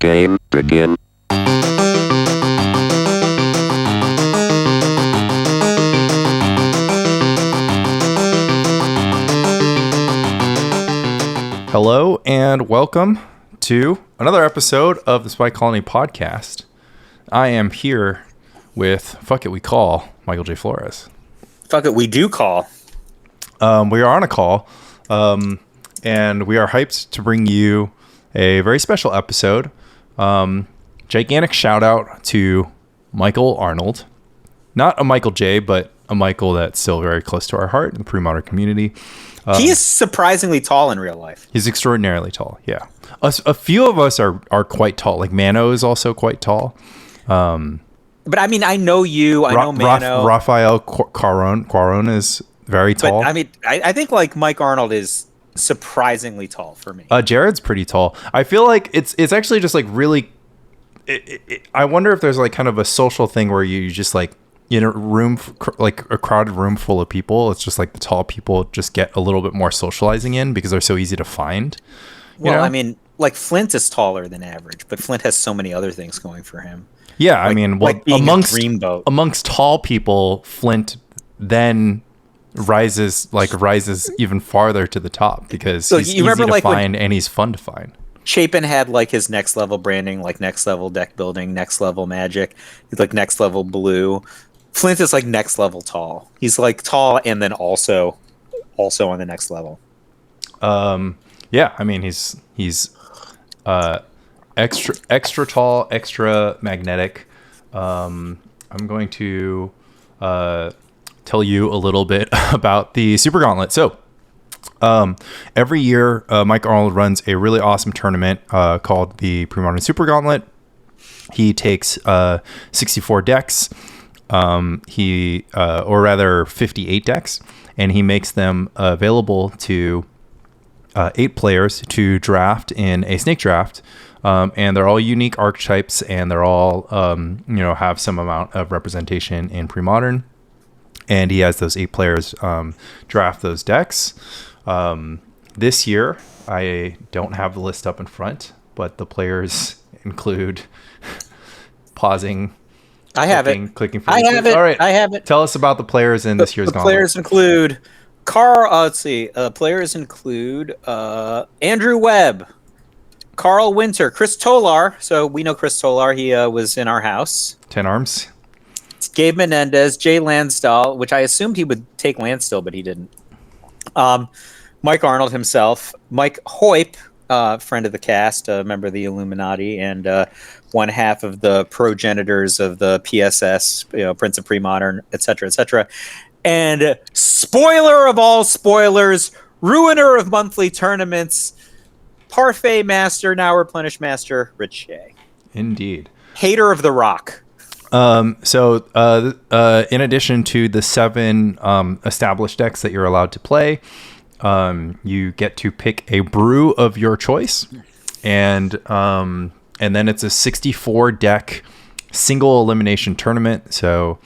Game begin. Hello and welcome to another episode of the Spy Colony podcast. I am here with Fuck It We Call, Michael J. Flores. Fuck it, we do call. We are on a call, and we are hyped to bring you a very special episode. Gigantic shout out to Michael Arnold. Not a Michael J, but a Michael that's still very close to our heart in the pre-modern community. He is surprisingly tall in real life. He's extraordinarily tall, yeah. A few of us are quite tall. Like Mano is also quite tall. But I mean, I know you. I know Mano. Rafael Quaron is very tall. But I mean, I think like Mike Arnold is surprisingly tall for me. Jared's pretty tall. I feel like it's actually just like really. I wonder if there's like kind of a social thing where you just like in a room, like a crowded room full of people. It's just like the tall people just get a little bit more socializing in because they're so easy to find. Well, I mean, like Flint is taller than average, but Flint has so many other things going for him. Yeah, like, I mean, well, like amongst tall people, Flint then rises even farther to the top because he's easy to find and he's fun to find. Chapin had like his next level branding, like next level deck building, next level magic. He's like next level blue. Flint is like next level tall. He's like tall and then also on the next level. Yeah, I mean he's extra tall, extra magnetic. I'm going to tell you a little bit about the Super Gauntlet. So every year, Mike Arnold runs a really awesome tournament called the Premodern Super Gauntlet. He takes 64 decks, or rather 58 decks, and he makes them available to 8 players to draft in a snake draft. And they're all unique archetypes, and they're all, have some amount of representation in Premodern. And he has those 8 players draft those decks. This year, I don't have the list up in front, but the players include pausing. I have it. Clicking for I have it. All right. I have it. Tell us about the players in this year's Gauntlet. Players include players include Andrew Webb, Carl Winter, Chris Tolar. So we know Chris Tolar. He was in our house. 10 Arms. It's Gabe Menendez, Jay Lansdall, which I assumed he would take Lansdall, but he didn't. Mike Arnold himself, Mike Hoyp, friend of the cast, a member of the Illuminati, and one half of the progenitors of the PSS, Prince of Premodern, etc., and spoiler of all spoilers, ruiner of monthly tournaments, Parfait Master, now Replenish Master, Rich Shea. Indeed. Hater of the Rock. So in addition to the 7 established decks that you're allowed to play, you get to pick a brew of your choice, and then it's a 64 deck single elimination tournament. So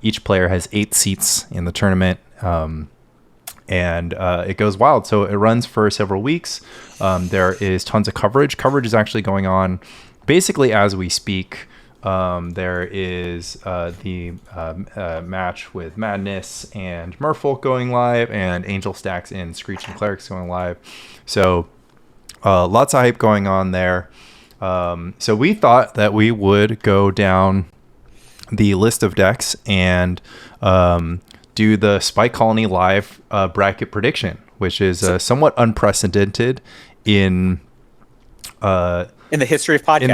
each player has 8 seats in the tournament, and it goes wild. So it runs for several weeks. There is tons of coverage. Coverage is actually going on basically as we speak. There is the match with Madness and Merfolk going live, and Angel Stacks and Screech and Clerics going live. So lots of hype going on there. So we thought that we would go down the list of decks and do the Spy Colony live bracket prediction, which is somewhat unprecedented in the history of podcasting. In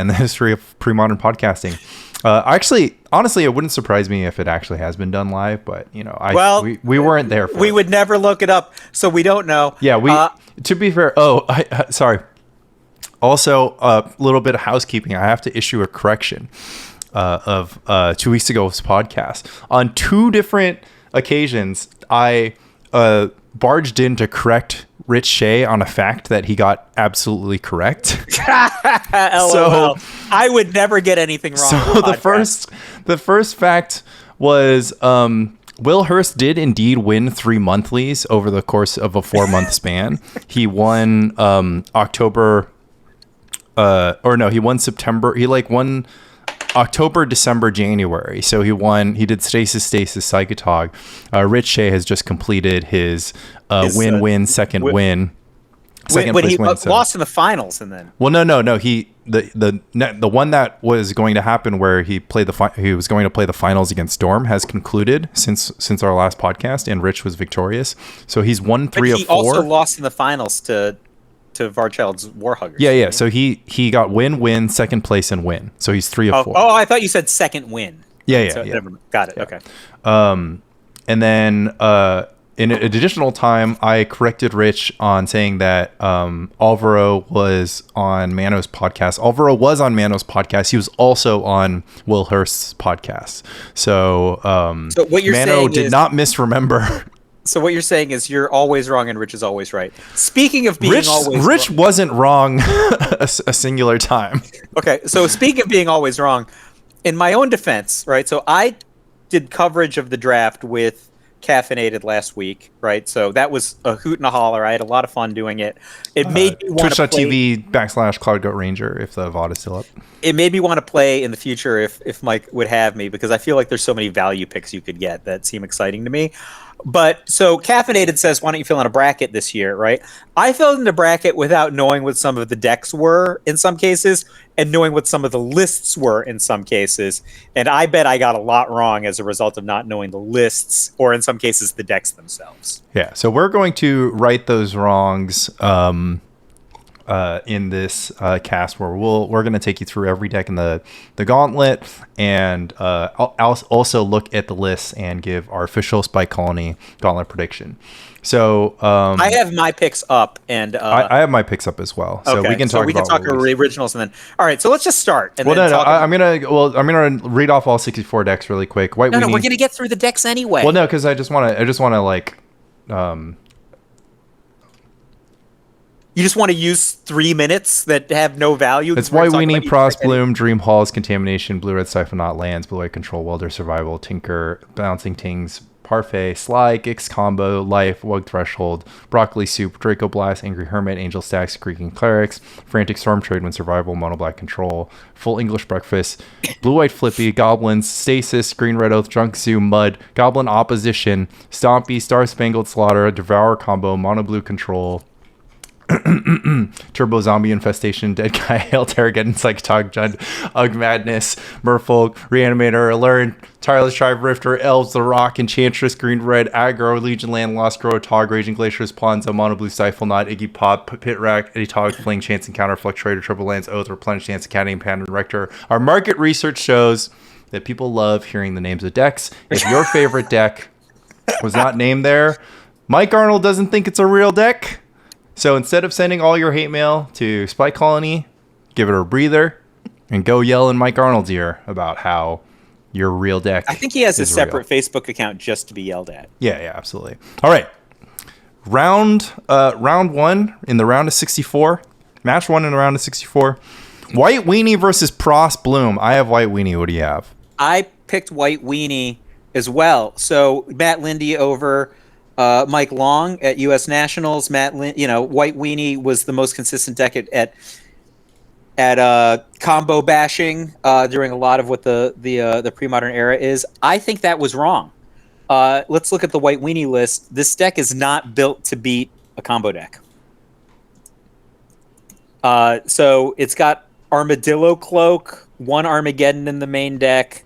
the history of pre-modern podcasting. Actually, honestly, it wouldn't surprise me if it actually has been done live, but we weren't there for it. We would never look it up, so we don't know. Yeah, to be fair, sorry. Also, a little bit of housekeeping. I have to issue a correction of 2 weeks ago's podcast. On 2 different occasions, I barged in to correct Rich Shea on a fact that he got absolutely correct. So I would never get anything wrong. So the first fact was Will Hurst did indeed win 3 monthlies over the course of a 4-month span. He won October or no, he won September. He like won October, December, January. So he did Stasis, Psychotog. Rich Shea has just completed his win-win second win. Second place win. Lost in the finals, and then. Well, no. The one that was going to happen where he was going to play the finals against Storm has concluded since our last podcast, and Rich was victorious. So he's won 3 of 4. He also lost in the finals to Varcheld's Warhuggers. Yeah. So he got win, second place, and win. So he's 3 of 4. Oh, I thought you said second win. Yeah. Got it. Yeah. Okay. And then in additional time, I corrected Rich on saying that Alvaro was on Mano's podcast. Alvaro was on Mano's podcast. He was also on Will Hurst's podcast. So what you're Mano saying did not misremember. So what you're saying is you're always wrong and Rich is always right. Speaking of being always Rich wrong, wasn't wrong a singular time. Okay, so speaking of being always wrong, in my own defense, right? So I did coverage of the draft with Caffeinated last week, right? So that was a hoot and a holler. I had a lot of fun doing it. It made me want to play. Twitch.tv/CloudGoatRanger if the VOD is still up. It made me want to play in the future if Mike would have me, because I feel like there's so many value picks you could get that seem exciting to me. But so Caffeinated says, why don't you fill in a bracket this year, right? I filled in a bracket without knowing what some of the decks were in some cases and knowing what some of the lists were in some cases. And I bet I got a lot wrong as a result of not knowing the lists or in some cases the decks themselves. Yeah, so we're going to right those wrongs in this cast where we're going to take you through every deck in the Gauntlet, and I'll also look at the lists and give our official Spike Colony Gauntlet prediction. So I have my picks up, and I have my picks up as well. So okay. we can talk. We can talk originals, and then all right. So let's just start. And I'm gonna read off all 64 decks really quick. No, we're gonna get through the decks anyway. Well, no, because I just want to like. You just want to use 3 minutes that have no value? It's White Weenie, Frost Bloom, Dream Halls, Contamination, Blue Red Siphonaut, Lands, Blue White Control, Welder, Survival, Tinker, Bouncing Tings, Parfait, Sly, Gix Combo, Life, Wug Threshold, Broccoli Soup, Draco Blast, Angry Hermit, Angel Stacks, Creaking Clerics, Frantic Storm Trade when Survival, Mono Black Control, Full English Breakfast, Blue White Flippy, Goblins, Stasis, Green Red Oath, Drunk Zoo, Mud, Goblin Opposition, Stompy, Star Spangled Slaughter, Devour Combo, Mono Blue Control, Turbo Zombie Infestation, Dead Guy, Hail Terrageddon, Psychotog, Jund, Ugg Madness, Merfolk, Reanimator, Alluring, Tireless Tribe, Rifter, Elves, The Rock, Enchantress, Green Red, Aggro, Legion Land, Lost Grow, Tog, Raging Glaciers, Ponzo, Mono Blue, Stifle Knot, Iggy Pop, Pit Rack, Eddie Tog, Fling, Chance Encounter, Fluctuator, Triple Lands, Oath, Replenish, Chance Academy, Pattern Rector. Our market research shows that people love hearing the names of decks. If your favorite deck was not named there, Mike Arnold doesn't think it's a real deck. So instead of sending all your hate mail to Spike Colony, give it a breather and go yell in Mike Arnold's ear about how your real deck. I think he has a separate Facebook account just to be yelled at. Yeah, absolutely. All right. Round 1 in the round of 64. Match 1 in the round of 64. White Weenie versus Frost Bloom. I have White Weenie. What do you have? I picked White Weenie as well. So Matt Lindy over Mike Long at U.S. Nationals. White Weenie was the most consistent deck at combo bashing during a lot of what the pre-modern era is. I think that was wrong. Let's look at the White Weenie list. This deck is not built to beat a combo deck. So it's got Armadillo Cloak, one Armageddon in the main deck.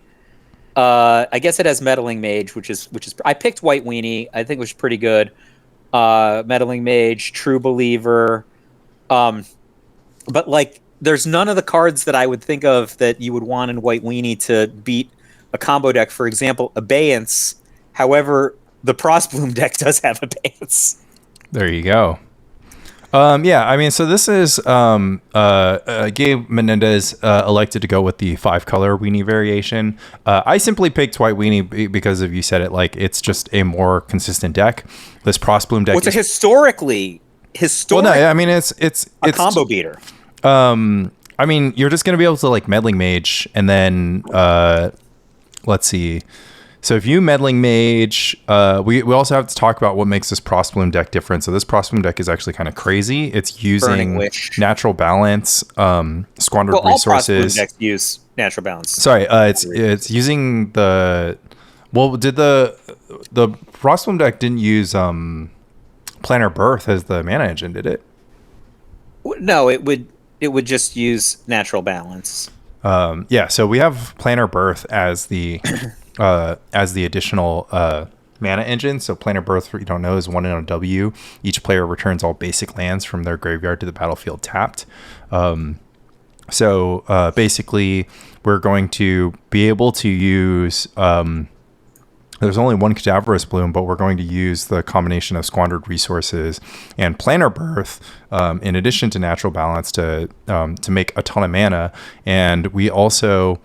I guess it has Meddling Mage, which is I picked White Weenie. I think it was pretty good. Meddling Mage, True Believer, but like there's none of the cards that I would think of that you would want in White Weenie to beat a combo deck. For example, Abeyance. However, the Frost Bloom deck does have Abeyance. There you go. Yeah, I mean, so this is Gabe Menendez elected to go with the 5-color weenie variation. I simply picked White Weenie because of you said it, like it's just a more consistent deck. This Frost Bloom deck is historically. Well, no, I mean it's a combo beater. I mean, you're just gonna be able to like Meddling Mage and then let's see. So if you meddling mage, we also have to talk about what makes this Prosplume deck different. So this Prosplume deck is actually kind of crazy. It's using natural balance, squandered resources. All Prosplume decks use natural balance. Sorry, it's using the Prosplume deck didn't use Planar Birth as the mana engine, did it? No, it would just use natural balance. So we have Planar Birth as the additional mana engine. So Planar Birth, for you don't know, is 1 in a W. Each player returns all basic lands from their graveyard to the battlefield tapped. Basically, we're going to be able to use. There's only one Cadaverous Bloom, but we're going to use the combination of Squandered Resources and Planar Birth, in addition to Natural Balance, to make a ton of mana. And we also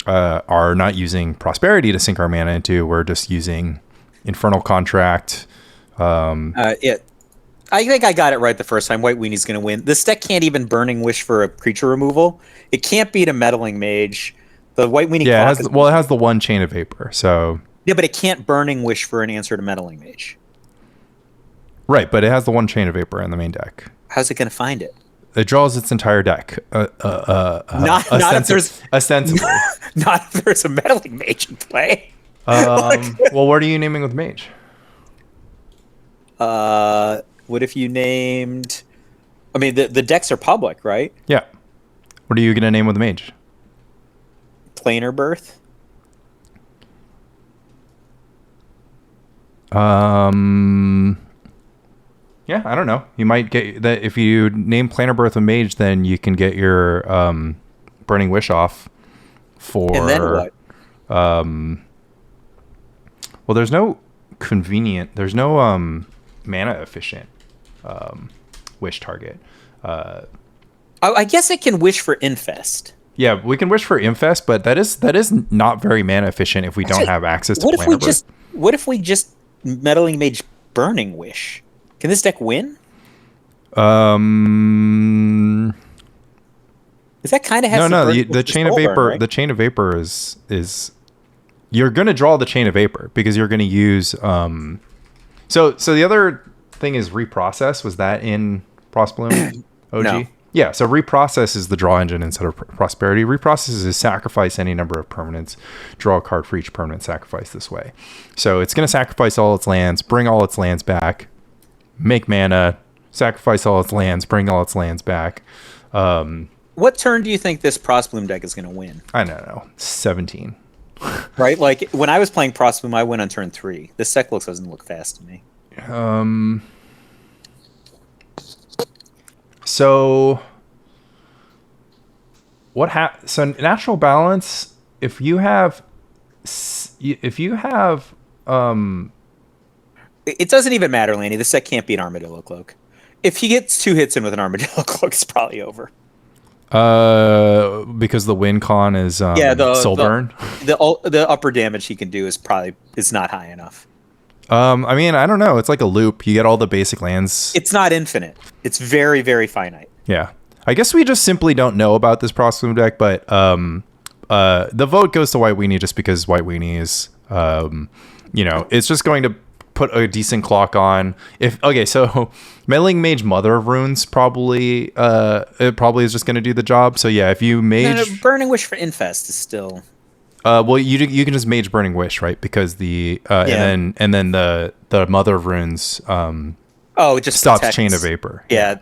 are not using Prosperity to sink our mana into. We're just using Infernal Contract. I think I got it right the first time. White Weenie's going to win. This deck can't even Burning Wish for a creature removal. It can't beat a Meddling Mage. The White Weenie. Yeah, it has the one Chain of Vapor. So. Yeah, but it can't Burning Wish for an answer to Meddling Mage. Right, but it has the one Chain of Vapor in the main deck. How's it going to find it? It draws its entire deck. Not if there's ostensibly. Not if there's a Meddling Mage in play. Well, what are you naming with Mage? What if you named? I mean, the decks are public, right? Yeah. What are you gonna name with Mage? Planar Birth. Yeah, I don't know. You might get that if you name Planar Birth with Mage, then you can get your Burning Wish off for. And then what? Well, there's no mana efficient wish target. I guess it can wish for Infest. Yeah, we can wish for Infest, but that is not very mana efficient if we don't have access to Planar Birth. What if we just Meddling Mage Burning Wish? Can this deck win? Is that kind of has the Chain of Vapor. Right? The Chain of Vapor is you're going to draw the Chain of Vapor because you're going to use. So the other thing is Reprocess. Was that in Prosplume OG? No. Yeah, so Reprocess is the draw engine instead of Prosperity. Reprocess is sacrifice any number of permanents, draw a card for each permanent sacrifice this way. So it's going to sacrifice all its lands, bring all its lands back, make mana, sacrifice all its lands, bring all its lands back. What turn do you think this Prosplume deck is going to win? I don't know, 17. Right? Like, when I was playing Prosplume, I went on turn 3. This deck doesn't look fast to me. So so natural balance, if you have it doesn't even matter, Lanny. This deck can't beat Armadillo Cloak. If he gets 2 hits in with an Armadillo Cloak, it's probably over. Because the win con is soul burn. The upper damage he can do is not high enough. I mean, I don't know. It's like a loop. You get all the basic lands. It's not infinite. It's very, very finite. Yeah. I guess we just simply don't know about this Prosplume deck, but the vote goes to White Weenie just because White Weenie is, it's just going to put a decent clock on. So Meddling Mage Mother of Runes probably is just going to do the job. So yeah, if you Mage... No, Burning Wish for Infest is still... well, you can just Mage Burning Wish, right? Because the and then the Mother of Runes it just stops protects. Chain of Vapor. Yeah,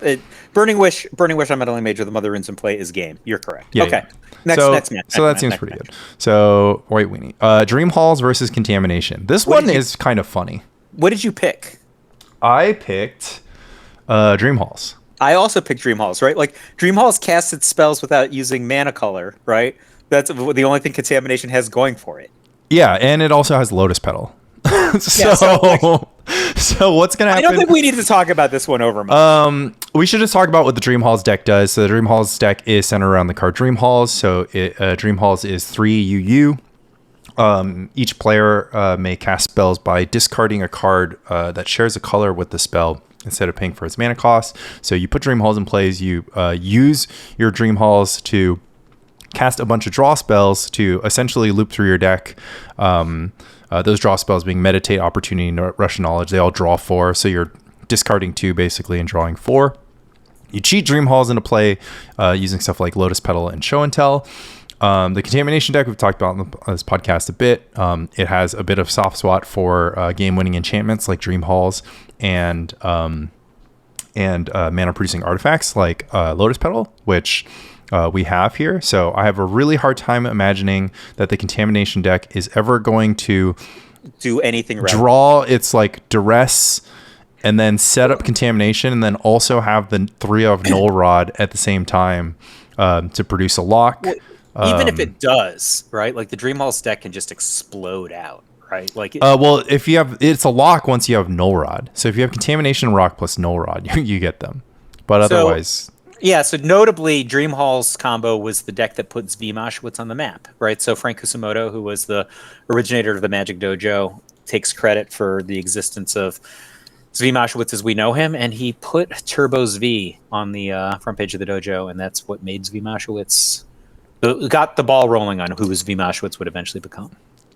Burning Wish on Meddling Mage with the Mother of Runes in play is game. You're correct. Yeah, okay. Yeah. Next match. So that seems pretty good. So White Weenie, Dream Halls versus Contamination. This one is kind of funny. What did you pick? I picked Dream Halls. I also picked Dream Halls, right? Like, Dream Halls casts its spells without using mana color, right? That's the only thing Contamination has going for it. Yeah, and it also has Lotus Petal. So what's going to happen? I don't think we need to talk about this one over much. We should just talk about what the Dream Halls deck does. So the Dream Halls deck is centered around the card Dream Halls. So Dream Halls is 3 UU. Each player may cast spells by discarding a card that shares a color with the spell instead of paying for its mana cost. So you put Dream Halls in place. You use your Dream Halls to cast a bunch of draw spells to essentially loop through your deck. Those draw spells being Meditate, Opportunity, Russian Knowledge, they all draw 4. So you're discarding 2 basically and drawing 4. You cheat Dream Halls into play using stuff like Lotus Petal and Show and Tell. The Contamination deck we've talked about on this podcast a bit. It has a bit of soft spot for game-winning enchantments like Dream Halls and mana-producing artifacts like Lotus Petal, which we have here. So I have a really hard time imagining that the Contamination deck is ever going to do anything right. Draw its like Duress and then set up Contamination and then also have the 3 of Null Rod at the same time to produce a lock. Well, even if it does, right? Like the Dream Halls deck can just explode out, right? Like well, if you have, it's a lock once you have Null Rod. So if you have Contamination Rock plus Null Rod, you get them. But otherwise, yeah. So notably, Dream Halls combo was the deck that put Zvi Moshowitz on the map, right? So Frank Kusamoto, who was the originator of the Magic Dojo, takes credit for the existence of Zvi Moshowitz as we know him, and he put Turbo Zvi on the front page of the dojo, and that's what made Zvi Moshowitz got the ball rolling on who Zvi Moshowitz would eventually become.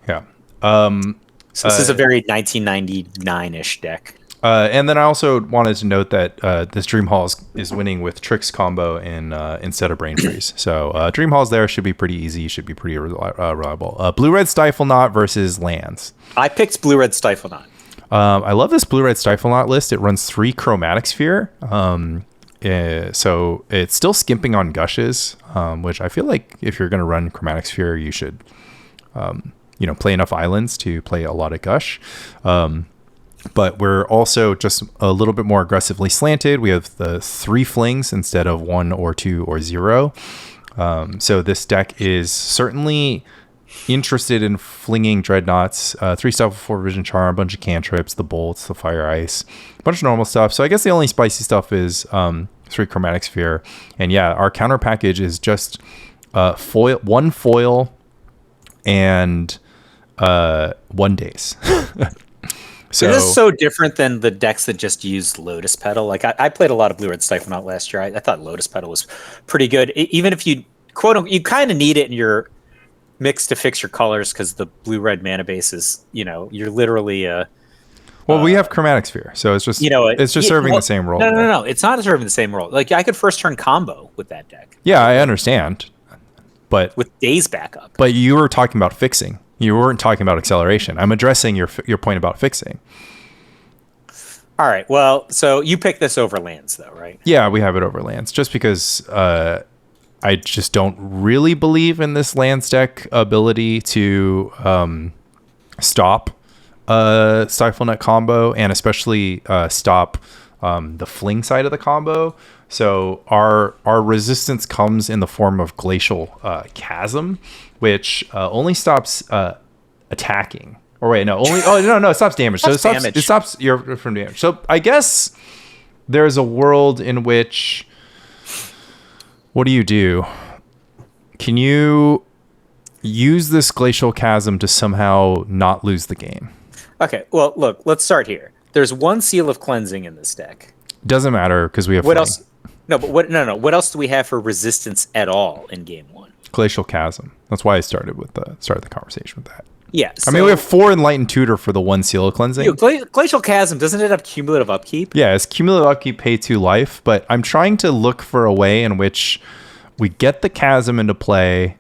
Yeah. So this is a very 1999-ish deck. And then I also wanted to note that this Dream Halls is winning with Tricks combo instead of Brain Freeze. So Dream Halls there should be pretty easy, should be pretty reliable. Blue-Red Stifle Knot versus Lands. I picked Blue-Red Stifle Knot. I love this Blue-Red Stifle Knot list. It runs 3 Chromatic Sphere. So it's still skimping on Gushes, which I feel like if you're going to run Chromatic Sphere, you should play enough islands to play a lot of Gush. But we're also just a little bit more aggressively slanted. We have the 3 flings instead of 1 or 2 or 0. So this deck is certainly interested in flinging Dreadnoughts, 3 stuff, 4 Vision Charm, a bunch of cantrips, the bolts, the fire ice, a bunch of normal stuff. So I guess the only spicy stuff is 3 Chromatic Sphere. And yeah, our counter package is just 1 foil and 1 daze. So it is so different than the decks that just used Lotus Petal. Like I played a lot of Blue-Red Stifle Knot last year. I thought Lotus Petal was pretty good. Even if you you kind of need it in your mix to fix your colors because the Blue-Red mana base is, you're literally well, we have Chromatic Sphere, so it's just serving the same role. No, it's not serving the same role. Like I could first turn combo with that deck. Yeah, I understand, but with Daze backup. But you were talking about fixing. You weren't talking about acceleration. I'm addressing your point about fixing. All right. Well, so you picked this over Lands, though, right? Yeah, we have it over Lands, just because I just don't really believe in this Lands deck ability to stop Stifle Net combo, and especially stop the fling side of the combo. So our resistance comes in the form of Glacial Chasm, which only stops attacking. Or wait, no, only it stops damage. So it stops you from damage. So I guess there's a world in which, what do? Can you use this Glacial Chasm to somehow not lose the game? Okay, well, look, let's start here. There's 1 Seal of Cleansing in this deck. Doesn't matter because we have what else? No, but what else do we have for resistance at all in game 1? Glacial Chasm. That's why I started the conversation with that. Yeah. So, I mean, we have 4 Enlightened Tutor for the 1 Seal of Cleansing. Glacial Chasm, doesn't it have cumulative upkeep? Yeah, it's cumulative upkeep, pay 2 life, but I'm trying to look for a way in which we get the Chasm into play,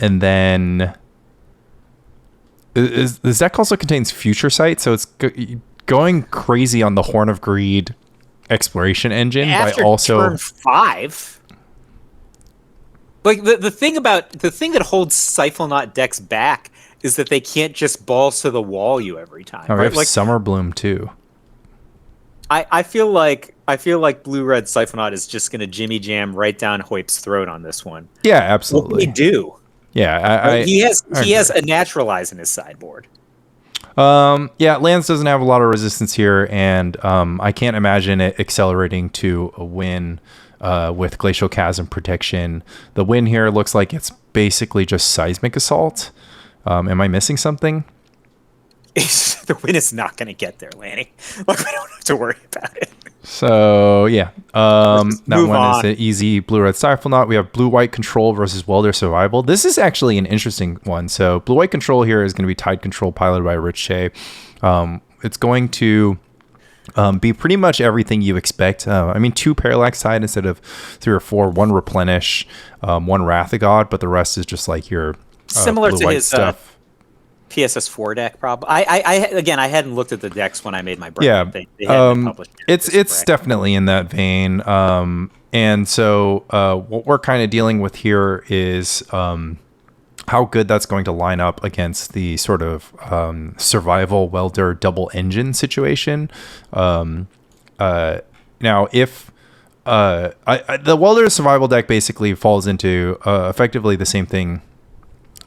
and then this deck also contains Future Sight, so it's going crazy on the Horn of Greed exploration engine after by also turn 5. Like the thing that holds Stifle Knot decks back is that they can't just balls to the wall you every time. Oh, right? We have like Summer Bloom too. I feel like Blue-Red Stifle Knot is just going to jimmy jam right down Hoyp's throat on this one. Yeah, absolutely. What can he do? Yeah, he has a Naturalize in his sideboard. Yeah, Lands doesn't have a lot of resistance here, and I can't imagine it accelerating to a win with Glacial Chasm protection. The win here looks like it's basically just Seismic Assault. Am I missing something? The win is not going to get there, Lanny. Like, we don't have to worry about it. So yeah, that move one is on. an easy blue-red Stifle Knot. We have blue-white control versus welder survival. This is actually an interesting one. So blue-white control here is going to be tide control piloted by Rich Shea. It's going to be pretty much everything you expect. I mean, 2 parallax tide instead of 3 or 4. 1 replenish, 1 Wrath of God, but the rest is just like your Similar to blue-white his stuff. PSS4 deck, probably. I hadn't looked at the decks when I made my bracket. Yeah, They hadn't been published yet, it's definitely in that vein. And so what we're kind of dealing with here is how good that's going to line up against the sort of survival welder double engine situation. Now, if the welder survival deck basically falls into effectively the same thing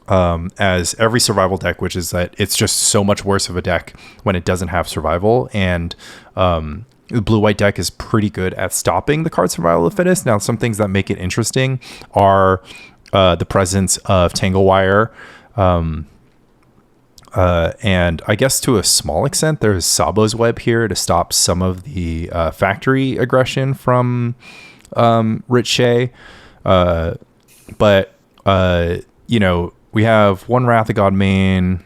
as every survival deck, which is that it's just so much worse of a deck when it doesn't have survival. And the blue-white deck is pretty good at stopping the card survival of the fittest. Now, some things that make it interesting are the presence of Tangle Wire. And I guess to a small extent, there's Sabo's Web here to stop some of the factory aggression from Rich Shea. But we have 1 Wrath of God main,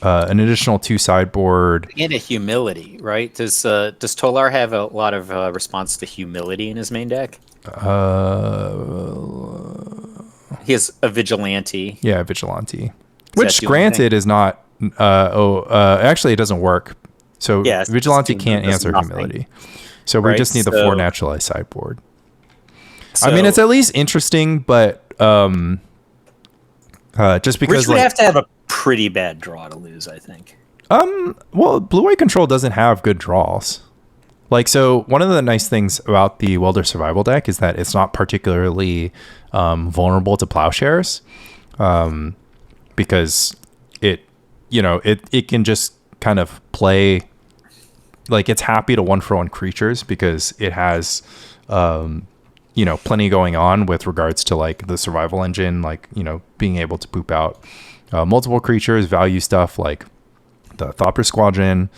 an additional 2 sideboard, and a humility, right? Does Tolar have a lot of response to humility in his main deck? He has a vigilante. Yeah, vigilante, which do granted is not. Actually, it doesn't work. So Yeah, vigilante does can't answer nothing. humility. So we Right, just need the so- 4 naturalized sideboard. So, I mean, it's at least interesting, but just because Rich would have to have a pretty bad draw to lose, I think. well, blue-white control doesn't have good draws. So one of the nice things about the welder survival deck is that it's not particularly vulnerable to plowshares, because it can just kind of play, it's happy to 1-for-1 creatures because it has plenty going on with regards to the survival engine, being able to poop out multiple creatures, value stuff like the Thopter Squadron,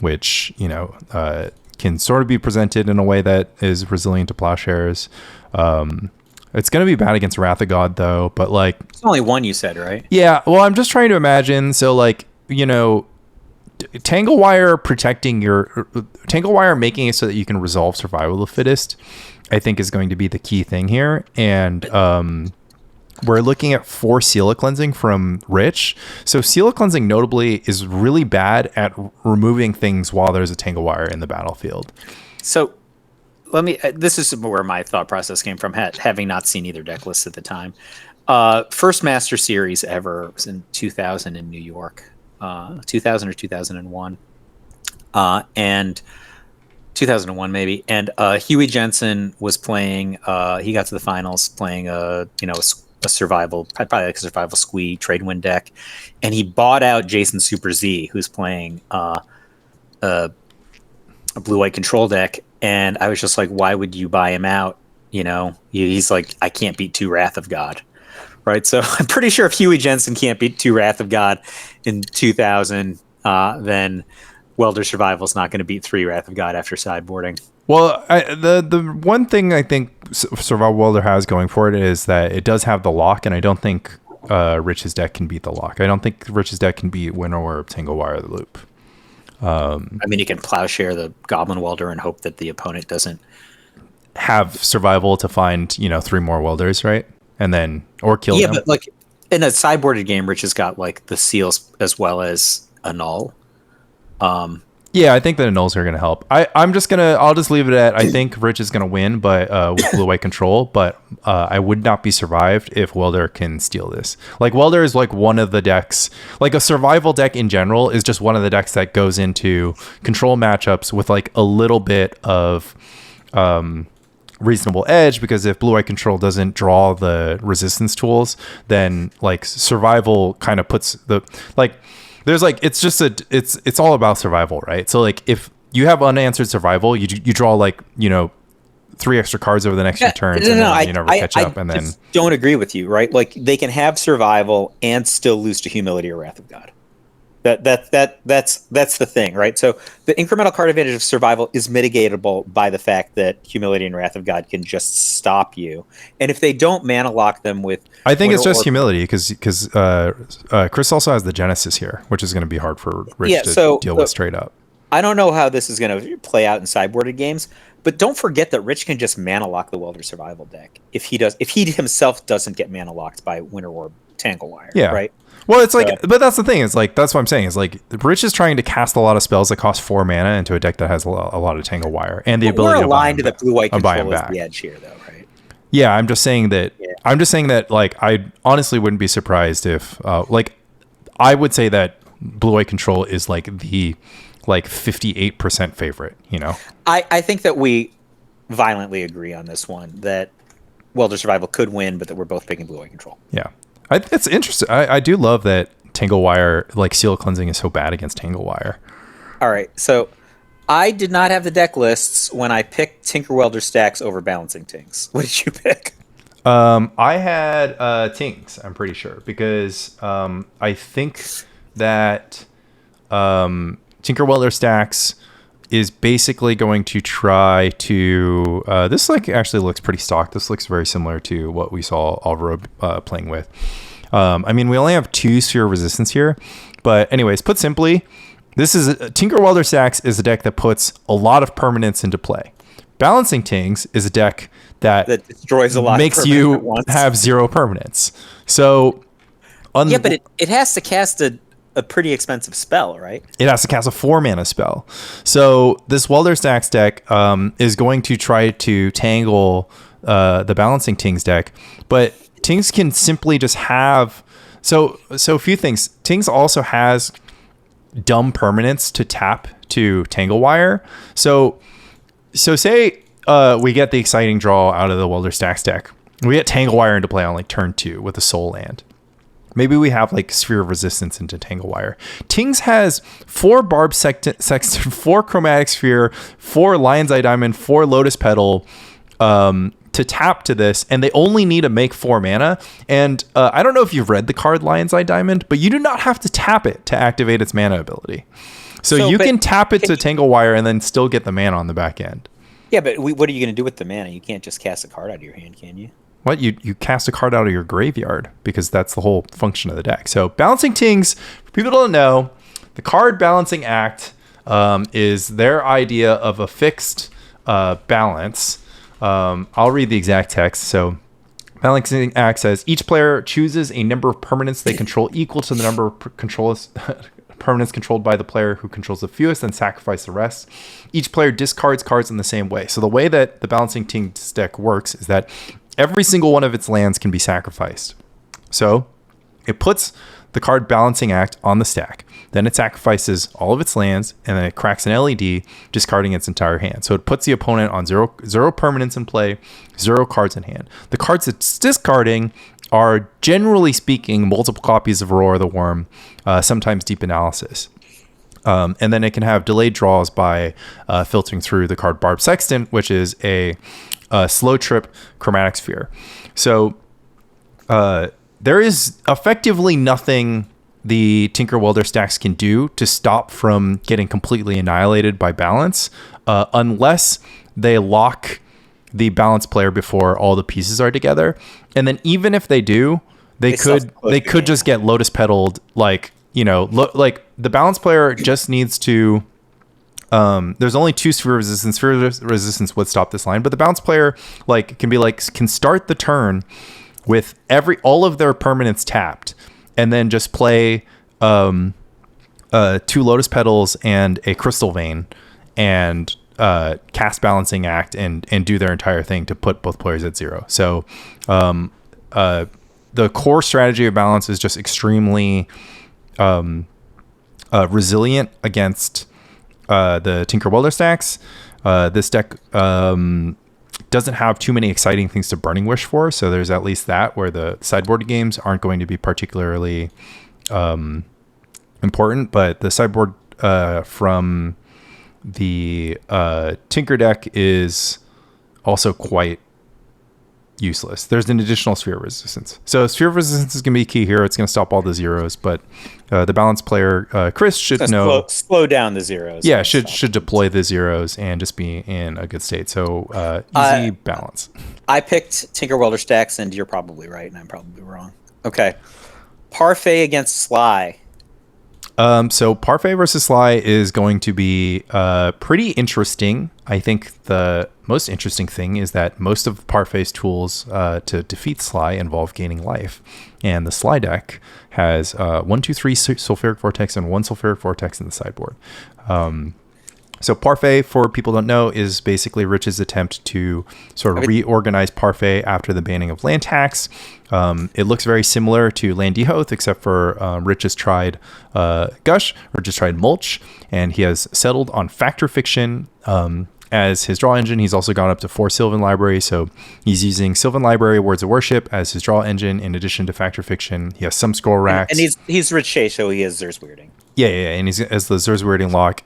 which can sort of be presented in a way that is resilient to plowshares. It's going to be bad against Wrath of God though, but It's only one, you said, right? yeah, well, I'm just trying to imagine. So Tangle Wire protecting your Tangle Wire, making it so that you can resolve survival of the fittest, I think is going to be the key thing here. And we're looking at 4 Seal Cleansing from Rich. So Seal Cleansing notably is really bad at removing things while there's a Tangle Wire in the battlefield. So this is where my thought process came from, having not seen either deck lists at the time. First Master Series ever was in 2000 in New York. 2000 or 2001. And 2001 maybe. And Huey Jensen was playing, he got to the finals playing a survival, probably like a survival squee trade win deck. And he bought out Jason Super Z, who's playing a blue-white control deck. And I was just like, why would you buy him out? He's like, I can't beat 2 Wrath of God. Right. So I'm pretty sure if Huey Jensen can't beat 2 Wrath of God in 2000, then Welder Survival is not going to beat 3 Wrath of God after sideboarding. Well, the one thing I think Survival Welder has going for it is that it does have the lock, and I don't think Rich's deck can beat the lock. I don't think Rich's deck can beat Winnower, Tangle Wire, the Loop. I mean, you can plowshare the Goblin Welder and hope that the opponent doesn't have survival to find 3 more welders, right? And then or kill them. Yeah, but in a sideboarded game, Rich has got the seals as well as a null. Yeah, I think the nulls are going to help. I'll just leave it at I think Rich is going to win, but with blue-white control. But I would not be survived if Welder can steal this. Welder is one of the decks. A survival deck in general is just one of the decks that goes into control matchups with a little bit of reasonable edge, because if blue-white control doesn't draw the resistance tools, then survival kind of puts the there's it's all about survival, right? So if you have unanswered survival, you draw 3 extra cards over the next few turns, and then you never catch up. And then don't agree with you, right? They can have survival and still lose to humility or Wrath of God. That's the thing, right? So the incremental card advantage of survival is mitigatable by the fact that Humility and Wrath of God can just stop you, and if they don't mana lock them with, I think it's just humility because Chris also has the Genesis here, which is going to be hard for Rich to deal with straight up. I don't know how this is going to play out in sideboarded games, but don't forget that Rich can just mana lock the Welder Survival deck if he himself doesn't get mana locked by Winter Orb Tanglewire, right? Well, it's like, but that's the thing. It's like, that's what I'm saying. Is like, Rich is trying to cast a lot of spells that cost 4 mana into a deck that has a lot of Tangle Wire and the ability to buy them back. Blue-white control is the edge here, though, right? Yeah, I'm just saying that. Yeah. I'm just saying that, like, I honestly wouldn't be surprised if, I would say that blue-white control is like the 58% favorite. You know, I think that we violently agree on this one that Welder Survival could win, but that we're both picking blue-white control. Yeah. It's interesting. I do love that Tangle Wire, like Seal Cleansing, is so bad against Tangle Wire. All right, so I did not have the deck lists when I picked Tinker Welder stacks over Balancing Tings. What did you pick? I had Tings, I'm pretty sure, because I think that Tinker Welder stacks is basically going to try to this actually looks pretty stock. This looks very similar to what we saw Alvaro playing with. I mean, we only have 2 Sphere Resistance here, but anyways, put simply, this is Tinker Welder stacks is a deck that puts a lot of permanence into play. Balancing Tings is a deck that destroys a lot, makes you have 0 permanence. So but it has to cast a pretty expensive spell, right? It has to cast a 4 mana spell. So this Welder Stacks deck is going to try to tangle the Balancing Tings deck, but Tings can simply just have so a few things. Tings also has dumb permanence to tap to Tangle Wire. So say we get the exciting draw out of the Welder Stacks deck. We get Tangle Wire into play on like turn 2 with a Soul Land. Maybe we have like Sphere of Resistance into Tangle Wire. Tings has 4 Barb Sexton, 4 Chromatic Sphere, 4 Lion's Eye Diamond, 4 Lotus Petal to tap to this, and they only need to make 4 mana. And I don't know if you've read the card Lion's Eye Diamond, but you do not have to tap it to activate its mana ability. So you can tap it to Tangle Wire and then still get the mana on the back end. Yeah, but what are you going to do with the mana? You can't just cast a card out of your hand, can you? What? You cast a card out of your graveyard because that's the whole function of the deck. So Balancing Tings, for people who don't know, the card Balancing Act is their idea of a fixed balance. I'll read the exact text. So Balancing Act says, each player chooses a number of permanents they control equal to the number of permanents controlled by the player who controls the fewest, then sacrifice the rest. Each player discards cards in the same way. So the way that the Balancing Tings deck works is that every single one of its lands can be sacrificed. So it puts the card Balancing Act on the stack. Then it sacrifices all of its lands, and then it cracks an LED, discarding its entire hand. So it puts the opponent on zero permanents in play, 0 cards in hand. The cards it's discarding are, generally speaking, multiple copies of Aurora the Worm, sometimes Deep Analysis. And then it can have delayed draws by filtering through the card Barb Sexton, which is a slow trip Chromatic Sphere. So there is effectively nothing the Tinker Welder stacks can do to stop from getting completely annihilated by balance, unless they lock the balance player before all the pieces are together. And then even if they do, they could just get Lotus Petaled, like, you know, like the balance player just needs to there's only 2 Sphere Resistance. Sphere Resistance would stop this line, but the balance player can start the turn with all of their permanents tapped, and then just play 2 Lotus Petals and a Crystal Vein, and cast Balancing Act and do their entire thing to put both players at 0. So the core strategy of balance is just extremely resilient against the Tinker Welder stacks. This deck doesn't have too many exciting things to Burning Wish for, so there's at least that, where the sideboard games aren't going to be particularly important, but the sideboard from the Tinker deck is also quite useless. There's an additional sphere of resistance. So sphere of resistance is going to be key here. It's going to stop all the zeros, but the balanced player, Chris, should know. Slow down the zeros. Yeah, should deploy the zeros and just be in a good state. So easy balance. I picked Tinker Welder stacks, and you're probably right, and I'm probably wrong. Okay. Parfait against Sly. So Parfait versus Sly is going to be pretty interesting. I think the most interesting thing is that most of Parfait's tools to defeat Sly involve gaining life. And the Sly deck has 1, 2, 3 Sulfuric Vortex and 1 Sulfuric Vortex in the sideboard. So Parfait, for people who don't know, is basically Rich's attempt to sort of reorganize Parfait after the banning of land tax. It looks very similar to Land Dehoth, except for Rich has tried Gush, or just tried Mulch, and he has settled on Factor Fiction as his draw engine. He's also gone up to 4 Sylvan Library, so he's using Sylvan Library Words of Worship as his draw engine in addition to Factor Fiction. He has some Scroll Racks. And he's Rich Shea, so he has Zer's Weirding. Yeah, and he's as the Zer's Weirding lock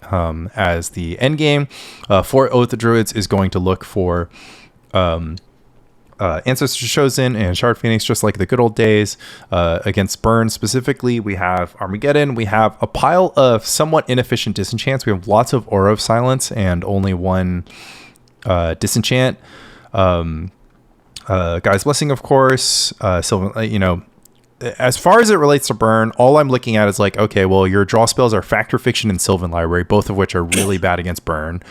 as the end game. For Oath of Druids is going to look for Ancestor Chosen and Shard Phoenix, just like the good old days. Against Burn specifically, we have Armageddon. We have a pile of somewhat inefficient disenchants. We have lots of Aura of Silence and only one disenchant. Guy's Blessing, of course. Sylvan, as far as it relates to Burn, all I'm looking at is like, okay, well, your draw spells are Factor Fiction and Sylvan Library, both of which are really bad against Burn.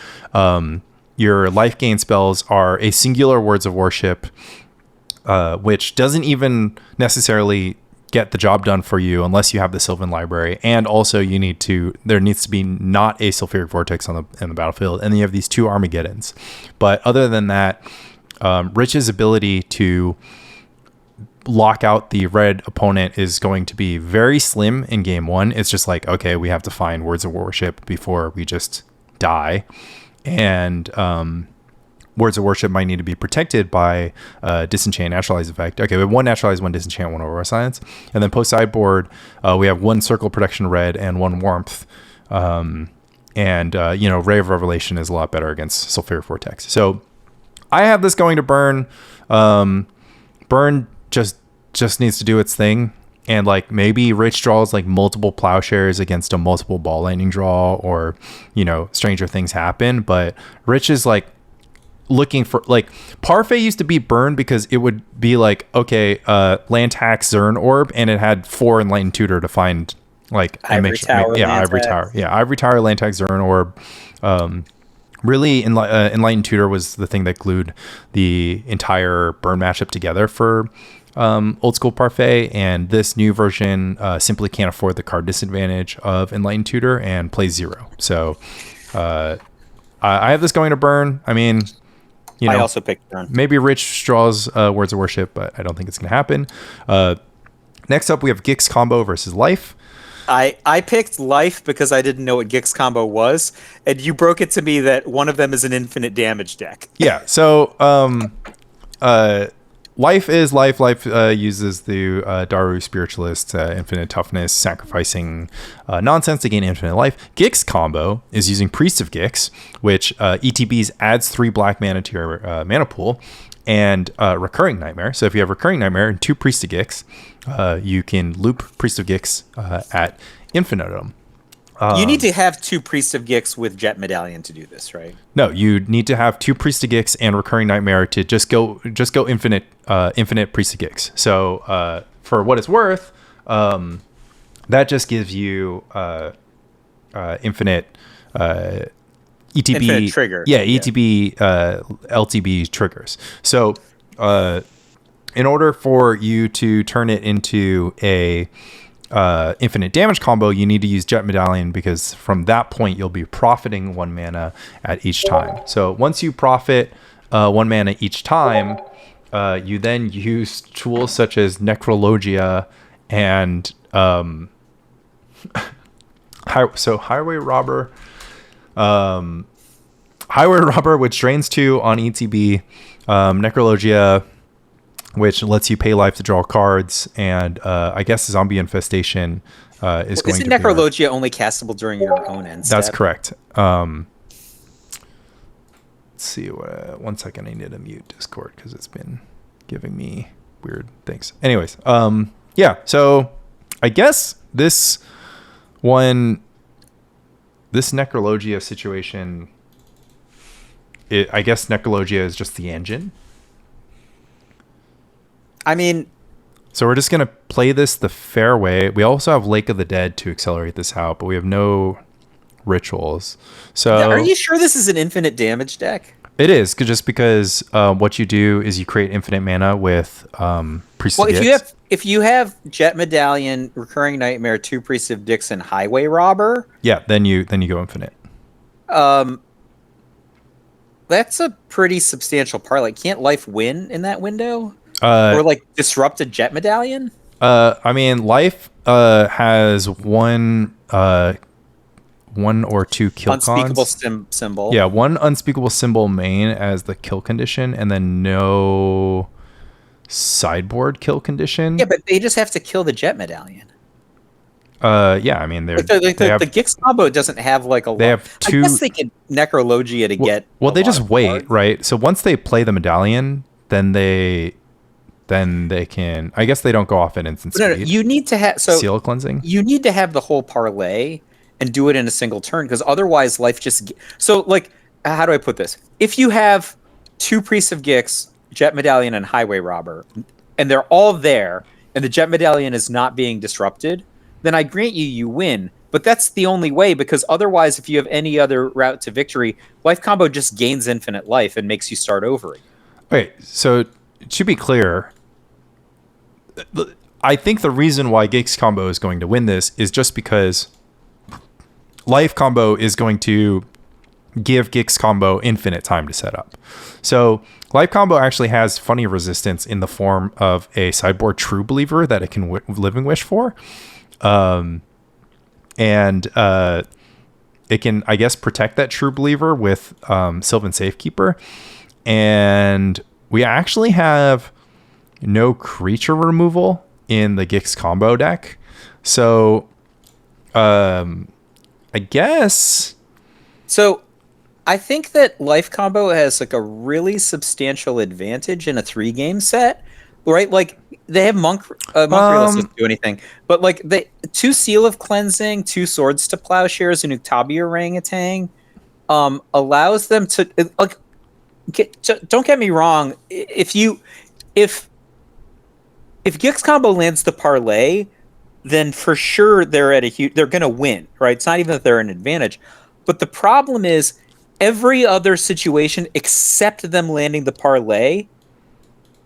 Your life gain spells are a singular Words of Worship, which doesn't even necessarily get the job done for you unless you have the Sylvan Library. And also there needs to be not a Sulfuric Vortex in the battlefield. And then you have these 2 Armageddons. But other than that, Rich's ability to lock out the red opponent is going to be very slim in game 1. It's just like, okay, we have to find Words of Worship before we just die. And Words of Worship might need to be protected by Disenchant Naturalize effect. Okay, we have 1 Naturalize, 1 Disenchant, 1 Aura Silence. And then post sideboard, we have 1 Circle Protection red and 1 Warmth. Ray of Revelation is a lot better against Sulfuric Vortex. So I have this going to Burn. Burn just needs to do its thing. And like maybe Rich draws like multiple Plowshares against a multiple Ball Lightning draw, or stranger things happen. But Rich is like looking for, like, Parfait used to beat Burn because it would be like, okay, land tax Zern Orb, and it had 4 Enlightened Tutor to find like Ivory Tower, Ivory Tower, land tax Zern Orb. Really, Enlightened Tutor was the thing that glued the entire Burn matchup together for old school Parfait, and this new version simply can't afford the card disadvantage of Enlightened Tutor and plays 0. So I have this going to Burn. I mean, I also picked Burn. Maybe Rich draws Words of Worship, but I don't think it's going to happen. Next up, we have Gix combo versus Life. I picked Life because I didn't know what Gix combo was, and you broke it to me that one of them is an infinite damage deck. Yeah, so Life is Life. Life uses the Daru Spiritualist, infinite toughness, sacrificing nonsense to gain infinite life. Gix combo is using Priest of Gix, which ETBs adds 3 black mana to your mana pool, and Recurring Nightmare. So if you have Recurring Nightmare and 2 Priest of Gix, you can loop Priest of Gix at infinitum. You need to have 2 Priest of Gix with Jet Medallion to do this, right? No, you need to have 2 Priest of Gix and Recurring Nightmare to just go infinite Priest of Gix. So for what it's worth, that just gives you infinite ETB infinite trigger. Yeah, ETB LTB triggers. So in order for you to turn it into a infinite damage combo, you need to use Jet Medallion, because from that point you'll be profiting 1 mana at each time. So once you profit 1 mana each time, you then use tools such as Necrologia and Highway Robber, which drains 2 on ETB, Necrologia, which lets you pay life to draw cards, and I guess Zombie Infestation is going to be... Isn't Necrologia only castable during your own end step? That's correct. Let's see, 1 second, I need to mute Discord because it's been giving me weird things. Anyways, yeah. So I guess this Necrologia situation, I guess Necrologia is just the engine. I mean, so we're just going to play this the fair way. We also have Lake of the Dead to accelerate this out, but we have no rituals. So are you sure this is an infinite damage deck? It is, just because what you do is you create infinite mana with Priest of Gix. If you have Jet Medallion, Recurring Nightmare, 2 Priest of Dix, and Highway Robber, yeah, then you go infinite. That's a pretty substantial part. Like, can't life win in that window? Or like disrupt a Jet Medallion? I mean, life has one or two kill unspeakable cons. Symbol. Yeah, one unspeakable symbol main as the kill condition, and then no sideboard kill condition. Yeah, but they just have to kill the Jet Medallion. Yeah, I mean, the Gix combo doesn't have like a. They have two. I guess they can Necrologia to get. Well, they just wait, right? So once they play the medallion, then they can. I guess they don't go off at instant speed. No, you need to have seal cleansing. You need to have the whole parlay and do it in a single turn, because otherwise life just. So like, how do I put this? If you have 2 Priests of Gix, Jet Medallion, and Highway Robber, and they're all there, and the Jet Medallion is not being disrupted, then I grant you win. But that's the only way, because otherwise, if you have any other route to victory, life combo just gains infinite life and makes you start over again. Okay, so to be clear, I think the reason why Gix combo is going to win this is just because life combo is going to give Gix combo infinite time to set up. So life combo actually has funny resistance in the form of a sideboard True Believer that it can Living Wish for. And it can, I guess, protect that True Believer with Sylvan Safekeeper. And we actually have no creature removal in the Gix combo deck. So I guess. So I think that life combo has like a really substantial advantage in a 3-game set, right? Like they have monk doesn't do anything, but like the 2 Seal of Cleansing, 2 Swords to Plowshares, and Uktabi Orangutan allows them to like. Don't get me wrong. If Gix combo lands the parlay, then for sure they're going to win, right? It's not even that they're an advantage, but the problem is every other situation except them landing the parlay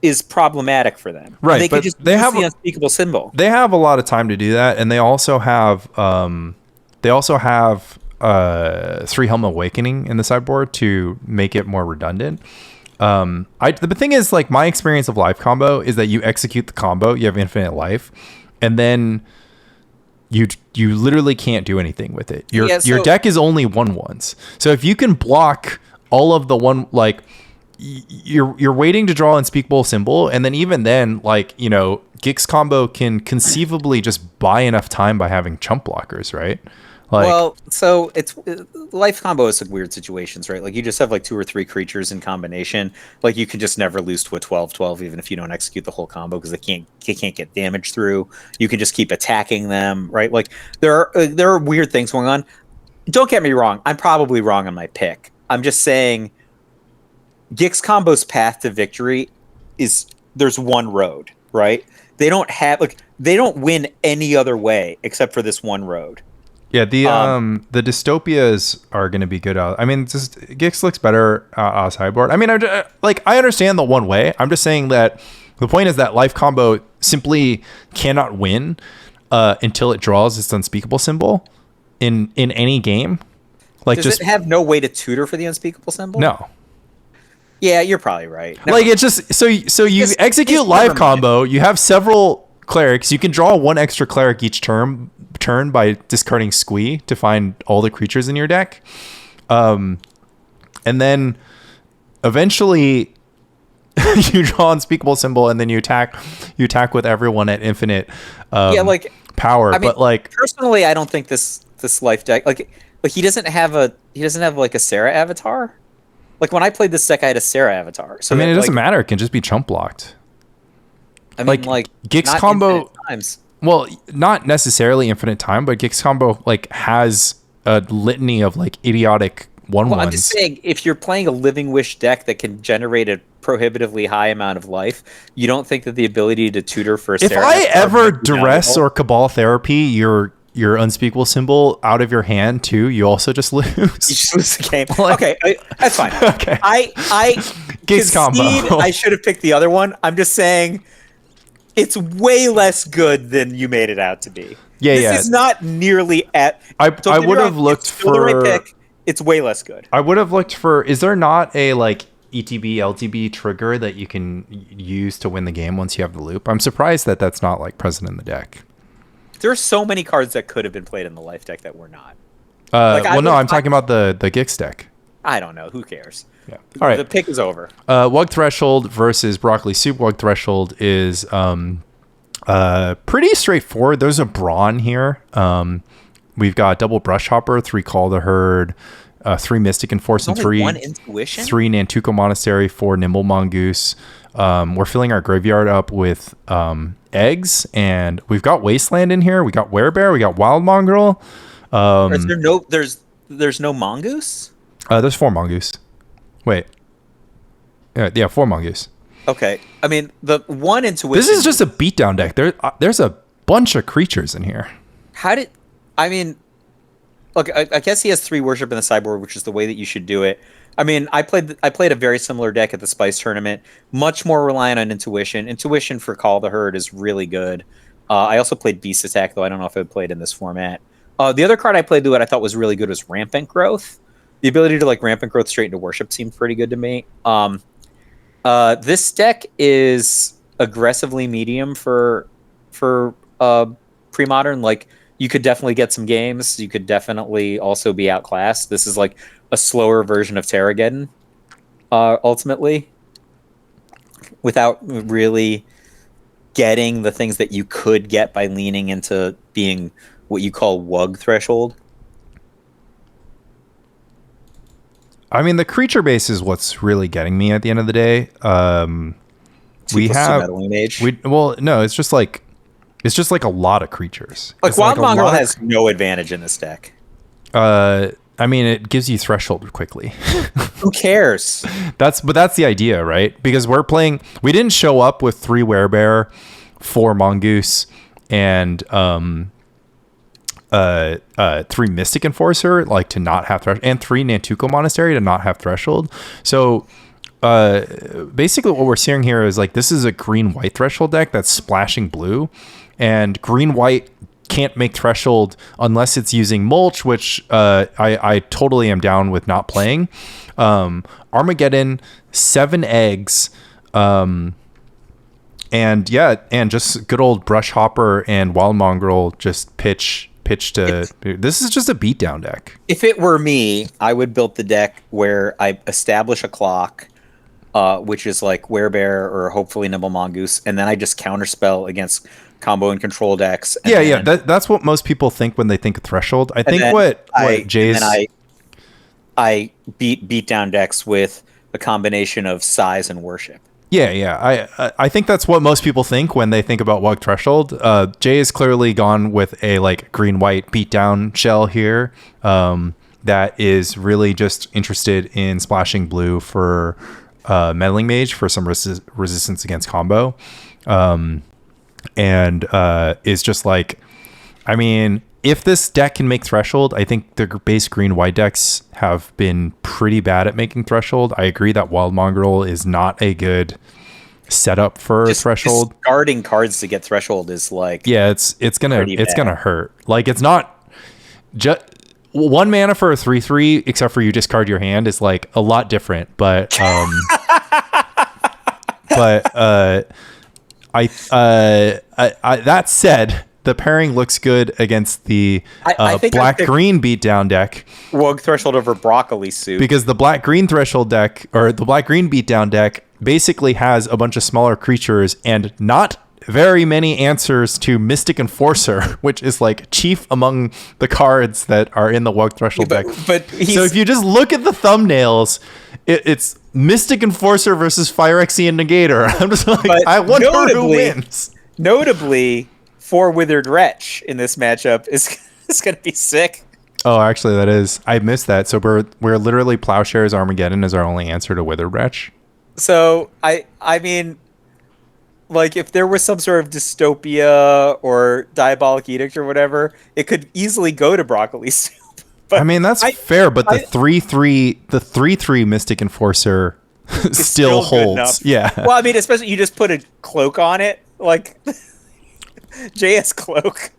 is problematic for them. Right, they but just they have the unspeakable symbol. They have a lot of time to do that, and they also have 3 Helm Awakening in the sideboard to make it more redundant. The thing is, like, my experience of life combo is that you execute the combo, you have infinite life, and then you literally can't do anything with it. Your deck is only 1/1s. So if you can block all of the one, like, you're waiting to draw unspeakable symbol, and then even then, like, you know, Gix combo can conceivably just buy enough time by having chump blockers, right? Like, well, so it's life combo is like weird situations, right? Like you just have like 2 or 3 creatures in combination. Like you can just never lose to a 12/12, even if you don't execute the whole combo, because they can't get damage through. You can just keep attacking them, right? Like there are weird things going on. Don't get me wrong. I'm probably wrong on my pick. I'm just saying Gix combo's path to victory is there's one road, right? They don't win any other way except for this one road. Yeah, the dystopias are going to be good out. I mean, just Gix looks better on sideboard. I mean, I understand the one way. I'm just saying that the point is that life combo simply cannot win until it draws its unspeakable symbol in any game. Like, does it have no way to tutor for the unspeakable symbol? No. Yeah, you're probably right. Like, it's just so you execute live combo. You have several clerics. You can draw 1 extra cleric each turn by discarding Squee to find all the creatures in your deck, and then eventually you draw unspeakable symbol, and then you attack with everyone at infinite power. I mean, but like, personally, I don't think this life deck like he doesn't have like a Sarah avatar. Like when I played this deck, I had a Sarah avatar. So I mean, it doesn't matter. It can just be chump blocked. I mean, like Gix not combo infinite times. well, not necessarily infinite time, but Gix combo like has a litany of like idiotic Well, I'm ones. just saying, if you're playing a Living Wish deck that can generate a prohibitively high amount of life, you don't think that the ability to tutor for a If Sarah I card ever would be duress valuable? or cabal therapy your unspeakable symbol out of your hand too, you also just lose. You just lose the game. Like- Okay, that's fine. Okay. I Gix combo. concede I should have picked the other one. I'm just saying it's way less good than you made it out to be. Yeah, this yeah. is not nearly at. I don't get me would wrong, have looked it's still the right for pick. It's way less good. I would have looked for, is there not a like ETB LTB trigger that you can use to win the game once you have the loop? I'm surprised that that's not like present in the deck. There are so many cards that could have been played in the life deck that were not. I'm talking about the Gix deck. I don't know. Who cares? Yeah. All right. The pick is over. Wug Threshold versus Broccoli Soup. Wug Threshold is pretty straightforward. There's a Brawn here. We've got double Brush Hopper, 3 Call the Herd, 3 Mystic Enforce, and Only 3 one intuition. 3 Nantuko Monastery, 4 Nimble Mongoose. We're filling our graveyard up with eggs, and we've got Wasteland in here. We got Werebear. We got Wild Mongrel. Is there no? There's no mongoose. There's 4 Mongoose. Wait. Yeah, 4 Mongoose. Okay, I mean the one intuition. This is just a beatdown deck. There's a bunch of creatures in here. How did? I mean, look. I guess he has 3 worship in the sideboard, which is the way that you should do it. I mean, I played a very similar deck at the Spice tournament, much more reliant on intuition. Intuition for Call the Herd is really good. I also played Beast Attack, though I don't know if I played in this format. The other card I played that I thought was really good was Rampant Growth. The ability to like Rampant Growth straight into worship seemed pretty good to me. This deck is aggressively medium for pre-modern. Like you could definitely get some games. You could definitely also be outclassed. This is like a slower version of Terrageddon, ultimately, without really getting the things that you could get by leaning into being what you call Wug Threshold. I mean, the creature base is what's really getting me at the end of the day. We have Meddling Mage. it's just like a lot of creatures. Like It's Wild a Mongrel lot of- has no advantage in this deck. I mean, it gives you threshold quickly. Who cares? That's the idea, right? Because we didn't show up with 3 Werebear, 4 Mongoose, and 3 Mystic Enforcer, like to not have threshold, and 3 Nantuko Monastery to not have threshold. So basically what we're seeing here is like this is a green-white threshold deck that's splashing blue, and green-white can't make threshold unless it's using mulch, which I totally am down with not playing. Armageddon, 7 eggs, and just good old Brush Hopper and Wild Mongrel just pitch to. This is just a beatdown deck. If it were me, I would build the deck where I establish a clock, which is like Werebear or hopefully Nimble Mongoose, and then I just counterspell against combo and control decks. And That's what most people think when they think of threshold. I think what Jay's. And I beat down decks with a combination of size and worship. Yeah. I think that's what most people think when they think about Wug Threshold. Jay has clearly gone with a like green-white beatdown shell here that is really just interested in splashing blue for Meddling Mage for some resistance against combo. And is just like, I mean, if this deck can make threshold, I think the base green-white decks have been pretty bad at making threshold. I agree that Wild Mongrel is not a good setup for threshold. Discarding cards to get threshold is like it's gonna hurt. Like it's not just 1 mana for a 3/3, except for you discard your hand, is like a lot different. But that said, the pairing looks good against the black-green beatdown deck. Wug Threshold over Broccoli Soup. Because the black-green threshold deck, or the black-green beatdown deck, basically has a bunch of smaller creatures and not very many answers to Mystic Enforcer, which is like chief among the cards that are in the Wug Threshold deck. But so if you just look at the thumbnails, it's Mystic Enforcer versus Phyrexian Negator. I'm just like, But I wonder who wins. Notably, 4 Withered Wretch in this matchup is going to be sick. Oh, actually, that is. I missed that. So we're literally Plowshares Armageddon is our only answer to Withered Wretch. So I mean, like if there was some sort of dystopia or diabolic edict or whatever, it could easily go to broccoli soup. But I mean, that's fair, but the 3/3 Mystic Enforcer still holds. Yeah. Well, I mean, especially you just put a cloak on it, like JS cloak.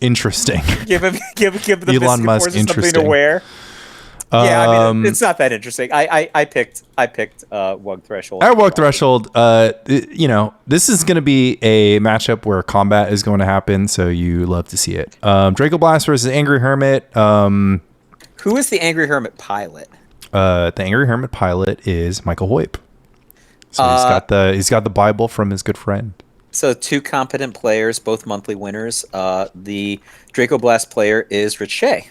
Interesting. give the Elon Mystic Musk Enforcer something interesting. to wear. Yeah, I mean, it's not that interesting. I picked Wug Threshold. At Wug Threshold, this is going to be a matchup where combat is going to happen, so you love to see it. Draco Blast versus Angry Hermit. Who is the Angry Hermit pilot? The Angry Hermit pilot is Michael Hoyp. So he's got the Bible from his good friend. So 2 competent players, both monthly winners. The Draco Blast player is Rich Shea.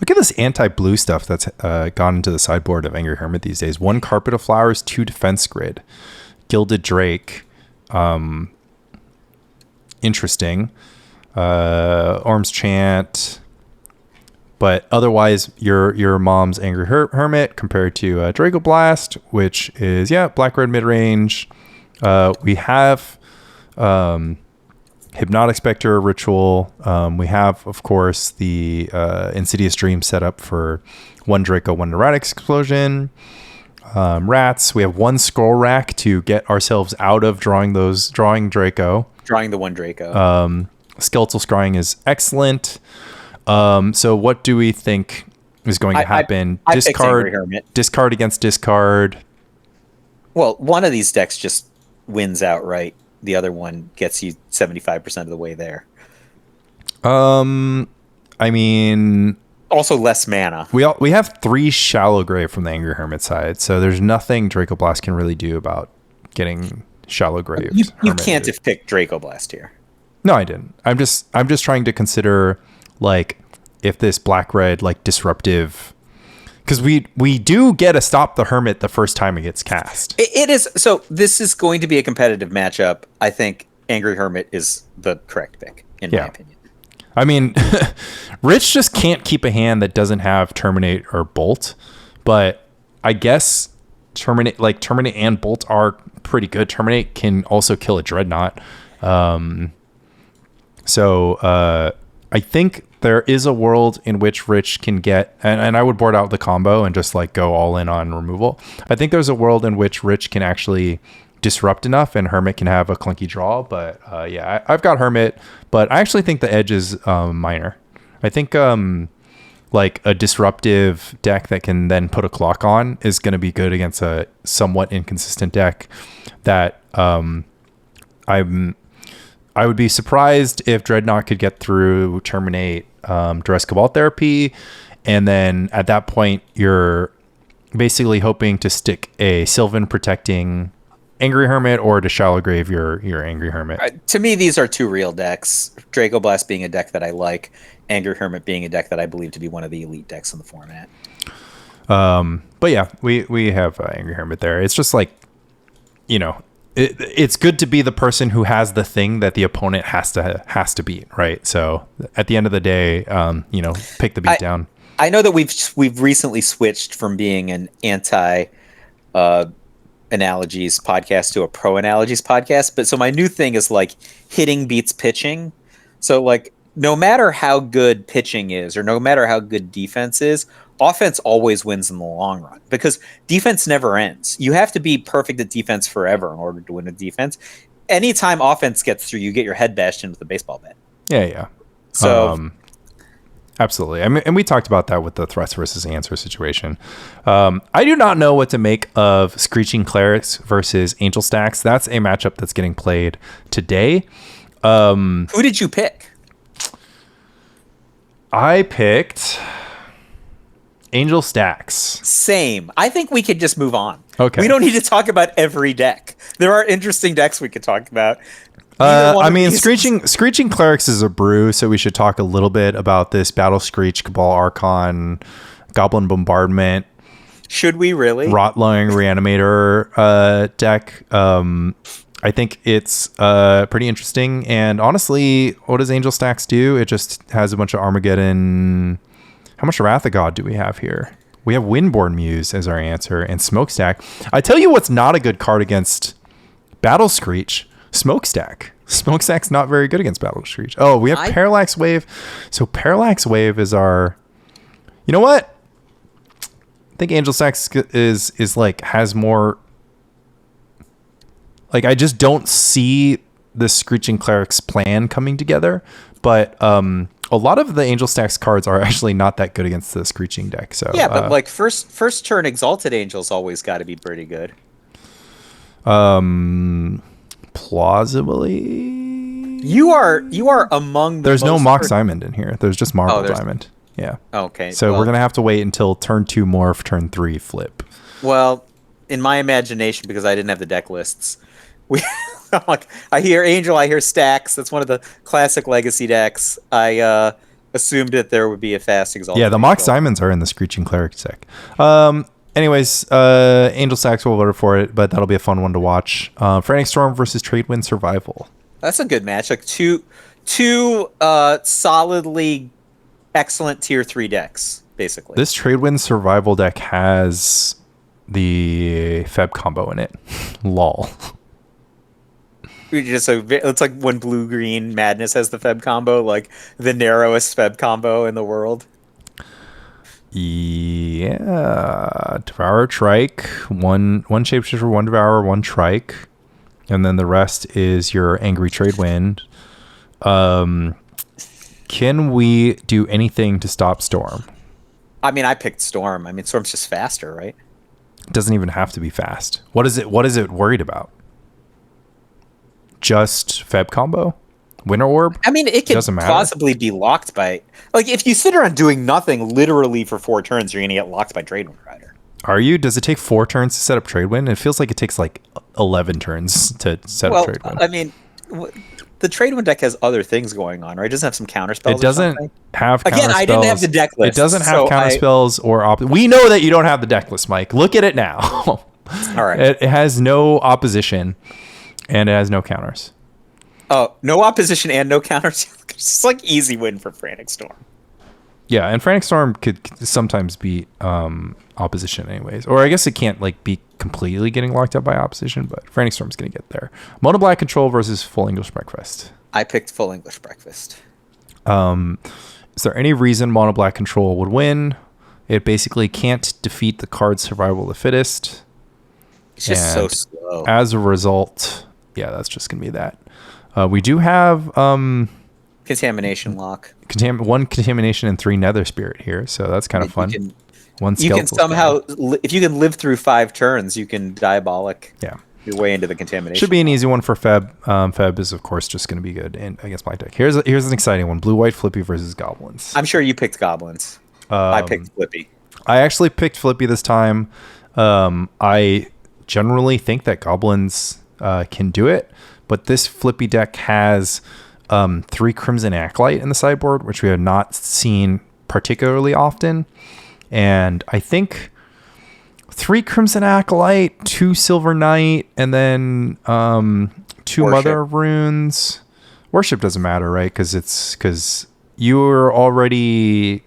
Look at this anti-blue stuff that's gone into the sideboard of Angry Hermit these days. 1 Carpet of Flowers, 2 Defense Grid. Gilded Drake. Interesting. Orm's Chant. But otherwise, your mom's Angry Hermit compared to Draco Blast, which is, black-red mid-range. We have Hypnotic Spectre Ritual. We have, of course, the Insidious Dream set up for 1 Draco, 1 Neurotic Explosion. Rats. We have 1 Scroll Rack to get ourselves out of drawing Draco. Drawing the 1 Draco. Skeletal Scrying is excellent. So what do we think is going to happen? I Discard against discard. Well, one of these decks just wins outright. The other one gets you 75% of the way there. I mean, also less mana. We have 3 Shallow Grave from the Angry Hermit side, so there's nothing Draco Blast can really do about getting Shallow Grave. You can't have picked Draco Blast here. No, I didn't. I'm just trying to consider, like, if this black-red, like, disruptive, because we do get a Stop the Hermit the first time it gets cast. It is. So this is going to be a competitive matchup. I think Angry Hermit is the correct pick, in my opinion. I mean, Rich just can't keep a hand that doesn't have Terminate or Bolt, but I guess Terminate and Bolt are pretty good. Terminate can also kill a Dreadnought. So I think there is a world in which Rich can get, and I would board out the combo and just like go all in on removal. I think there's a world in which Rich can actually disrupt enough and Hermit can have a clunky draw. But I've got Hermit, but I actually think the edge is minor. I think like a disruptive deck that can then put a clock on is going to be good against a somewhat inconsistent deck that I would be surprised if Dreadnought could get through Terminate, Duress Cabal Therapy, and then at that point you're basically hoping to stick a Sylvan protecting Angry Hermit or to Shallow Grave your Angry Hermit. To me, these are 2 real decks. Draco Blast being a deck that I like, Angry Hermit being a deck that I believe to be one of the elite decks in the format. But yeah, we have Angry Hermit there. It's just like, it's good to be the person who has the thing that the opponent has to beat, right? So at the end of the day, pick the beat down. I know that we've recently switched from being an anti analogies podcast to a pro analogies podcast, but so my new thing is like hitting beats pitching. So like no matter how good pitching is or no matter how good defense is, offense always wins in the long run because defense never ends. You have to be perfect at defense forever in order to win a defense. Anytime offense gets through, you get your head bashed in with a baseball bat. Yeah. So absolutely. I mean, and we talked about that with the threats versus answer situation. I do not know what to make of Screeching Clerics versus Angel Stacks. That's a matchup that's getting played today. Who did you pick? I picked Angel Stacks. Same. I think we could just move on. Okay. We don't need to talk about every deck. There are interesting decks we could talk about. of these- Screeching Clerics is a brew, so we should talk a little bit about this Battle Screech, Cabal Archon, Goblin Bombardment, Should we really? Rotlung Reanimator deck. I think it's pretty interesting. And honestly, what does Angel Stacks do? It just has a bunch of Armageddon. How much Wrath of God do we have here? We have Windborn Muse as our answer, and Smokestack. I tell you what's not a good card against Battle Screech. Smokestack. Smokestack's not very good against Battle Screech. Oh, we have Parallax Wave. So Parallax Wave is our... You know what? I think Angel Stacks is like has more... Like, I just don't see the Screeching Cleric's plan coming together. But a lot of the Angel Stacks cards are actually not that good against the Screeching deck. So yeah, but like first turn Exalted Angel's always got to be pretty good. Plausibly, you are among the there's no most Mox Diamond in here. There's just Marble Diamond. Yeah. Okay. So we're gonna have to wait until turn 2 morph, turn 3 flip. Well, in my imagination, because I didn't have the deck lists, like I hear Angel, I hear Stacks. That's one of the classic Legacy decks. I assumed that there would be a fast Exalted. Yeah, the Mox Diamonds are in the Screeching Cleric deck. Anyways, Angel Stacks will vote for it, but that'll be a fun one to watch. Frantic Storm versus Tradewind Survival. That's a good match. Like two solidly excellent tier 3 decks, basically. This Tradewind Survival deck has the Feb combo in it. Lol. It's like when Blue Green Madness has the Feb combo, like the narrowest Feb combo in the world. Yeah, Devourer, Trike, one Shapeshifter, one Devourer, one Trike, and then the rest is your Angry Tradewind. Can we do anything to stop Storm? I mean, I picked Storm. I mean, Storm's just faster, right? It doesn't even have to be fast. What is it worried about? Just Feb combo? Winter Orb? I mean, it could possibly be locked by... Like, if you sit around doing nothing literally for 4 turns, you're going to get locked by Tradewind Rider. Are you? Does it take 4 turns to set up Tradewind? It feels like it takes, like, 11 turns to set up Tradewind. I mean, the Tradewind deck has other things going on, right? It doesn't have some counterspells. It doesn't have counterspells. Again, I didn't have the deck list. It doesn't have counterspells or... We know that you don't have the deck list, Mike. Look at it now. All right. It has no opposition, and it has no counters. Oh, no opposition and no counters. It's like easy win for Frantic Storm. Yeah, and Frantic Storm could sometimes beat opposition anyways. Or I guess it can't like be completely getting locked up by opposition, but Frantic Storm's going to get there. Mono Black Control versus Full English Breakfast. I picked Full English Breakfast. Is there any reason Mono Black Control would win? It basically can't defeat the card Survival of the Fittest. It's just so slow. As a result, yeah, that's just going to be that. We do have Contamination Lock. One Contamination and 3 Nether Spirit here, so that's kind of fun. You can somehow, if you can live through 5 turns, you can Diabolic your way into the Contamination. Should be an easy one for Feb. Feb is, of course, just going to be good against Black deck. Here's an exciting one. Blue-White Flippy versus Goblins. I'm sure you picked Goblins. I picked Flippy. I actually picked Flippy this time. I generally think that Goblins can do it. But this Flippy deck has 3 Crimson Acolyte in the sideboard, which we have not seen particularly often. And I think 3 Crimson Acolyte, 2 Silver Knight, and then 2 Mother Runes. Worship doesn't matter, right? Because you're already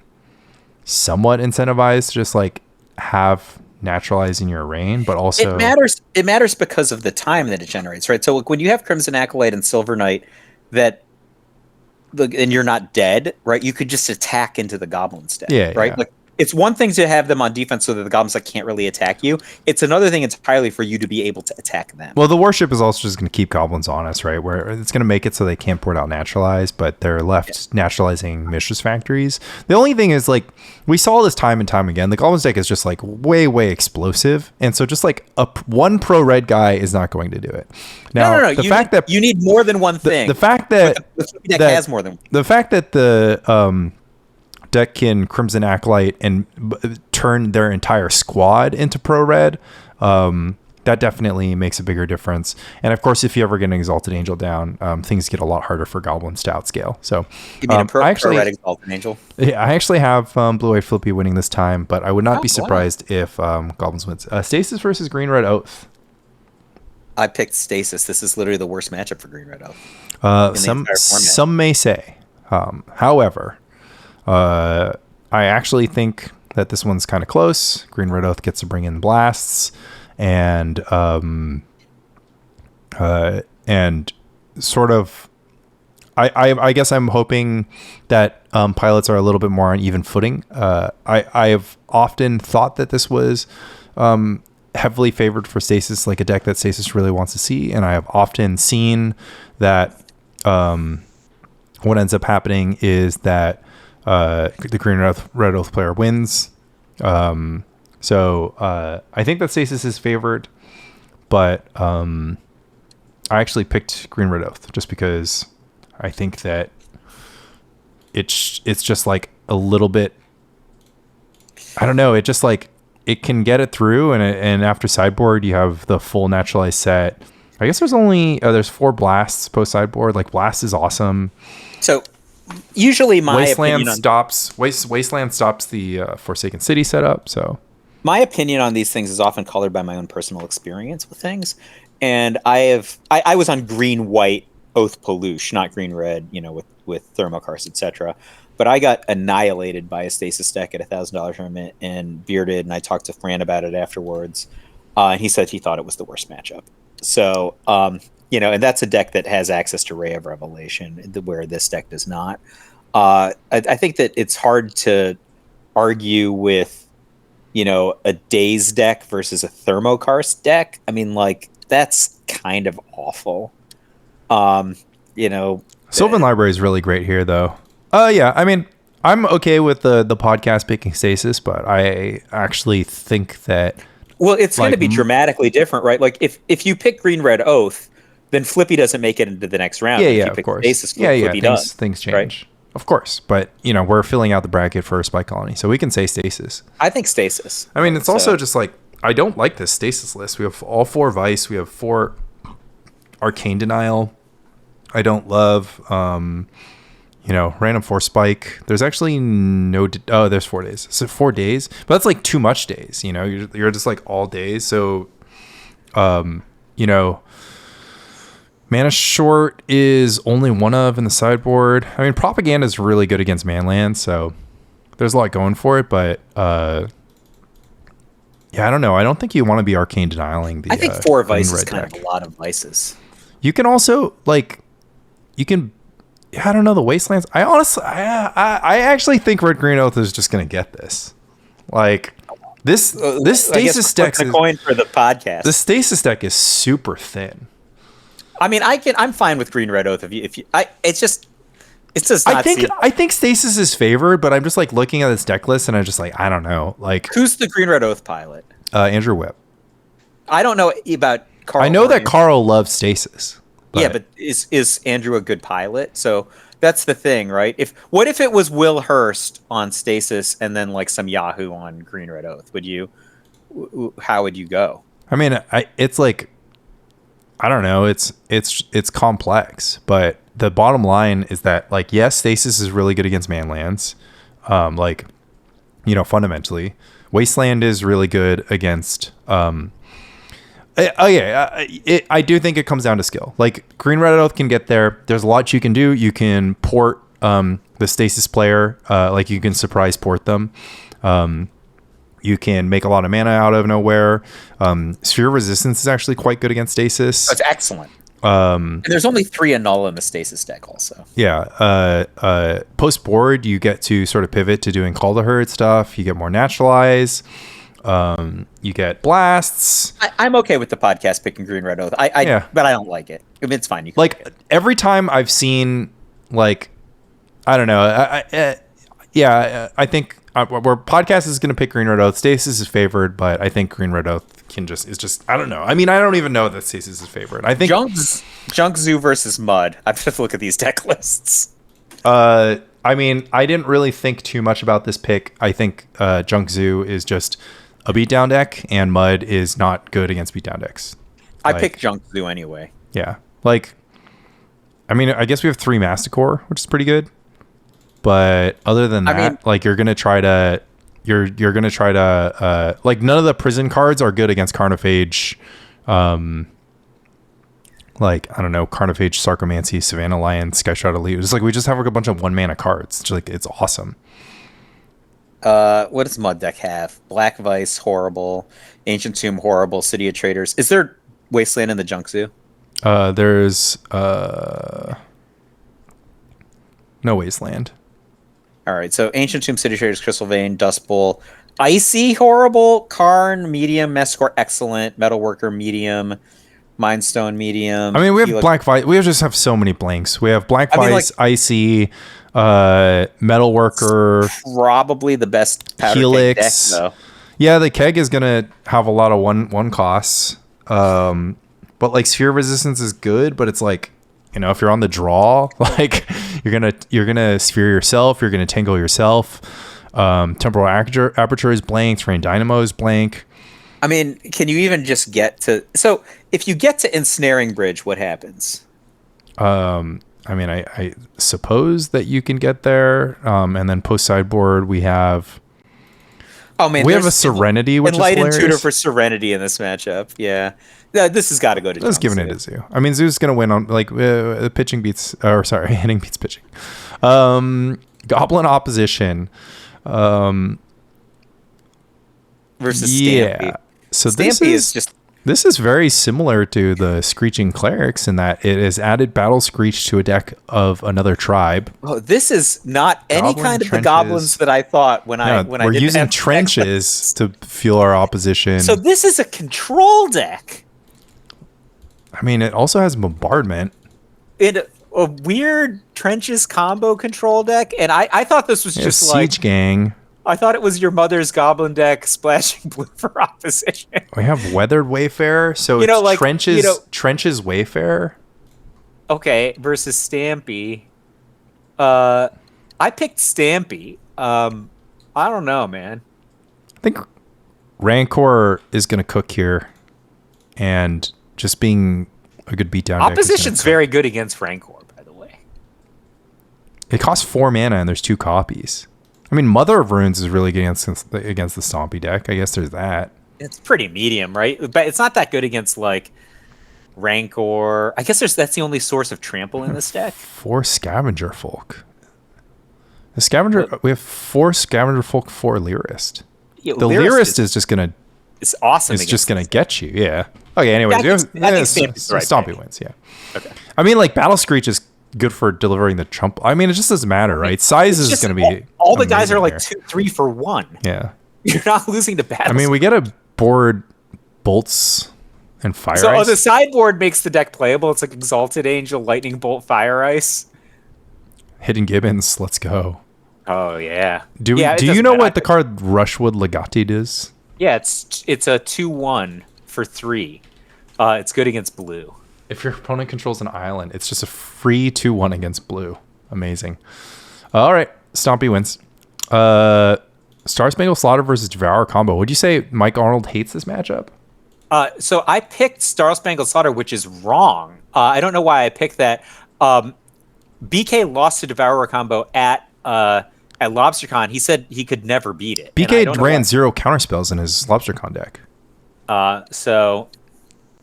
somewhat incentivized to just like have naturalizing your rain, but also it matters because of the time that it generates, right? So when you have Crimson Acolyte and Silver Knight and you're not dead, right? You could just attack into the Goblin's deck, right? Yeah. Like it's one thing to have them on defense so that the Goblins can't really attack you. It's another thing entirely for you to be able to attack them. Well, the Worship is also just going to keep Goblins honest, right? Where it's going to make it so they can't port out Naturalize, but they're left naturalizing Mistress Factories. The only thing is, like, we saw this time and time again. The Goblins deck is just, like, way, way explosive. And so just, like, one pro-red guy is not going to do it. Now, no. The fact that you need more than one thing. The fact that the deck has more than one. The fact that the deck can Crimson Acolyte and turn their entire squad into pro red that definitely makes a bigger difference. And of course, if you ever get an Exalted Angel down, things get a lot harder for Goblins to outscale. So you mean a red Exalted Angel? Yeah, I actually have Blue-White Flippy winning this time, but I would not be surprised if Goblins wins. Stasis versus Green Red Oath. I picked Stasis. This is literally the worst matchup for Green Red Oath. Some may say. However, I actually think that this one's kind of close. Green Red Oath gets to bring in blasts, and sort of. I guess I'm hoping that pilots are a little bit more on even footing. I have often thought that this was heavily favored for Stasis, like a deck that Stasis really wants to see, and I have often seen that what ends up happening is that the Green Red Oath player wins. So I think that Stasis is favored, but I actually picked Green Red Oath just because I think that it's just like a little bit, I don't know, it just like it can get it through, and after sideboard you have the full naturalized set. I guess there's 4 blasts post sideboard. Like blast is awesome. So usually my Wasteland stops the Forsaken City setup. So my opinion on these things is often colored by my own personal experience with things, and I was on green white Oath Peluche, not green red, with Thermokarst, etc. But I got annihilated by a Stasis deck at $1,000 tournament and Bearded, and I talked to Fran about it afterwards, and he said he thought it was the worst matchup. So and that's a deck that has access to Ray of Revelation, where this deck does not. I think that it's hard to argue with, a Daze deck versus a Thermokarst deck. I mean, like, that's kind of awful. Sylvan Library is really great here, though. Yeah, I mean, I'm okay with the podcast picking Stasis, but I actually think that. Well, it's going to be dramatically different, right? Like if you pick Green Red Oath, then Flippy doesn't make it into the next round. Yeah, of course. Stasis, Flippy does. Things change. Right? Of course, but we're filling out the bracket for Spike Colony, so we can say Stasis. I think Stasis. I mean, it's also just like, I don't like this Stasis list. We have all 4 Vice. We have 4 Arcane Denial. I don't love, random 4 Spike. There's actually there's 4 days. So 4 days, but that's like too much days. You're just like all days. So, Mana Short is only one of in the sideboard. I mean, Propaganda is really good against Manland, so there's a lot going for it. But yeah, I don't know. I don't think you want to be Arcane Denialing the. I think 4 Vice is kind of a lot of vices. You can also I don't know, the Wastelands. I actually think Red Green Oath is just going to get this. Like this Stasis deck is coin for the podcast. The Stasis deck is super thin. I mean, I'm fine with Green Red Oath it's just not. I think Stasis is favored, but I'm just like looking at this deck list and I'm just like, I don't know. Like, who's the Green Red Oath pilot? Andrew Whip. I don't know about Carl. I know that Carl loves Stasis. But is Andrew a good pilot? So that's the thing, right? What if it was Will Hurst on Stasis and then like some Yahoo on Green Red Oath? How would you go? I mean, it's like, I don't know. It's complex, but the bottom line is that, like, yes, Stasis is really good against Manlands. Fundamentally, Wasteland is really good against. I do think it comes down to skill. Like, Green Red Oath can get there. There's a lot you can do. You can port the Stasis player. Like, you can surprise port them. You can make a lot of mana out of nowhere. Sphere Resistance is actually quite good against Stasis. That's excellent. And there's only 3 annul in the Stasis deck also. Yeah. Post board, you get to sort of pivot to doing Call to Herd stuff. You get more Naturalize. You get blasts. I'm okay with the podcast picking Green Red Oath. But I don't like it. I mean, it's fine. Every time I've seen, like, I don't know. I think where podcast is going to pick Green Red Oath. Stasis is favored, but I think Green Red Oath is just I don't know. I mean, I don't even know that Stasis is favored. I think Junk Zoo versus Mud. I have to look at these deck lists. I mean, I didn't really think too much about this pick. I think Junk Zoo is just a beatdown deck, and Mud is not good against beatdown decks. I picked Junk Zoo anyway. Yeah. Like, I mean, I guess we have 3 Masticore, which is pretty good. But other than that, like, you're gonna try to like, none of the prison cards are good against Carnophage. Like, I don't know, Carnophage, Sarcomancy, Savannah Lion, Skyshot Elite. It's like we just have like a bunch of 1-mana cards. It's like, it's awesome. What does Mud deck have? Black Vice, horrible. Ancient Tomb, horrible. City of Traders. Is there Wasteland in the Junk Zoo? There's no Wasteland. All right, so Ancient Tomb, City of Traders, Crystal Vein, Dust Bowl, Icy, horrible. Karn, medium. Messcore, excellent. Metalworker, medium. Mindstone, medium. I mean, we have Black Vice. We just have so many blanks. We have Black Vice, Icy, Metalworker. Probably the best powder Helix. deck, though. Yeah, the keg is gonna have a lot of one costs. But like Sphere Resistance is good, but it's like, you know, if you're on the draw, like you're gonna sphere yourself, you're gonna tangle yourself. Temporal Aperture is blank. Terrain Dynamo is blank. I mean, can you even just get to... So, if you get to Ensnaring Bridge, what happens? I mean, I suppose that you can get there. And then post sideboard, we have... Oh, man. We have a Serenity, which is hilarious. Tutor for Serenity in this matchup. Yeah. This has got to go to Let's give it to Zoo. I mean, Zoo's going to win on, like, pitching beats... Or, sorry, hitting beats pitching. Goblin Opposition. Versus Stampede. Yeah. So Stampede this is very similar to the Screeching Clerics in that it has added Battle Screech to a deck of another tribe. Oh, this is not any kind of the goblins that I thought when I we're using trenches to fuel our opposition. So this is a control deck. I mean, it also has bombardment. A weird trenches combo control deck, and I thought this was just like Siege Gang. I thought it was your mother's goblin deck splashing blue for opposition. We have Weathered Wayfarer, so it's like, trenches Wayfarer. Okay, versus Stampy. I picked Stampy. I don't know, man. I think Rancor is going to cook here, and just being a good beatdown. Opposition's very good against Rancor, by the way. It costs 4 mana, and there's 2 copies. I mean, Mother of Runes is really good against the Stompy deck. I guess there's that. It's pretty medium, right? But it's not that good against, like, Rancor. I guess that's the only source of trample in this deck. 4 Scavenger Folk. We have 4 Scavenger Folk, 4 Lyrist. Yeah, the Lyrist is just going to... It's awesome. It's just going to get you, yeah. Okay, anyways. Stompy wins, yeah. Okay. I mean, like, Battle Screech is good for delivering the trump. I mean, it just doesn't matter, right? Size is going to be all the guys are like 2-3 for 1. Yeah, you're not losing to battle. I mean, we get a board bolts and fire. So ice. The sideboard makes the deck playable. It's like Exalted Angel, Lightning Bolt, Fire Ice, Hidden Gibbons. Let's go. Oh yeah. Do you know what the card Rushwood Legati is? Yeah, it's a 2/1 for 3. It's good against blue. If your opponent controls an island, it's just a free 2/1 against blue. Amazing. All right, Stompy wins. Star Spangled Slaughter versus Devour combo. Would you say Mike Arnold hates this matchup? So I picked Star Spangled Slaughter, which is wrong. I don't know why I picked that. BK lost to Devourer combo at LobsterCon. He said he could never beat it. BK ran 0 counterspells in his LobsterCon deck.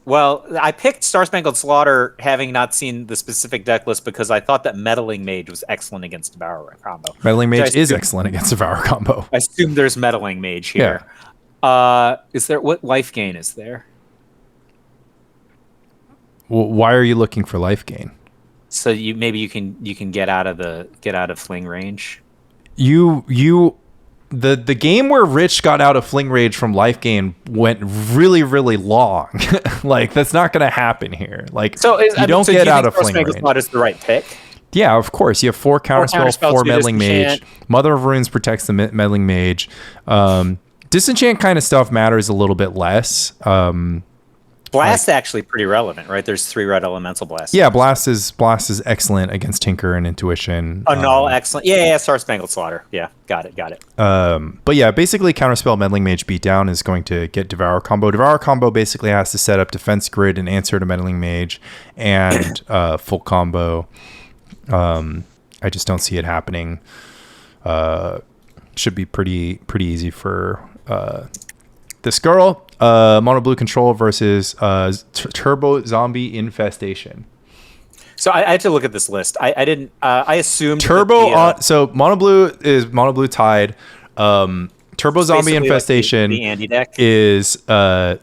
Well, I picked Star Spangled Slaughter having not seen the specific deck list because I thought that Meddling Mage was excellent against Devourer combo. Meddling Mage is excellent against Devourer combo. I assume there's Meddling Mage here. Yeah. Is there what life gain is there? Well, why are you looking for life gain? So you can get out of fling range. The game where Rich got out of fling range from life gain went really, really long. Like, that's not going to happen here. Like, you don't get out of fling range. Not is the right pick. Yeah, of course. You have 4 counterspells, 4 Meddling Mage. Mother of Runes protects the Meddling Mage. Disenchant kind of stuff matters a little bit less. Blast actually pretty relevant, right? There's 3 red elemental blasts. Yeah, Blast is excellent against Tinker and Intuition. Null, excellent. Yeah, Star Spangled Slaughter. Yeah, got it. But yeah, basically Counterspell Meddling Mage Beatdown is going to get Devour combo. Devour combo basically has to set up Defense Grid and answer to Meddling Mage and full combo. I just don't see it happening. Should be pretty easy for this girl. Mono Blue Control versus Turbo Zombie Infestation. So I had to look at this list. I didn't. I assumed Turbo so Mono Blue is Mono Blue Tide. Turbo Zombie Infestation the Andy deck is Ashen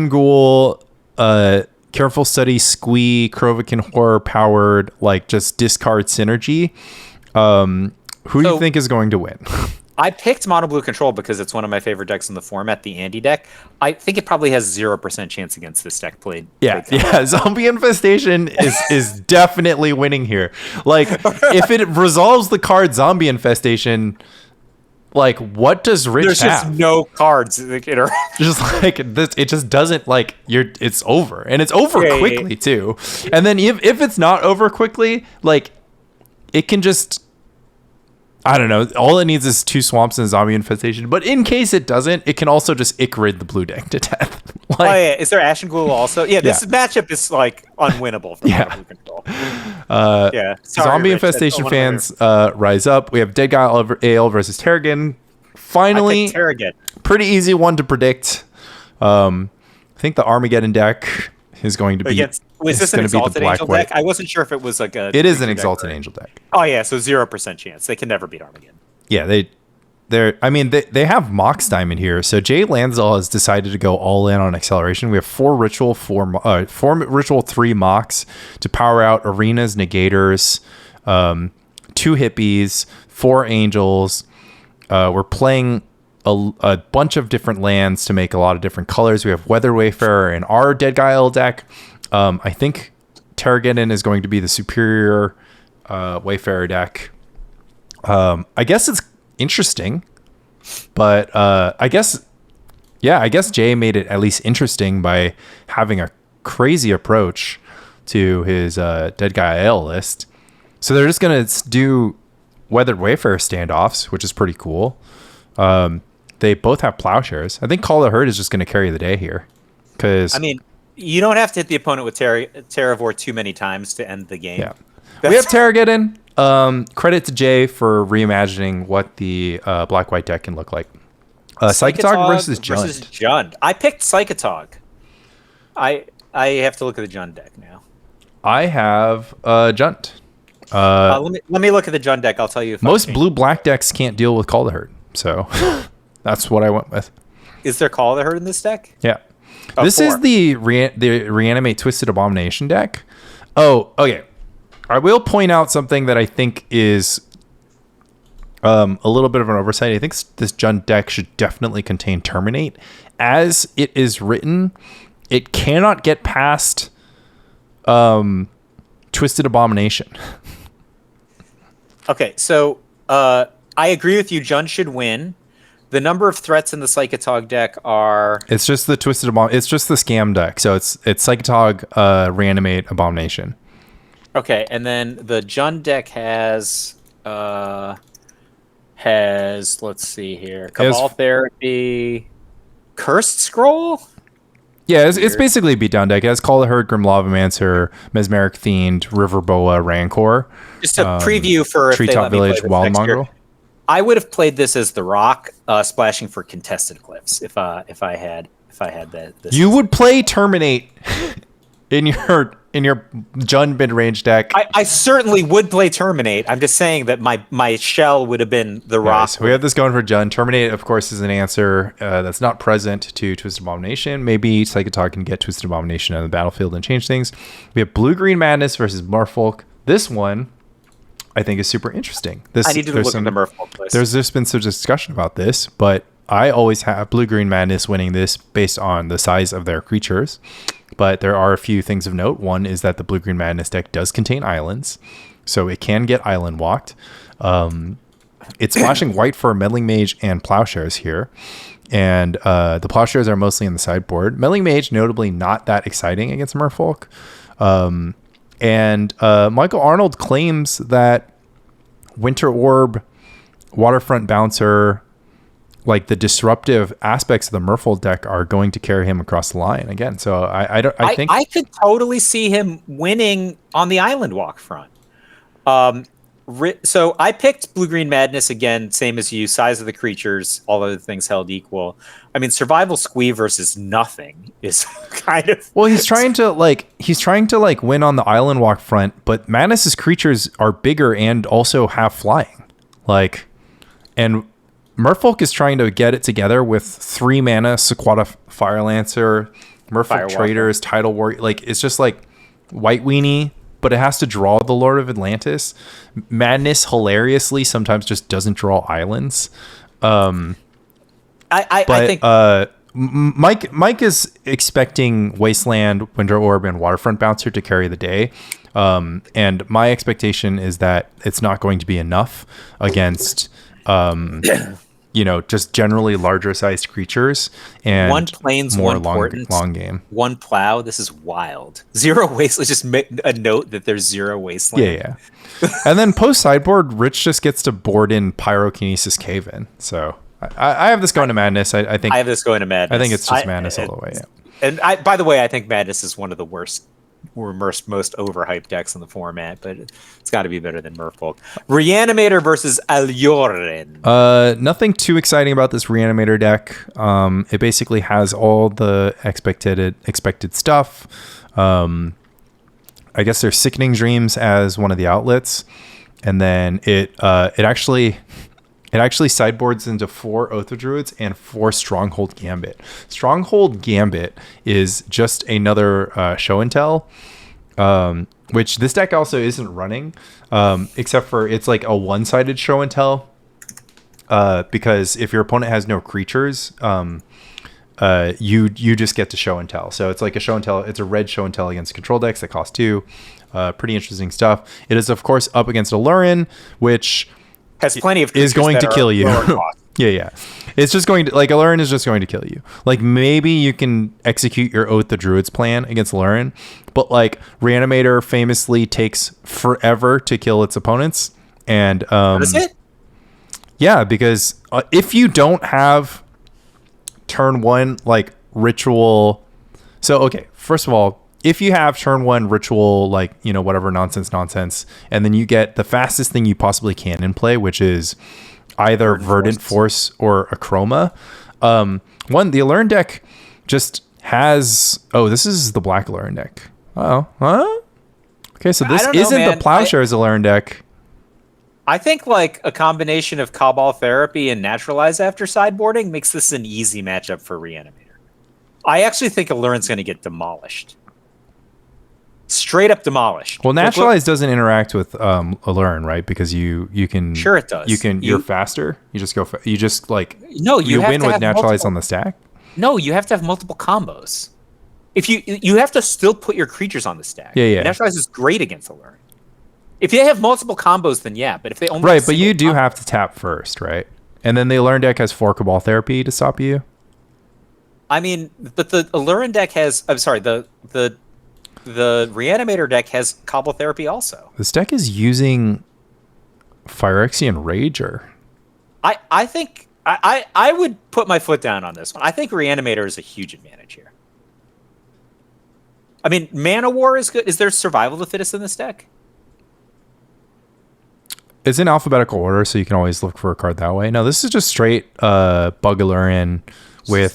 Ghoul, Careful Study, Squee, Krovikan Horror powered, like just discard synergy. Who do you think is going to win? I picked Mono Blue Control because it's one of my favorite decks in the format, the Andy deck. I think it probably has 0% chance against this deck played. Yeah. Zombie Infestation is definitely winning here. Like, if it resolves the card Zombie Infestation, like, what does Rich There's have? Just no cards that interact. Just like this, it just doesn't like it's over, and it's over quickly too. And then if it's not over quickly, like it can just. I don't know. All it needs is 2 swamps and a Zombie Infestation. But in case it doesn't, it can also just Icarid the blue deck to death. Is there Ashen Ghoul also? Yeah, this matchup is like unwinnable for Mono Blue Control. Sorry, Zombie Rich, Infestation fans, rise up. We have Dead Guy Ale versus Terragon. Finally, Terragon. Pretty easy one to predict. I think the Armageddon deck is going to be. Was this an Exalted Angel deck? I wasn't sure if it was like a. It is an Exalted Angel deck. Oh yeah, so 0% chance. They can never beat Armageddon. Yeah, they have Mox Diamond here. So Jay Lansdale has decided to go all in on acceleration. We have 4 Ritual, 4 Ritual, 3 Mox to power out Arenas, Negators, 2 Hippies, 4 Angels. We're playing a bunch of different lands to make a lot of different colors. We have Weather Wayfarer in our Dead Guile deck. I think Terrageddon is going to be the superior Wayfarer deck. I guess it's interesting, but I guess Jay made it at least interesting by having a crazy approach to his Dead Guy AL list. So they're just going to do Weathered Wayfarer standoffs, which is pretty cool. They both have Plowshares. I think Call the Herd is just going to carry the day here. Because you don't have to hit the opponent with Terravore too many times to end the game. Yeah. We have Terrageddon. Credit to Jay for reimagining what the black-white deck can look like. Psychotog versus Jund. I picked Psychotog. I have to look at the Jund deck now. I have Jund. Let me look at the Jund deck. I'll tell you. If most blue-black decks can't deal with Call the Herd, so that's what I went with. Is there Call the Herd in this deck? Yeah. This is the Reanimate Twisted Abomination deck. Oh, okay. I will point out something that I think is a little bit of an oversight. I think this Jund deck should definitely contain Terminate. As it is written, it cannot get past Twisted Abomination. Okay, so I agree with you. Jund should win. The number of threats in the Psychotog deck are... It's just the Twisted Abomination. It's just the Scam deck. So it's Psychotog, Reanimate, Abomination. Okay, and then the Jund deck has let's see here, Cabal Therapy, Cursed Scroll? Yeah, it's basically a beatdown deck. It has Call the Herd, Grim Lavamancer, Mesmeric Fiend, River Boa, Rancor. Just a preview for Treetop Village, Wild Mongrel. I would have played this as the Rock, splashing for Contested Cliffs if I had that. You would play Terminate in your Jund mid-range deck. I certainly would play Terminate. I'm just saying that my shell would have been the Rock. So we have this going for Jund. Terminate, of course, is an answer that's not present to Twisted Abomination. Maybe Psychotog can get Twisted Abomination on the battlefield and change things. We have Blue-Green Madness versus Merfolk. This one, I think, is super interesting. I need to look at the Merfolk list. There's just been some discussion about this, but I always have Blue-Green Madness winning this based on the size of their creatures. But there are a few things of note. One is that the Blue-Green Madness deck does contain islands, so it can get island walked. It's flashing white for Meddling Mage and Plowshares here. and the plowshares are mostly in the sideboard. Meddling Mage, notably not that exciting against Merfolk. And Michael Arnold claims that Winter Orb, Waterfront Bouncer, like the disruptive aspects of the Merfolk deck are going to carry him across the line again. So I think I could totally see him winning on the Island Walk front. So I picked Blue-Green Madness again, same as you. Size of the creatures, all other things held equal. I mean, Survival Squee versus nothing is kind of... Well, he's trying to win on the Island Walk front, but Madness's creatures are bigger and also have flying. And Merfolk is trying to get it together with 3 mana Sequata Firelancer, Merfolk Traders, Tidal Warrior. It's just like White Weenie, but it has to draw the Lord of Atlantis. Madness, hilariously, sometimes just doesn't draw islands. I think Mike is expecting Wasteland, Winter Orb, and Waterfront Bouncer to carry the day. And my expectation is that it's not going to be enough against just generally larger sized creatures and one plains, more one long game. One plow. This is wild. 0 wasteland. Just make a note that there's 0 wasteland. Yeah. And then post sideboard, Rich just gets to board in Pyrokinesis Cave in. So I have this going to Madness. I think I have this going to Madness. I think it's just Madness all the way. Yeah. And by the way, I think Madness is one of the worst or most overhyped decks in the format, but it's got to be better than Merfolk. Reanimator versus Alioren. Nothing too exciting about this Reanimator deck. It basically has all the expected stuff. I guess there's Sickening Dreams as one of the outlets, and then it actually sideboards into 4 Oath of Druids and 4 Stronghold Gambit. Stronghold Gambit is just another show and tell, which this deck also isn't running, except for it's like a one-sided show and tell, because if your opponent has no creatures, you just get to show and tell. So it's like a show and tell. It's a red show and tell against control decks that cost 2. Pretty interesting stuff. It is, of course, up against Allurin, which has plenty of is going to kill you. Yeah. It's just going to, Allurin is just going to kill you. Maybe you can execute your Oath of Druids plan against Allurin, but Reanimator famously takes forever to kill its opponents. And is it? Yeah, because if you don't have turn 1 ritual, so okay, first of all, if you have turn 1 ritual, whatever nonsense, and then you get the fastest thing you possibly can in play, which is either Verdant Force or a Chroma. The Allurin deck just has... Oh, this is the black Allurin deck. Oh, huh? Okay, so this isn't the Plowshares Allurin deck. I think a combination of Cabal Therapy and Naturalize after sideboarding makes this an easy matchup for Reanimator. I actually think Allurin's going to get demolished. Straight up demolished. Well, Naturalize doesn't interact with Allurin, right? Because you can... Sure it does. You're faster. You just go... No, you win with Naturalize on the stack? No, you have to have multiple combos. If you have to still put your creatures on the stack. Yeah. Naturalize is great against Allurin. If they have multiple combos, then yeah. But if they only... Right, but you do have to tap first, right? And then the Allurin deck has 4 Cabal Therapy to stop you? I mean, but the Allurin deck has... I'm sorry, the Reanimator deck has Cabal Therapy also. This deck is using Phyrexian Rager. I think I would put my foot down on this one. I think Reanimator is a huge advantage here. I mean, Mana War is good. Is there Survival of the Fittest in this deck? It's in alphabetical order, so you can always look for a card that way. No, this is just straight Bug Allurin with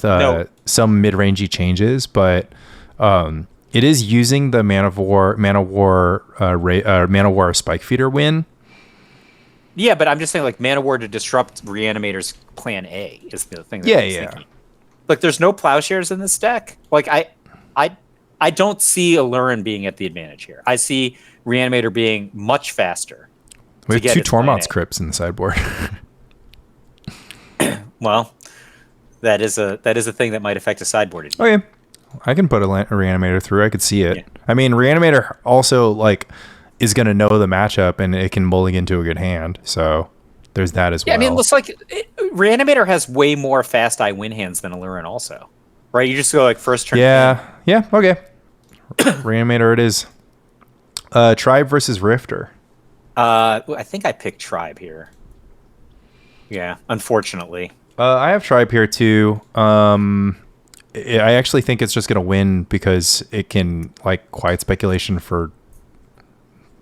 some mid-rangey changes, but it is using the Mana War Spike Feeder win. Yeah, but I'm just saying, Mana War to disrupt Reanimator's Plan A is the thing. That I was thinking. There's no Plowshares in this deck. I don't see Allurin being at the advantage here. I see Reanimator being much faster. We have 2 Tormod's Crypts in the sideboard. Well, that is a thing that might affect a sideboard. Okay, I can put a Reanimator through. I could see it. Yeah. I mean, Reanimator also is going to know the matchup, and it can mulligan to a good hand. So there's that as Yeah, well. I mean, it looks like Reanimator has way more fast eye win hands than Allurin also. Right? You just go like first turn. Yeah. Okay. Reanimator it is. Tribe versus Rifter. I think I picked Tribe here. Yeah, unfortunately. I have Tribe here too. I actually think it's just going to win because it can like quiet speculation for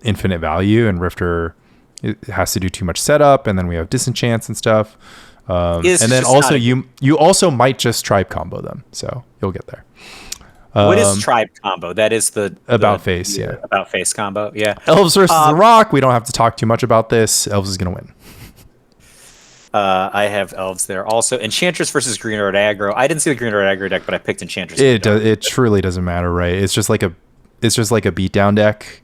infinite value, and Rifter it has to do too much setup, and then we have disenchants and stuff. And then also you also might just Tribe combo them, so you'll get there. What is Tribe combo? That is the about face, yeah. About face combo, yeah. Elves versus the Rock. We don't have to talk too much about this. Elves is going to win. I have Elves there also. Enchantress versus Green Red Aggro. I didn't see the Green Red Aggro deck, but I picked Enchantress. It truly doesn't matter, right? It's just like a beatdown deck.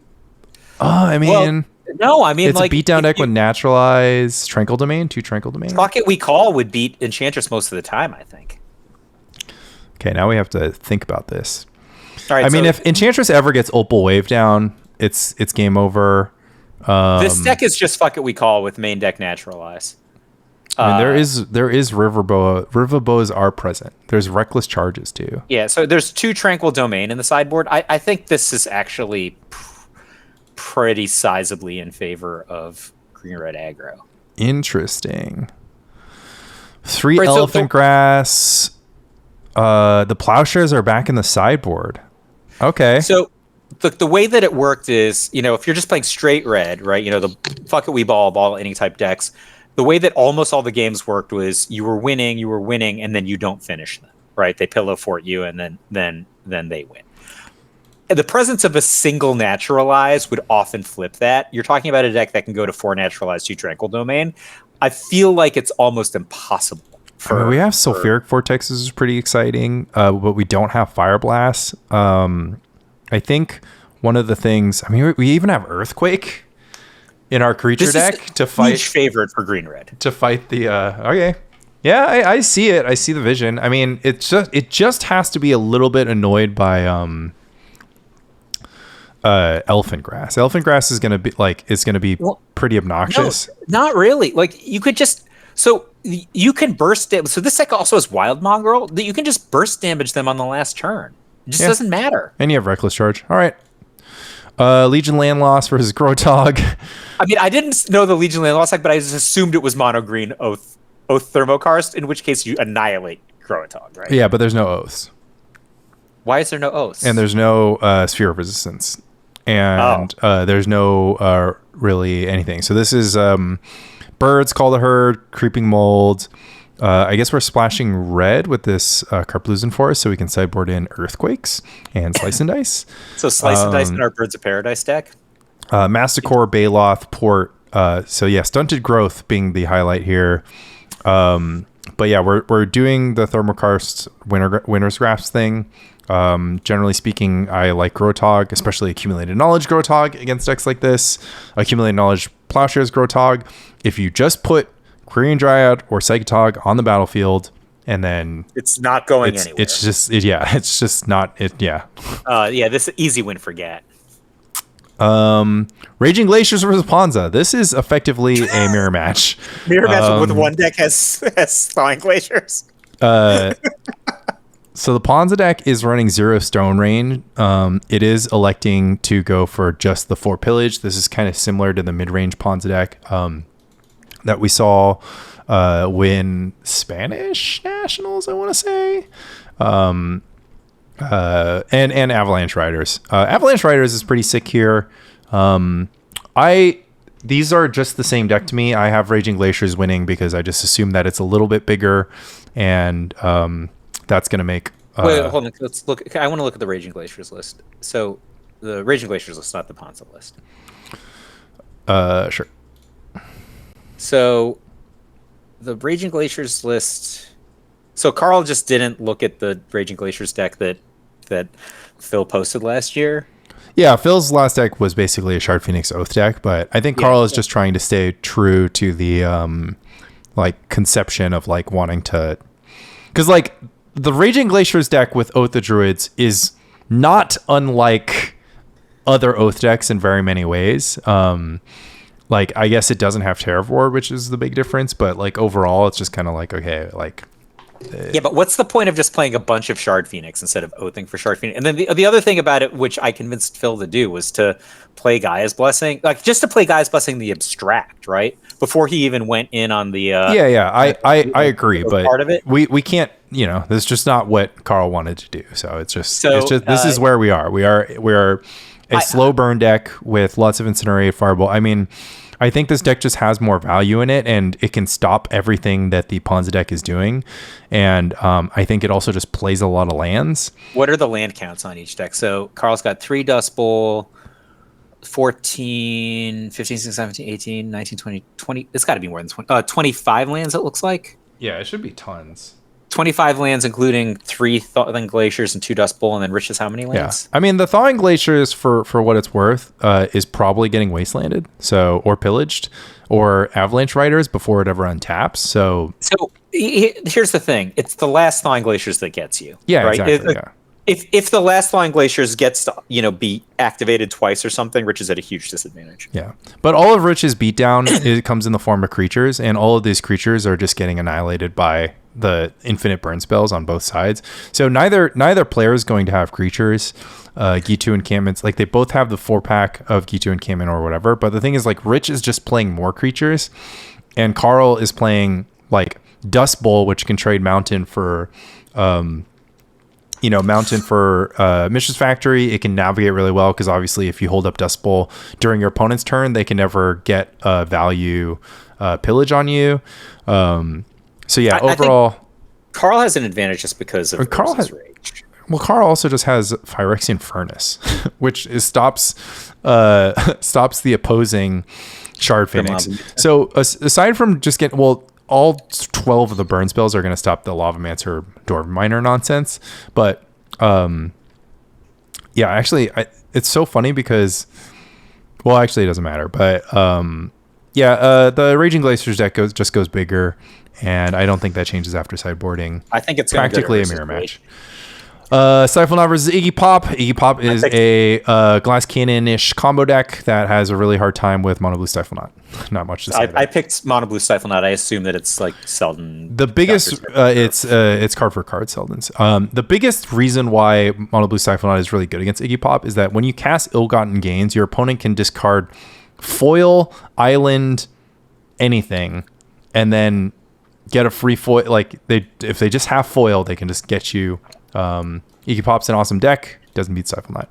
I mean, it's like a beatdown deck with Naturalize, Tranquil Domain, 2 Tranquil Domain. Pocket We Call would beat Enchantress most of the time, I think. Okay, now we have to think about this. All right, I mean, if Enchantress ever gets Opal Wave down, it's game over. This deck is just Fuck It We Call with main deck Naturalize. I mean, there is Riverboa. Riverboas are present. There's Reckless Charges too. Yeah, so there's 2 Tranquil Domain in the sideboard. I think this is actually pretty sizably in favor of Green Red Aggro. Interesting. 3 Elephant Grass. The Plowshares are back in the sideboard. Okay. So the way that it worked is, if you're just playing straight red, right? The Fuck It We Ball any type decks. The way that almost all the games worked was you were winning, and then you don't finish them, right? They pillow fort you, and then they win. And the presence of a single Naturalize would often flip that. You're talking about a deck that can go to 4 Naturalize, 2 Tranquil Domain. I feel like it's almost impossible. We have Sulfuric Vortex, is pretty exciting, but we don't have Fire Blast. I think one of the things, we even have Earthquake in our creature deck to fight. Huge favorite for Green Red to fight the. Okay, yeah, I see it. I see the vision. I mean, it just has to be a little bit annoyed by Elephant Grass. Elephant Grass is gonna be pretty obnoxious. No, not really. Like you could just. So you can burst damage. So this deck also has Wild Mongrel that you can just burst damage them on the last turn. It just doesn't matter. And you have Reckless Charge. All right. Legion Landloss versus Grotog. I mean, I didn't know the Legion Landloss deck, but I just assumed it was mono green Oath Thermokarst, in which case you annihilate Grotog, right? Yeah, but there's no Oaths. Why is there no Oaths? And there's no Sphere of Resistance. And there's no really anything. So this is Birds, Call the Herd, Creeping Mold. I guess we're splashing red with this Karplusan Forest so we can sideboard in Earthquakes and Slice and Dice. So Slice and Dice in our Birds of Paradise deck? Masticore, Baloth, Port. So yeah, Stunted Growth being the highlight here. But yeah, we're doing the Thermokarst Winner's Grasp thing. Generally speaking, I like Grotog, especially Accumulated Knowledge Grotog against decks like this. Accumulated Knowledge Plowshares Grotog. If you just put Quirion Dryad or Psychotog on the battlefield, and then it's not going anywhere. It's just not it. Yeah. This is easy win for Gat. Raging Glaciers versus Ponza. This is effectively a mirror match. Mirror match with one deck has Thawing Glaciers. So the Ponza deck is running 0 Stone Rain. It is electing to go for just the 4 Pillage. This is kind of similar to the mid-range Ponza deck that we saw win Spanish Nationals, I want to say. And Avalanche Riders. Avalanche Riders is pretty sick here. These are just the same deck to me. I have Raging Glaciers winning because I just assume that it's a little bit bigger, and that's going to make... Wait, hold on. Let's look. I want to look at the Raging Glaciers list. So the Raging Glaciers list, not the Ponza list. Sure. So the Raging Glaciers list... So Carl just didn't look at the Raging Glaciers deck that Phil posted last year. Yeah, Phil's last deck was basically a Shard Phoenix Oath deck, but I think Carl is just trying to stay true to the conception of wanting to, because the Raging Glaciers deck with Oath of Druids is not unlike other Oath decks in very many ways. Like, I guess it doesn't have Terravore, which is the big difference, but like overall, it's just kind of like, okay, like. Yeah, but what's the point of just playing a bunch of Shard Phoenix instead of oathing for Shard Phoenix? And then the other thing about it, which I convinced Phil to do, was to play Gaia's Blessing, like just to play Gaia's Blessing the abstract, right? Before he even went in on the I agree, but part of it. we can't, this is just not what Carl wanted to do. So it's just this is where we are. We are a slow burn deck with lots of Incinerate, Fireball. I mean, I think this deck just has more value in it, and it can stop everything that the Ponza deck is doing. And I think it also just plays a lot of lands. What are the land counts on each deck? So Carl's got 3 Dust Bowl, 14, 15, 16, 17, 18, 19, 20, 20. It's got to be more than 20. 25 lands, it looks like. Yeah, it should be tons. 25 lands, including 3 Thawing Glaciers and 2 Dust Bowl, and then Rich is how many lands? Yeah. I mean, the Thawing Glaciers, for what it's worth, is probably getting wastelanded, or pillaged, or Avalanche Riders before it ever untaps. So here's the thing: it's the last Thawing Glaciers that gets you. Yeah, right? exactly. Yeah. If the last Thawing Glaciers gets to, be activated twice or something, Rich is at a huge disadvantage. Yeah, but all of Rich's beatdown it comes in the form of creatures, and all of these creatures are just getting annihilated by the infinite burn spells on both sides. So neither player is going to have creatures. Gitu encampments, like they both have the 4-pack of Gitu encampment or whatever. But the thing is, like, Rich is just playing more creatures, and Carl is playing like Dust Bowl, which can trade Mountain for. Mishra's Factory. It can navigate really well because obviously if you hold up Dust Bowl during your opponent's turn, they can never get value pillage on you. So yeah, overall, Carl has an advantage just because of Carl has rage. Well, Carl also just has Phyrexian Furnace, which stops the opposing Shard Phoenix. So aside from just getting all 12 of the burn spells are going to stop the Lavamancer Dwarf Miner nonsense. But actually, it's so funny because, actually it doesn't matter. But the Raging Glaciers deck goes bigger, and I don't think that changes after sideboarding. I think it's practically a mirror match. Siphonaut versus Iggy Pop. Iggy Pop is a Glass Cannon-ish combo deck that has a really hard time with Mono Blue Siphonaut. Not much to say. I picked Mono Blue Siphonaut. I assume that it's like Selden. The biggest, it's card for card Seldens. The biggest reason why Mono Blue Siphonaut is really good against Iggy Pop is that when you cast Ill-Gotten Gains, your opponent can discard foil, island, anything, and then get a free foil. Like if they just have foil, they can just get you. Iggy Pop's an awesome deck. Doesn't beat Siphonaut.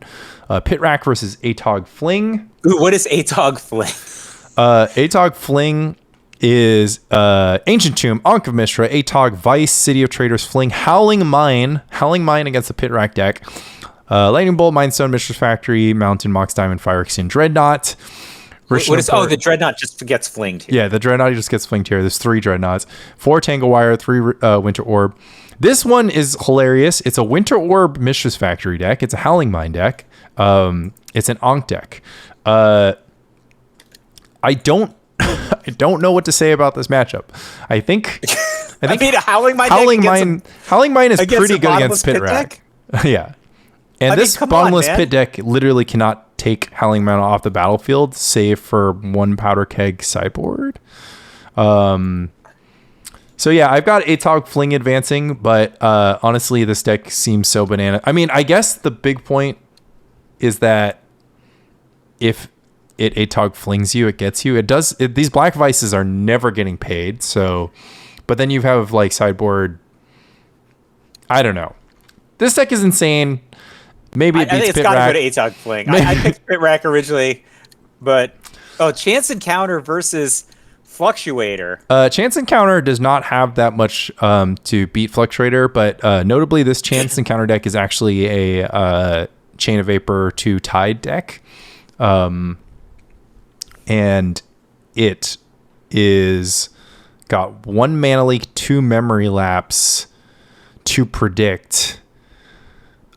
Pit Rack versus Atog Fling. Ooh, what is Atog Fling? Atog Fling is Ancient Tomb, Ankh of Mishra, Atog Vice, City of Traders Fling, Howling Mine against the Pit Rack deck. Lightning Bolt, Mindstone, Mishra's Factory, Mountain, Mox Diamond, Phyrexian Dreadnought. The Dreadnought just gets flinged here. Yeah, the Dreadnought just gets flinged here. There's 3 Dreadnoughts, 4 Tangle Wire, 3 Winter Orb. This one is hilarious. It's a Winter Orb Mishra's Factory deck. It's a Howling Mine deck. It's an Ankh deck. I don't know what to say about this matchup. I think a Howling Mine is pretty good against Pit Rack. Yeah. And this bottomless pit deck literally cannot take Howling Mine off the battlefield, save for 1 powder keg sideboard. So yeah, I've got Atog Fling advancing, but honestly, this deck seems so banana. I mean, I guess the big point is that if it Atog Flings you, it gets you. These Black Vices are never getting paid. So, but then you have like sideboard. I don't know. This deck is insane. Maybe it beats I think it's got to go to Atog Fling. I picked Pit Rack originally, but Chance Encounter versus Fluctuator. Chance Encounter does not have that much to beat Fluctuator, but notably this Chance Encounter deck is actually a Chain of Vapor 2 Tide deck. And it is got 1 Mana Leak, 2 Memory Lapse, 2 Predict.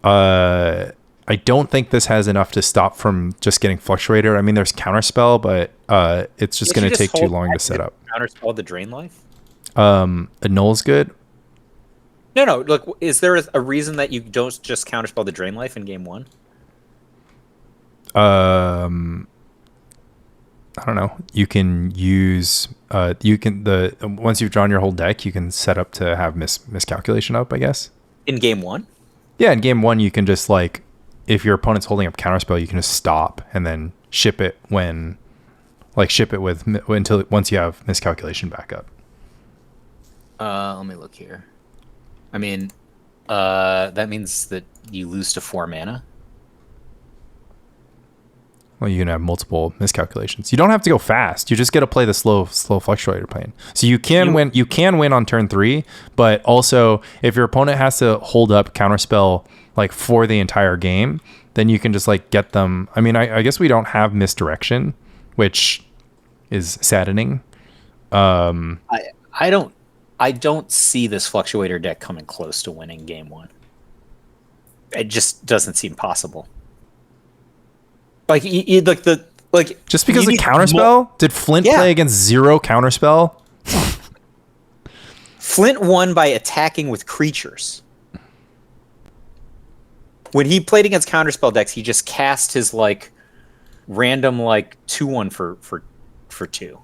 I don't think this has enough to stop from just getting Fluctuator. I mean, there's Counterspell, but it's just going to take too long to set up. Counterspell the Drain Life? Null's good. No. Look, is there a reason that you don't just Counterspell the Drain Life in game 1? I don't know. You can use once you've drawn your whole deck, you can set up to have miscalculation up, I guess. In game one? Yeah, in game one, you can just like, if your opponent's holding up counterspell, you can just stop and then ship it until once you have miscalculation back up. Let me look here. I mean, that means that you lose to 4 mana. Well, you can have multiple miscalculations. You don't have to go fast. You just get to play the slow fluctuator plane. So you can win. You can win on turn 3, but also if your opponent has to hold up counterspell like for the entire game, then you can just like get them. I mean, I guess we don't have misdirection, which is saddening. I don't see this fluctuator deck coming close to winning game 1. It just doesn't seem possible. Like just because of counterspell? Did Flint play against 0 counterspell? Flint won by attacking with creatures. When he played against counterspell decks, he just cast his like random like 2/1 for 2.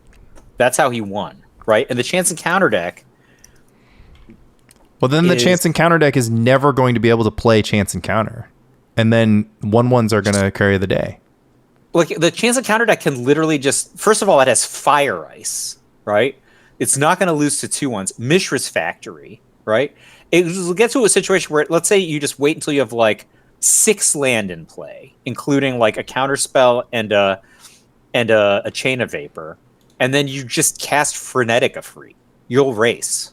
That's how he won, right? And the chance and counter deck. Well, then the chance and counter deck is never going to be able to play chance and counter, and then 1/1s are going to carry the day. Like the chance and counter deck can literally just, first of all, it has fire ice, right? It's not going to lose to 2/1s. Mishra's Factory, right? It will get to a situation where, let's say you just wait until you have like 6 land in play, including like a counterspell and a chain of vapor, and then you just cast Frenetica free. You'll race.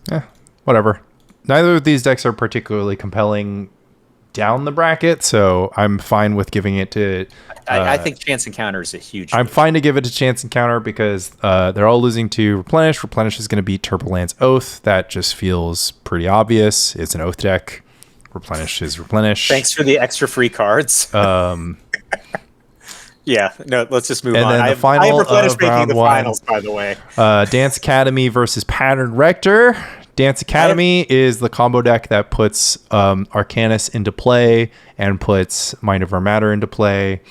Whatever. Neither of these decks are particularly compelling down the bracket, so I'm fine with giving it to. I think Chance Encounter is a huge. I'm fine to give it to Chance Encounter because they're all losing to Replenish. Replenish is going to beat Turboland's Oath. That just feels pretty obvious. It's an Oath deck. Replenish is Replenish. Thanks for the extra free cards. Yeah, no, let's just move on. And then the final I have Replenish making round the one, finals, by the way. Dance Academy versus Pattern Rector. Dance Academy is the combo deck that puts Arcanus into play and puts Mind Over Matter into play.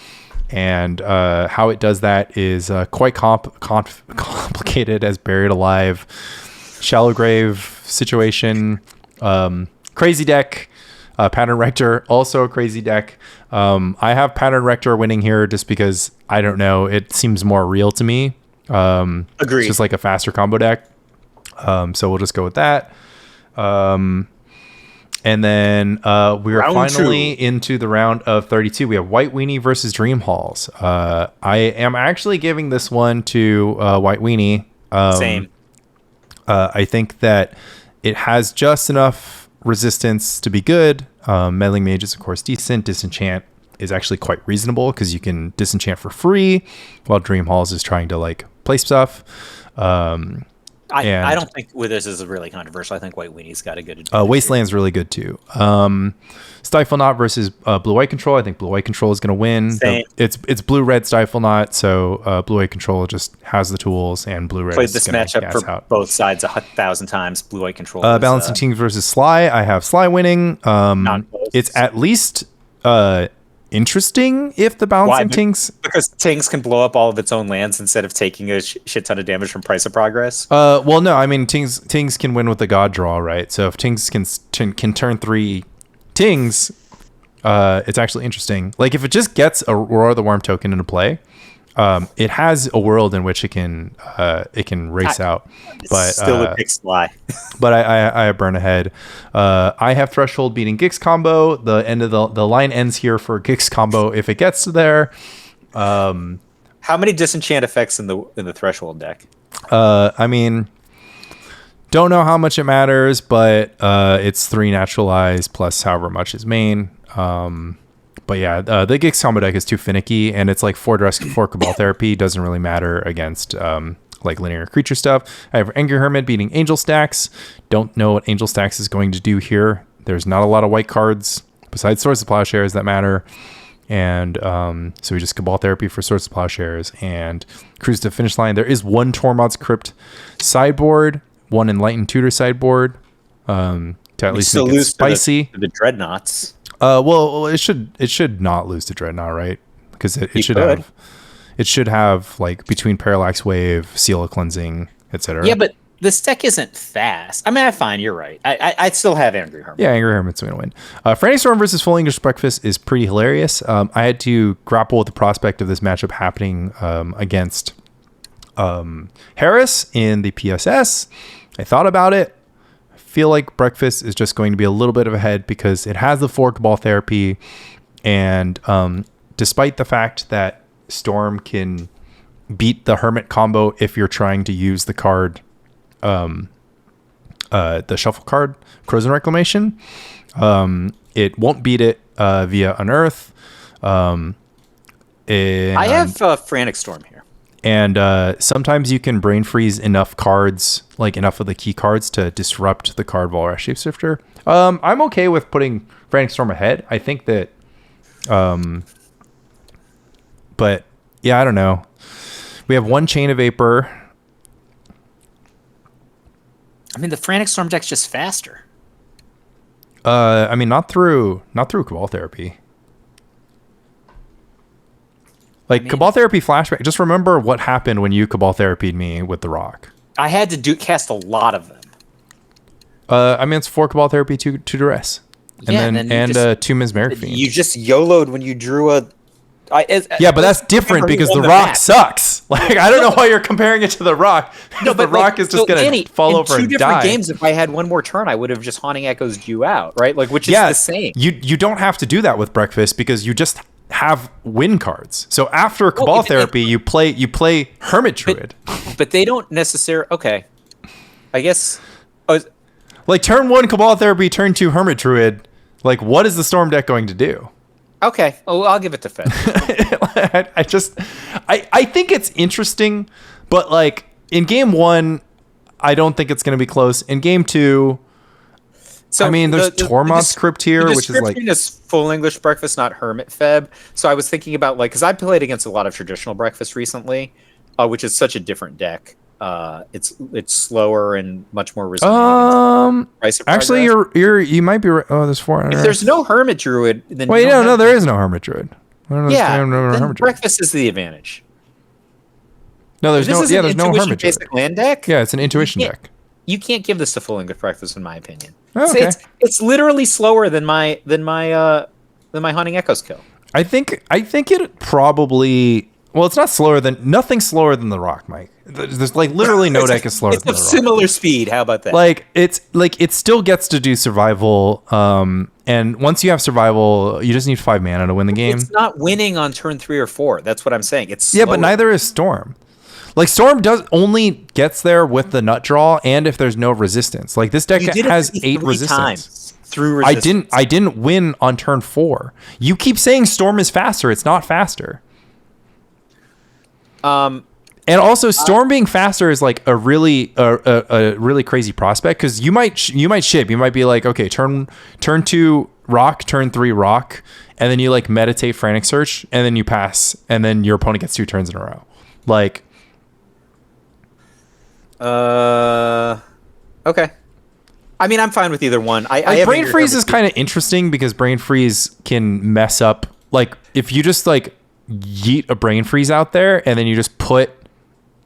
And how it does that is quite complicated as Buried Alive, Shallow Grave situation, crazy deck. Pattern Rector, also a crazy deck. I have Pattern Rector winning here just because, I don't know, it seems more real to me. Agreed. It's just like a faster combo deck. So we'll just go with that. And then we are finally into the round of 32. We have White Weenie versus Dream Halls. I am actually giving this one to White Weenie. Same. I think that it has just enough resistance to be good. Meddling Mage is of course decent. Disenchant is actually quite reasonable because you can disenchant for free while Dream Halls is trying to like play stuff. I don't think with this is really controversial. I think White Weenie's got a good advantage. Wasteland's really good too. Stifle Knot versus Blue White Control. I think Blue White Control is going to win. Same. It's Blue Red Stifle Knot, so Blue White Control just has the tools, and Blue Red played is this gonna matchup gas for out. both sides 1,000 times. Blue White Control. Balancing Teams versus Sly. I have Sly winning. It's at least interesting if the Balancing Tings, because Tings can blow up all of its own lands instead of taking a shit ton of damage from Price of Progress. Well, no, I mean Tings can win with the God Draw, right? So if Tings can turn 3 Tings, it's actually interesting. Like if it just gets a Roar of the Worm token into play, it has a world in which it can race out. But still would pick Sly. But I burn ahead. I have Threshold beating Gix combo. The end of the line ends here for Gix combo if it gets to there. How many disenchant effects in the Threshold deck? I mean, don't know how much it matters, but it's 3 naturalize plus however much is main. But yeah, the Gix combo deck is too finicky, and it's like 4 Cabal Therapy. Doesn't really matter against like linear creature stuff. I have Angry Hermit beating Angel Stacks. Don't know what Angel Stacks is going to do here. There's not a lot of white cards besides Swords of Plowshares that matter. And so we just Cabal Therapy for Swords of Plowshares and cruise to finish line. There is 1 Tormod's Crypt sideboard, 1 Enlightened Tutor sideboard to at least make it spicy. The Dreadnoughts. Well, it should not lose to Dreadnought, right? Because it should have. it should have like between Parallax Wave, Seal of Cleansing, etc. Yeah, but this deck isn't fast. I mean, I find you're right. I'd still have Angry Hermit. Yeah, Angry Hermit's going to win. Frantic Storm versus Full English Breakfast is pretty hilarious. I had to grapple with the prospect of this matchup happening against Harris in the PSS. I thought about it. I feel like Breakfast is just going to be a little bit of a head because it has the 4 Cabal Therapy, and despite the fact that Storm can beat the Hermit combo if you're trying to use the card, the shuffle card, Corrosion Reclamation, it won't beat it via Unearth. I have Frantic Storm here. And sometimes you can brain freeze enough cards, like enough of the key cards, to disrupt the card Volrash Shapeshifter. I'm okay with putting Frantic Storm ahead. I think that, but yeah, I don't know. We have 1 Chain of Vapor. I mean, the Frantic Storm deck's just faster. I mean, not through Cabal Therapy. Like, Cabal Therapy flashback. Just remember what happened when you Cabal Therapied me with the Rock. I had to cast a lot of them. I mean, it's 4 Cabal Therapy, 2 Duress. And 2 Mesmeric Fiend. You just YOLO'd when you drew a... Yeah, but that's different because the Rock sucks. Like, I don't know why you're comparing it to the Rock. No, but the Rock is just going to fall over and die. In 2 different games, if I had one more turn, I would have just Haunting Echoes you out, right? Like, which is the same. You don't have to do that with Breakfast because you just have win cards. So after Cabal Therapy, you play Hermit Druid. But they don't necessarily... Okay. I guess... Like, turn 1 Cabal Therapy, turn 2 Hermit Druid. Like, what is the Storm deck going to do? Okay. Oh, I'll give it to Fed. I think it's interesting, but like in game 1, I don't think it's going to be close. In game 2, so I mean, there's Tormod's Crypt here, which is like is Full English Breakfast, not Hermit Feb. So I was thinking about like, because I played against a lot of traditional Breakfast recently, which is such a different deck. It's slower and much more resilient. Actually, you might be right. Oh, there's 400. If there's no Hermit Druid, then no, there is no Hermit Druid. Then Breakfast is the advantage. No, there's no Hermit Druid. Basic land deck. Yeah, it's an intuition deck. You can't give this to Full English Breakfast, in my opinion. Oh, okay. It's literally slower than my Haunting Echoes kill. I think it probably. Well, it's not slower than nothing slower than the Rock, Mike. There's like literally no deck is slower than the Rock. It's of similar speed. How about that? Like it still gets to do survival. And once you have survival, you just need 5 mana to win the game. It's not winning on turn 3 or 4. That's what I'm saying. It's slower. Yeah, but neither is Storm. Like Storm only gets there with the nut draw and if there's no resistance. Like this deck has 8 resistance. Through resistance. I didn't win on turn 4. You keep saying Storm is faster. It's not faster. And also, Storm being faster is like a really crazy prospect because you might ship. You might be like, okay, turn 2 Rock, turn 3 Rock, and then you like meditate Frantic Search, and then you pass, and then your opponent gets 2 turns in a row. Like, okay. I mean, I'm fine with either one. Brain Freeze is kind of interesting because Brain Freeze can mess up. Like, if you just like yeet a Brain Freeze out there, and then you just put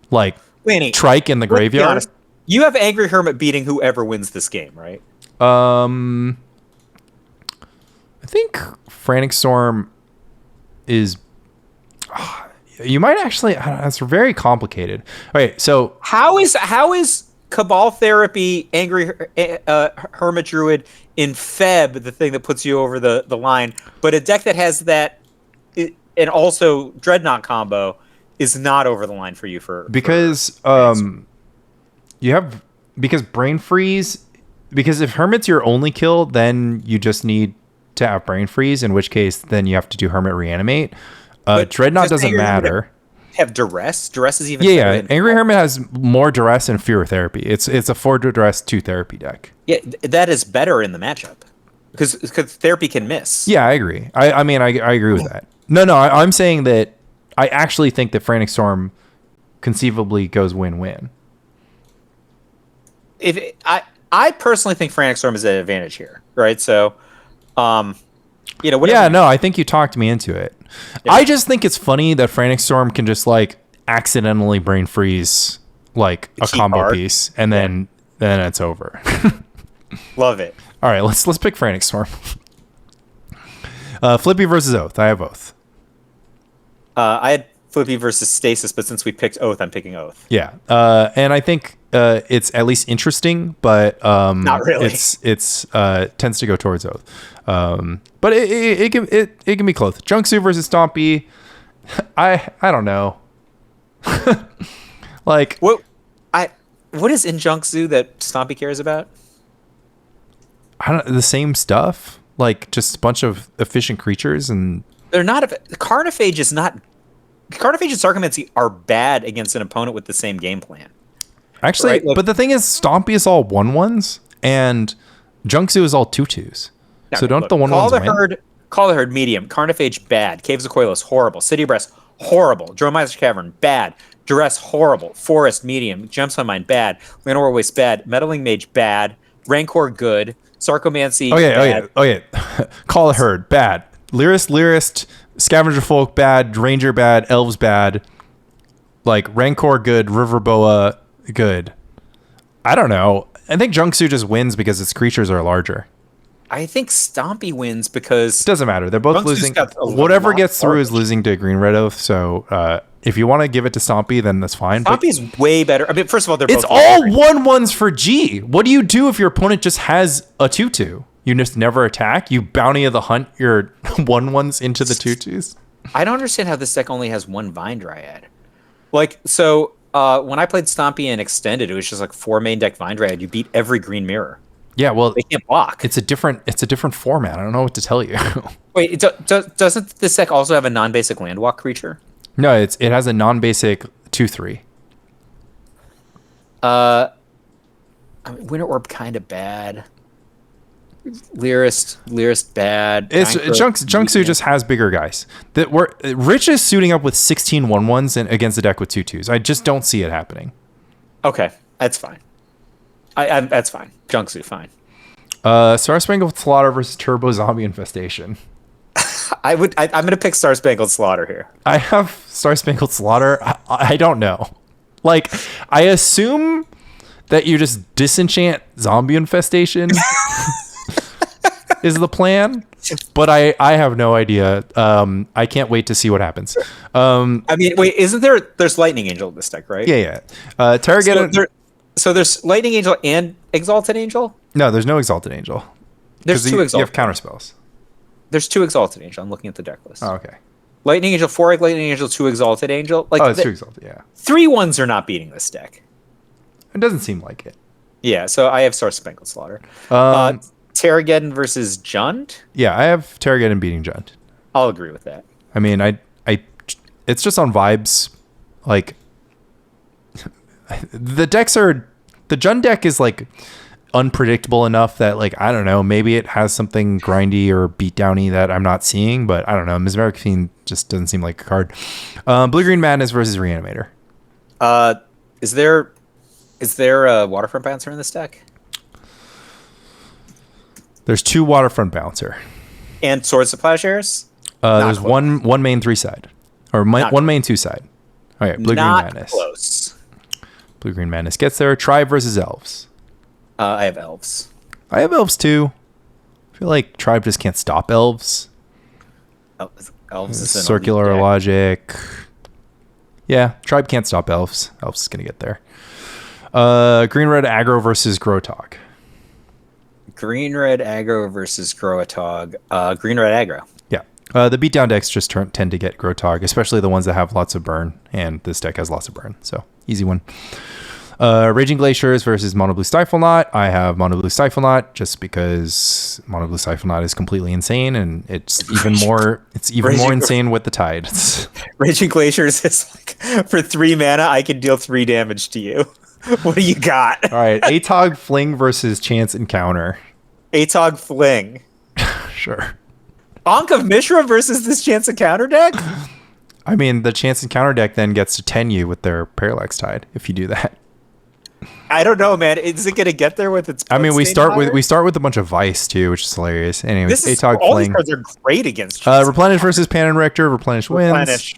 like Lanny, Trike in the graveyard. Honest, you have Angry Hermit beating whoever wins this game, right? I think Frantic Storm is. You might actually. It's very complicated. Okay, so how is Cabal Therapy, Angry Hermit Druid in Feb the thing that puts you over the line, but a deck that has that and also Dreadnought combo is not over the line for you because Brain Freeze, because if Hermit's your only kill, then you just need to have Brain Freeze, in which case then you have to do Hermit Reanimate. Dreadnought doesn't matter. Have Duress? Duress is even Angry Hermit has more Duress and fewer Therapy. It's a 4 Duress 2 Therapy deck. Yeah, that is better in the matchup because Therapy can miss. Yeah, I agree. I mean I agree with that. No, I'm saying that I actually think that Frantic Storm conceivably goes win-win. I personally think Frantic Storm is at advantage here, right? So, Whatever. Yeah, no, I think you talked me into it. Yeah. I just think it's funny that Frantic Storm can just like accidentally brain freeze like a combo card. Piece, and then it's over. Love it. All right, let's pick Frantic Storm. Flippy versus Oath. I have Oath. I had Flippy versus Stasis, but since we picked Oath, I'm picking Oath. Yeah, and I think it's at least interesting, but not really. It's tends to go towards Oath, but it can be close. Junksu versus Stompy. I don't know. Like what is in Junksu that Stompy cares about? The same stuff, like just a bunch of efficient creatures, and they're not. Carnophage is not. Carnophage and Sarcomancy are bad against an opponent with the same game plan. Actually, right? But the thing is, Stompy is all 1/1s, and Junksu is all 2/2s. So don't the 1/1s win? Call the Herd, medium. Carnophage, bad. Caves of Koilos, horrible. City of Breast, horrible. Dromeister Cavern, bad. Duress, horrible. Forest, medium. Gemstone Mine, bad. Llanowar Waste, bad. Meddling Mage, bad. Rancor, good. Sarcomancy, bad. Okay. Call the Herd, bad. Lyrist, Scavenger Folk, bad. Ranger, bad. Elves, bad. Like, Rancor, good. Riverboa, good. I don't know. I think Junksu just wins because its creatures are larger. I think Stompy wins because... It doesn't matter. They're both losing. Whatever gets through is losing to Green Red Oath. So if you want to give it to Stompy, then that's fine. Stompy's way better. I mean, first of all, they're both... It's all 1/1s for G. What do you do if your opponent just has a 2/2? You just never attack? You bounty of the hunt your 1/1s into the 2/2s? I don't understand how this deck only has one Vine Dryad. Like, so when I played Stompy in Extended, it was just like 4 main deck Vine Dryad. You beat every green mirror. Yeah, well, they can't block. It's a different format. I don't know what to tell you. Wait, doesn't this deck also have a non-basic landwalk creature? No, it has a non-basic 2/3. Winter Orb kind of bad. Lyrist bad. Junksu just has bigger guys. Rich is suiting up with 16 1/1s and against a deck with 2/2s. I just don't see it happening. Okay, that's fine. That's fine. Junksu, fine. Star Spangled Slaughter versus Turbo Zombie Infestation. I'm gonna pick Star Spangled Slaughter here. I have Star Spangled Slaughter. I don't know. Like, I assume that you just disenchant Zombie Infestation is the plan, but I have no idea. I can't wait to see what happens. I mean, wait, isn't there's Lightning Angel in this deck, right? Yeah. Terrageddon. So there's Lightning Angel and Exalted Angel? No, there's no Exalted Angel. There's 2 Exalted. You have counterspells. There's 2 Exalted Angel. I'm looking at the deck list. Oh, okay. Lightning Angel, 4 Lightning Angel, 2 Exalted Angel. Like, it's 2 Exalted, yeah. 3 1s are not beating this deck. It doesn't seem like it. Yeah, so I have Star Spangled Slaughter. Terrageddon versus Jund? Yeah, I have Terrageddon beating Jund. I'll agree with that. I mean, it's just on vibes. Like, the Jund deck is like unpredictable enough that, like, I don't know, maybe it has something grindy or beatdowny that I'm not seeing, but I don't know. Mesmeric Fiend just doesn't seem like a card. Blue-Green Madness versus Reanimator. Is there a Waterfront Bouncer in this deck? There's 2 Waterfront Bouncer. And Swords to Plowshares? There's one main 3 side. Or one main 2 side. All right, Blue-Green Madness. Close. Blue-Green Madness gets there. Tribe versus Elves. I have Elves. I have Elves too. I feel like Tribe just can't stop Elves. Elves is circular logic. Yeah, Tribe can't stop Elves. Elves is going to get there. Green-Red Aggro versus Grotog. Green-Red Aggro versus Grotog. Green-Red Aggro. Yeah. The beatdown decks just tend to get Grotog, especially the ones that have lots of burn, and this deck has lots of burn, so easy one. Raging Glaciers versus Mono Blue Stiflenot. I have Mono Blue Stiflenot just because Mono Blue Stiflenot is completely insane, and it's even more insane with the tide. Raging Glaciers is like, for 3 mana, I can deal 3 damage to you. What do you got? All right, Atog Fling versus Chance Encounter. Atog Fling. Sure. Ankh of Mishra versus this Chance Encounter deck? I mean, the Chance Encounter deck then gets to 10 you with their Parallax Tide if you do that. I don't know, man. Is it gonna get there with its? I mean, we Bloodstained start with a bunch of Vice too, which is hilarious. Anyways, This is Atog all these Fling. cards are great against. Jesus. Replenish versus Pan and Rector. Replenish wins. Replenish.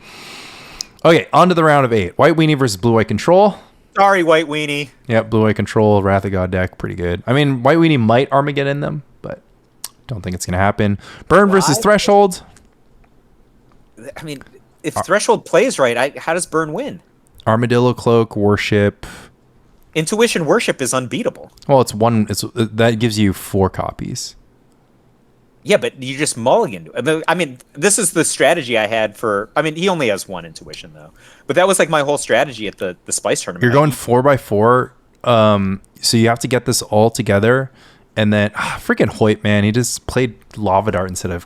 Okay, on to the round of 8. White Weenie versus Blue White Control. Sorry, White Weenie. Yep, Blue White Control, Wrath of God deck, pretty good. I mean, White Weenie might Armageddon them, but don't think it's gonna happen. Burn versus Threshold. I mean, if Threshold plays right, how does Burn win? Armadillo Cloak, Worship. Intuition Worship is unbeatable. Well, it's one. That gives you 4 copies. Yeah, but you just mulligan. I mean, this is the strategy I had for. I mean, he only has 1 Intuition though, but that was like my whole strategy at the Spice tournament. You're going 4x4, so you have to get this all together, and then freaking Hoyt, man, he just played Lava Dart instead of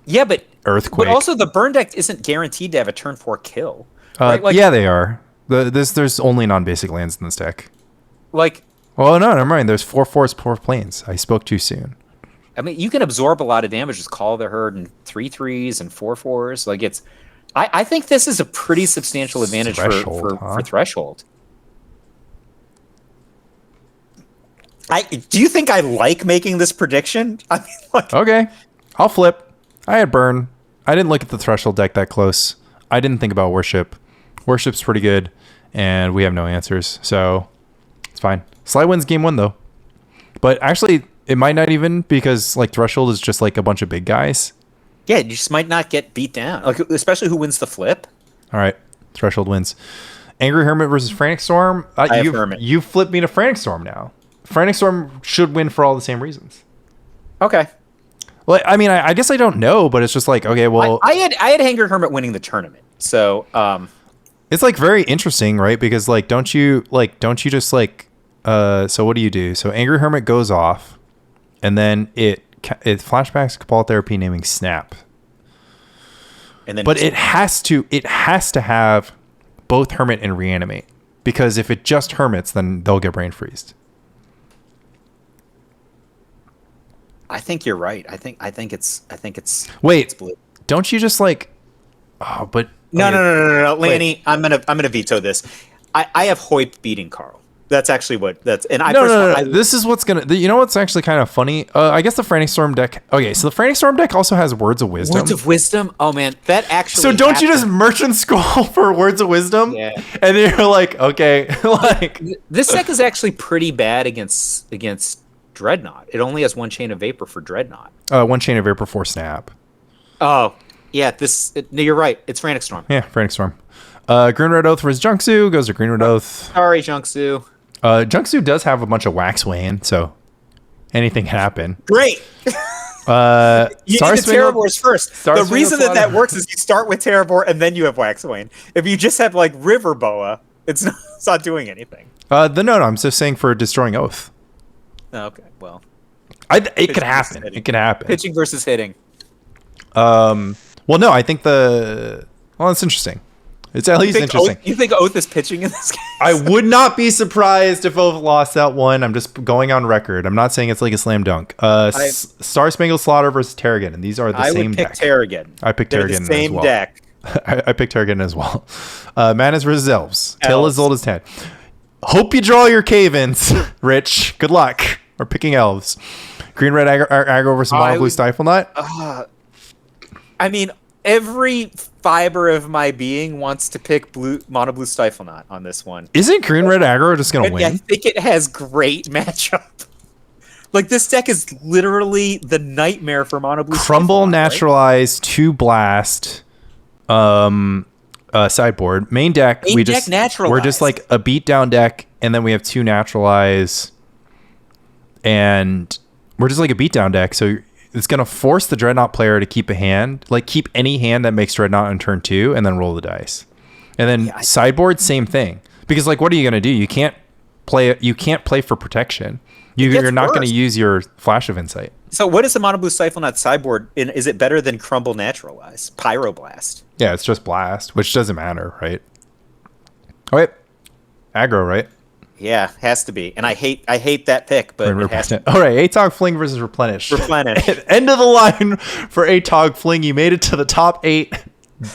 but Earthquake. But also, the Burn deck isn't guaranteed to have a turn 4 kill. Right? Like, yeah, they are. There's only non-basic lands in this deck. Like, well, no, never mind. There's 4/4s, 4 planes. I spoke too soon. I mean, you can absorb a lot of damage. Just Call of the Herd and 3/3s and 4/4s. Like, it's. I think this is a pretty substantial advantage for Threshold. Do you think I like making this prediction? I mean, like, okay, I'll flip. I had Burn. I didn't look at the Threshold deck that close. I didn't think about Worship. Worship's pretty good, and we have no answers, so it's fine. Sly wins game 1 though, but actually it might not even, because like Threshold is just like a bunch of big guys. Yeah, you just might not get beat down, like especially who wins the flip. All right, Threshold wins. Angry Hermit versus Frantic Storm. You flipped me to Frantic Storm now. Frantic Storm should win for all the same reasons. Okay. Well, I mean, I guess I don't know, but it's just like, okay, well, I had Angry Hermit winning the tournament, so it's like very interesting, right? Because like, don't you just like, so what do? So Angry Hermit goes off, and then it flashbacks Cabal Therapy naming Snap, and then it has to have both Hermit and Reanimate, because if it just Hermits, then they'll get Brain Freezed. I think you're right. I think it's. Wait, it's blue. Don't you just like? Oh, but no, Lanny. Wait. I'm gonna veto this. I have Hoyt beating Carl. That's actually what that's. And no. This is what's gonna. You know what's actually kind of funny? I guess the Frantic Storm deck. Okay, so the Frantic Storm deck also has Words of Wisdom. Words of Wisdom. Oh man, that actually. So don't you just Merchant Scroll for Words of Wisdom? Yeah. And then you're like, okay, like this deck is actually pretty bad against Dreadnought. It only has 1 Chain of Vapor for Dreadnought. 1 Chain of Vapor for Snap. Oh yeah, you're right. It's Frantic Storm. Yeah, Frantic Storm. Green Red Oath versus Junksu goes to Green Red Oath. Sorry, Junksu. Junksu does have a bunch of Waxwayne, so anything can happen. Great. You need the Terravors first. The reason that works is you start with Terravor and then you have Waxwayne. If you just have like River Boa, it's not doing anything. No, I'm just saying for destroying Oath. Okay, well, it could happen. It could happen. Pitching versus hitting. Well, no, I think it's interesting. It's at least interesting. You think Oath is pitching in this game? I would not be surprised if Oath lost that one. I'm just going on record. I'm not saying it's like a slam dunk. Star Spangled Slaughter versus Terragon, and these are the same deck. I picked Terragon the same as well. deck. I picked Terragon as well. Madness versus Elves. Till as old as 10. Hope you draw your cave-ins, Rich. Good luck. We're picking Elves. Green Red aggro versus Mono Blue Stifle Knot. I mean, every fiber of my being wants to pick Mono Blue Stifle Knot on this one. Isn't Green Red aggro just going to win? I think it has great matchup. Like, this deck is literally the nightmare for Mono Blue Crumble, Stifle Knot, Naturalize, 2 Blast, sideboard. Main deck, we're just like a beatdown deck, and then we have 2 Naturalize, and we're just like a beatdown deck, so it's going to force the Dreadnought player to keep a hand, like keep any hand that makes Dreadnought on turn 2, and then roll the dice. And then sideboard, same thing. Because like, what are you going to do? You can't play for protection. You're not going to use your Flash of Insight. So what is the Mono Blue Stifle Knot sideboard? Is it better than Crumble Naturalize? Pyroblast. Yeah, it's just Blast, which doesn't matter, right? Oh, wait. Aggro, right? Yeah, has to be. And I hate that pick, but it has to be. All right, Atog Fling versus Replenish. End of the line for Atog Fling. You made it to the top 8.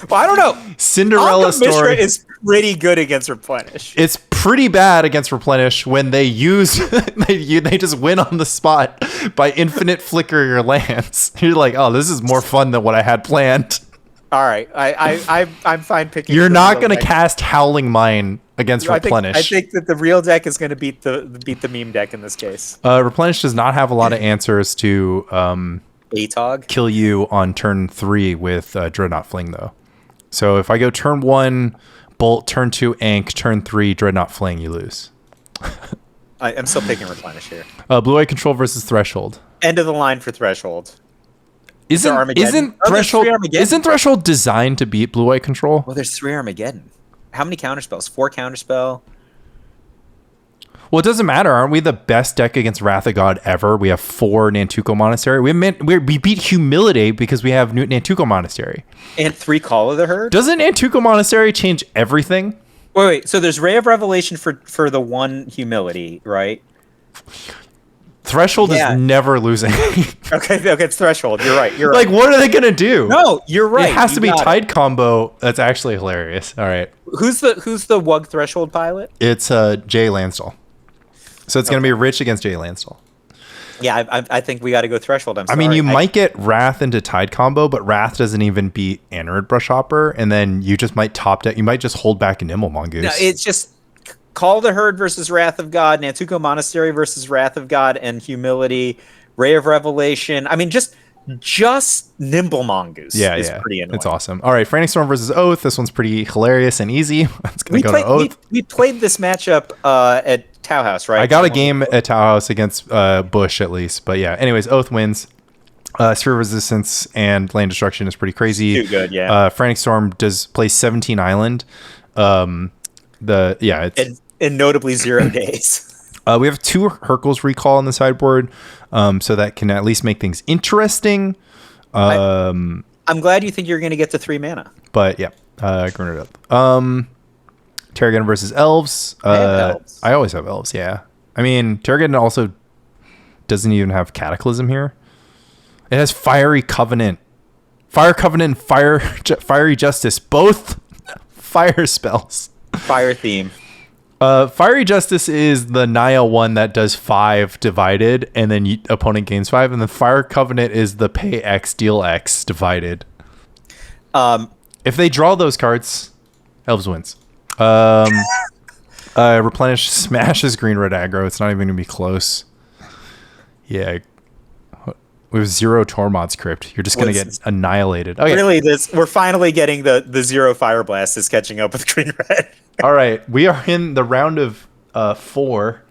Well, I don't know. Cinderella story is pretty good against Replenish. It's pretty bad against Replenish when they use they just win on the spot by infinite flicker your lands. You're like, oh, this is more fun than what I had planned. All right, I'm fine picking. You're not going to cast Howling Mine against Replenish. I think that the real deck is going to beat the meme deck in this case. Replenish does not have a lot of answers to ATOG kill you on turn 3 with Dreadnought Fling, though. So if I go turn 1, Bolt, turn 2, Ankh, turn 3, Dreadnought Fling, you lose. I'm still picking Replenish here. Blue Eye Control versus Threshold. End of the line for Threshold. Isn't Threshold designed to beat Blue Eye Control? Well, there's 3 Armageddon. How many counterspells? 4 counterspell. Well, it doesn't matter. Aren't we the best deck against Wrath of God ever? We have 4 Nantuko Monastery. We beat Humility because we have Nantuko Monastery. And 3 Call of the Herd? Doesn't Nantuko Monastery change everything? Wait. So there's Ray of Revelation for the 1 Humility, right? Threshold is never losing. Okay, it's Threshold. You're right. Like, what are they going to do? No, you're right. It has to be Tide combo. That's actually hilarious. All right. Who's the WUG Threshold pilot? It's Jay Lansdall. So it's going to be Rich against Jay Lansdall. Yeah, I think we got to go Threshold. I mean, you might get Wrath into Tide combo, but Wrath doesn't even beat Anorid Brushhopper, and then you just might top deck. You might just hold back a Nimble Mongoose. No, it's just Call the Herd versus Wrath of God, Nantuko Monastery versus Wrath of God, and Humility, Ray of Revelation. I mean, just Nimble Mongoose is pretty annoying. It's awesome. All right, Frantic Storm versus Oath. This one's pretty hilarious and easy. It's going to go to Oath. We played this matchup at Tau House, right? I got a game at Tau House against Bush at least. But yeah, anyways, Oath wins. Sphere Resistance and Land Destruction is pretty crazy. Too good, yeah. Frantic Storm does play 17 Island. And notably 0 days. We have 2 Hercules recall on the sideboard, so that can at least make things interesting. I'm glad you think you're going to get to 3 mana. But yeah, Grenade up. Terragon versus Elves. Elves. I always have Elves, yeah. I mean, Terragon also doesn't even have Cataclysm here. It has Fiery Covenant. Fire Covenant and Fiery Justice, both fire spells. Fire theme. Fiery Justice is the Naya one that does 5 divided, and then opponent gains 5, and the Fire Covenant is the pay X, deal X divided. If they draw those cards, Elves wins. Replenish smashes green-red aggro. It's not even going to be close. Yeah. We have 0 Tormod's Crypt. You're just going to get annihilated. Okay. Really, we're finally getting the 0 Fire Blast is catching up with green-red. All right, we are in the round of 4.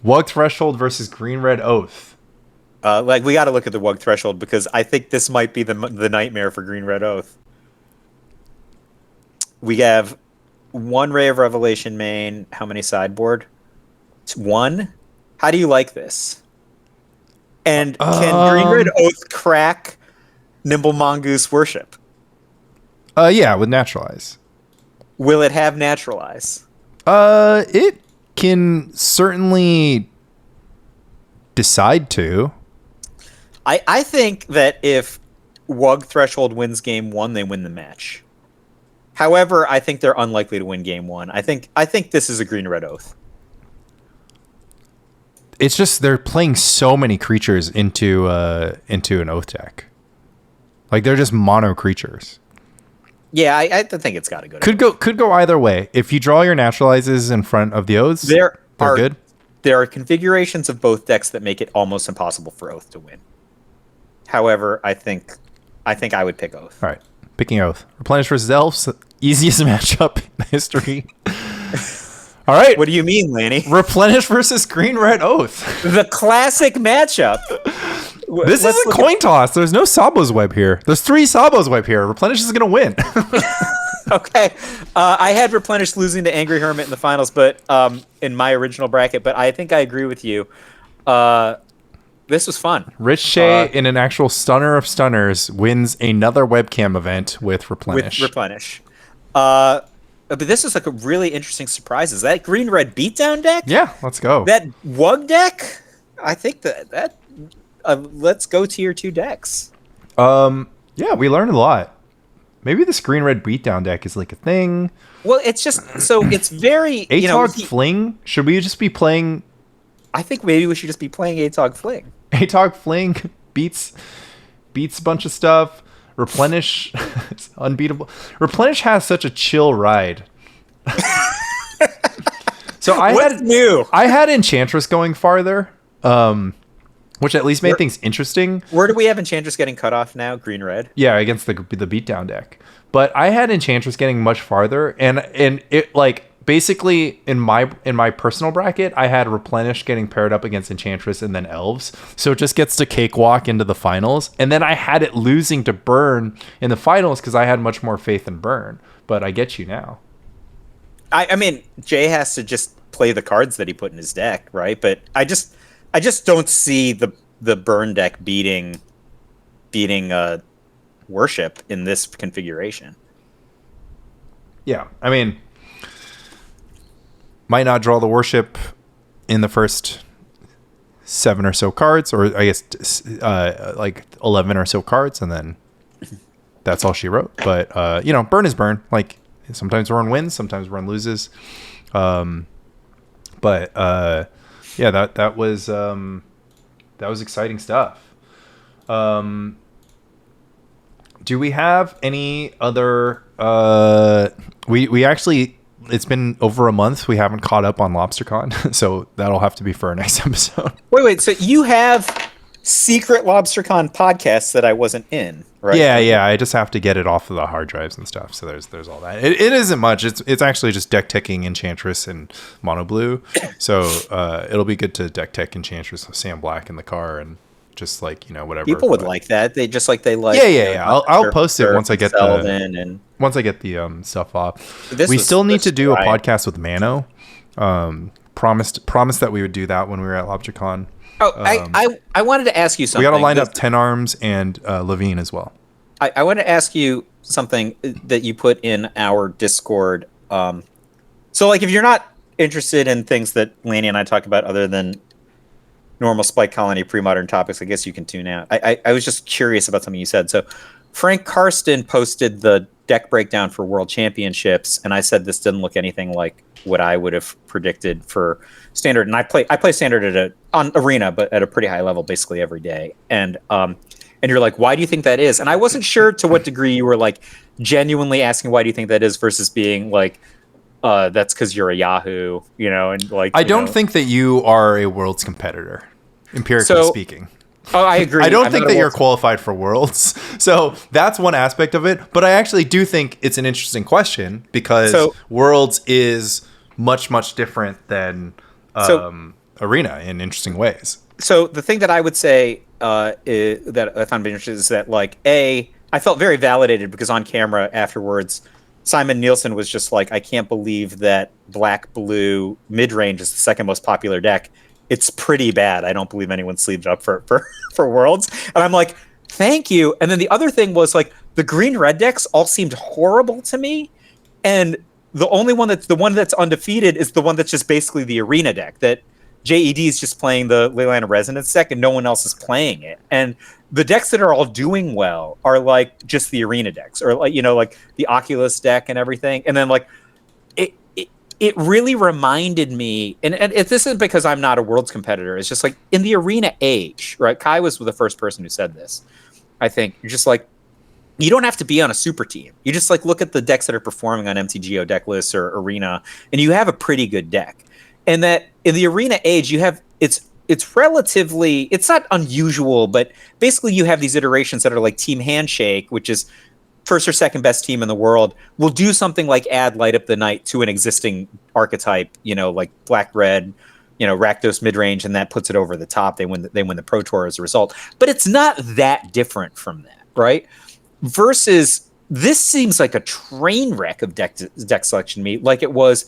WUG Threshold versus Green-Red Oath. We got to look at the WUG Threshold because I think this might be the nightmare for Green-Red Oath. We have 1 Ray of Revelation main. How many sideboard? 1. How do you like this? And can Green-Red Oath crack Nimble Mongoose Worship? Yeah, with Naturalize. Will it have Naturalize? It can certainly decide to. I think that if WUG Threshold wins game 1, they win the match. However, I think they're unlikely to win game 1. I think this is a Green-Red Oath. It's just they're playing so many creatures into an Oath deck. Like they're just mono creatures. Yeah, I think it's got to go. Could go either way. If you draw your Naturalizes in front of the Oaths, they're good. There are configurations of both decks that make it almost impossible for Oath to win. However, I think I would pick Oath. All right, picking Oath. Replenish versus Elves, easiest matchup in history. All right. What do you mean, Lanny? Replenish versus Green-Red Oath. The classic matchup. This is a coin toss. There's no Sabo's Web here. There's 3 Sabo's Web here. Replenish is going to win. Okay. I had Replenish losing to Angry Hermit in the finals, but in my original bracket, but I think I agree with you. This was fun. Rich Shea, in an actual stunner of stunners, wins another webcam event with Replenish. But this is like a really interesting surprise. Is that Green-Red Beatdown deck? Yeah, let's go. That WUG deck? I think that let's go tier 2 decks. Yeah, we learned a lot. Maybe this green red beatdown deck is like a thing. Well, it's just so it's very ATOG Fling. Should we just be playing? I think maybe we should just be playing ATOG Fling. ATOG Fling beats a bunch of stuff. Replenish, it's unbeatable. Replenish has such a chill ride. So What's new? I had Enchantress going farther, which at least made things interesting. Where do we have Enchantress getting cut off now? Green red. Yeah, against the beatdown deck. But I had Enchantress getting much farther, and it like basically in my personal bracket, I had Replenish getting paired up against Enchantress and then Elves, so it just gets to cakewalk into the finals. And then I had it losing to Burn in the finals because I had much more faith in Burn. But I get you now. I mean, Jay has to just play the cards that he put in his deck, right? But I just don't see the Burn deck beating Worship in this configuration. Yeah, I mean, might not draw the Worship in the first 7 or so cards, or I guess like 11 or so cards, and then that's all she wrote. But Burn is Burn. Like, sometimes Burn wins, sometimes Burn loses. But yeah, that was exciting stuff. Do we have any other? We actually, it's been over a month. We haven't caught up on LobsterCon, so that'll have to be for our next episode. Wait. So you have secret LobsterCon podcasts that I wasn't in, right? Yeah. I just have to get it off of the hard drives and stuff. So there's all that. It isn't much. It's actually just deck teching Enchantress and Mono Blue. So it'll be good to deck tech Enchantress with Sam Black in the car and just like whatever. People would like that. They just like Yeah. I'll post it once I get the stuff off. We still need to do a podcast with Mano. Promised that we would do that when we were at LobsterCon. Oh, I wanted to ask you something. We got to line up 10 Arms and Levine as well. I want to ask you something that you put in our Discord. So, like, if you're not interested in things that Lanny and I talk about other than normal Spike Colony pre-modern topics, I guess you can tune out. I was just curious about something you said. So, Frank Karsten posted the deck breakdown for World Championships, and I said this didn't look anything like what I would have predicted for Standard. And I play Standard on Arena, but at a pretty high level, basically every day. And you're like, why do you think that is? And I wasn't sure to what degree you were like genuinely asking why do you think that is versus being like, that's because you're a Yahoo, and like. I don't think that you are a Worlds competitor, empirically speaking. Oh, I agree. I don't think that you're qualified for Worlds. So that's one aspect of it. But I actually do think it's an interesting question because Worlds is much, much different than Arena in interesting ways. So the thing that I would say that I found interesting is that, like, I felt very validated because on camera afterwards, Simon Nielsen was just like, I can't believe that black-blue mid-range is the second most popular deck. It's pretty bad. I don't believe anyone sleeved up for Worlds. And I'm like, thank you. And then the other thing was, like, the green-red decks all seemed horrible to me. And the only one that's undefeated is the one that's just basically the Arena deck, that JED is just playing the Leyline of Resonance deck and no one else is playing it. And the decks that are all doing well are like just the Arena decks, or like, like the Oculus deck and everything. And then like it really reminded me, and this isn't because I'm not a Worlds competitor, it's just like in the Arena age, right? Kai was the first person who said this. I think you're just like, you don't have to be on a super team. You just like look at the decks that are performing on MTGO deck lists or Arena, and you have a pretty good deck. And that in the Arena age, you have it's relatively, it's not unusual, but basically you have these iterations that are like Team Handshake, which is first or second best team in the world, will do something like add Light Up the Night to an existing archetype, like black red, Rakdos midrange, and that puts it over the top. They win the Pro Tour as a result. But it's not that different from that, right? Versus this seems like a train wreck of deck selection to me, like it was,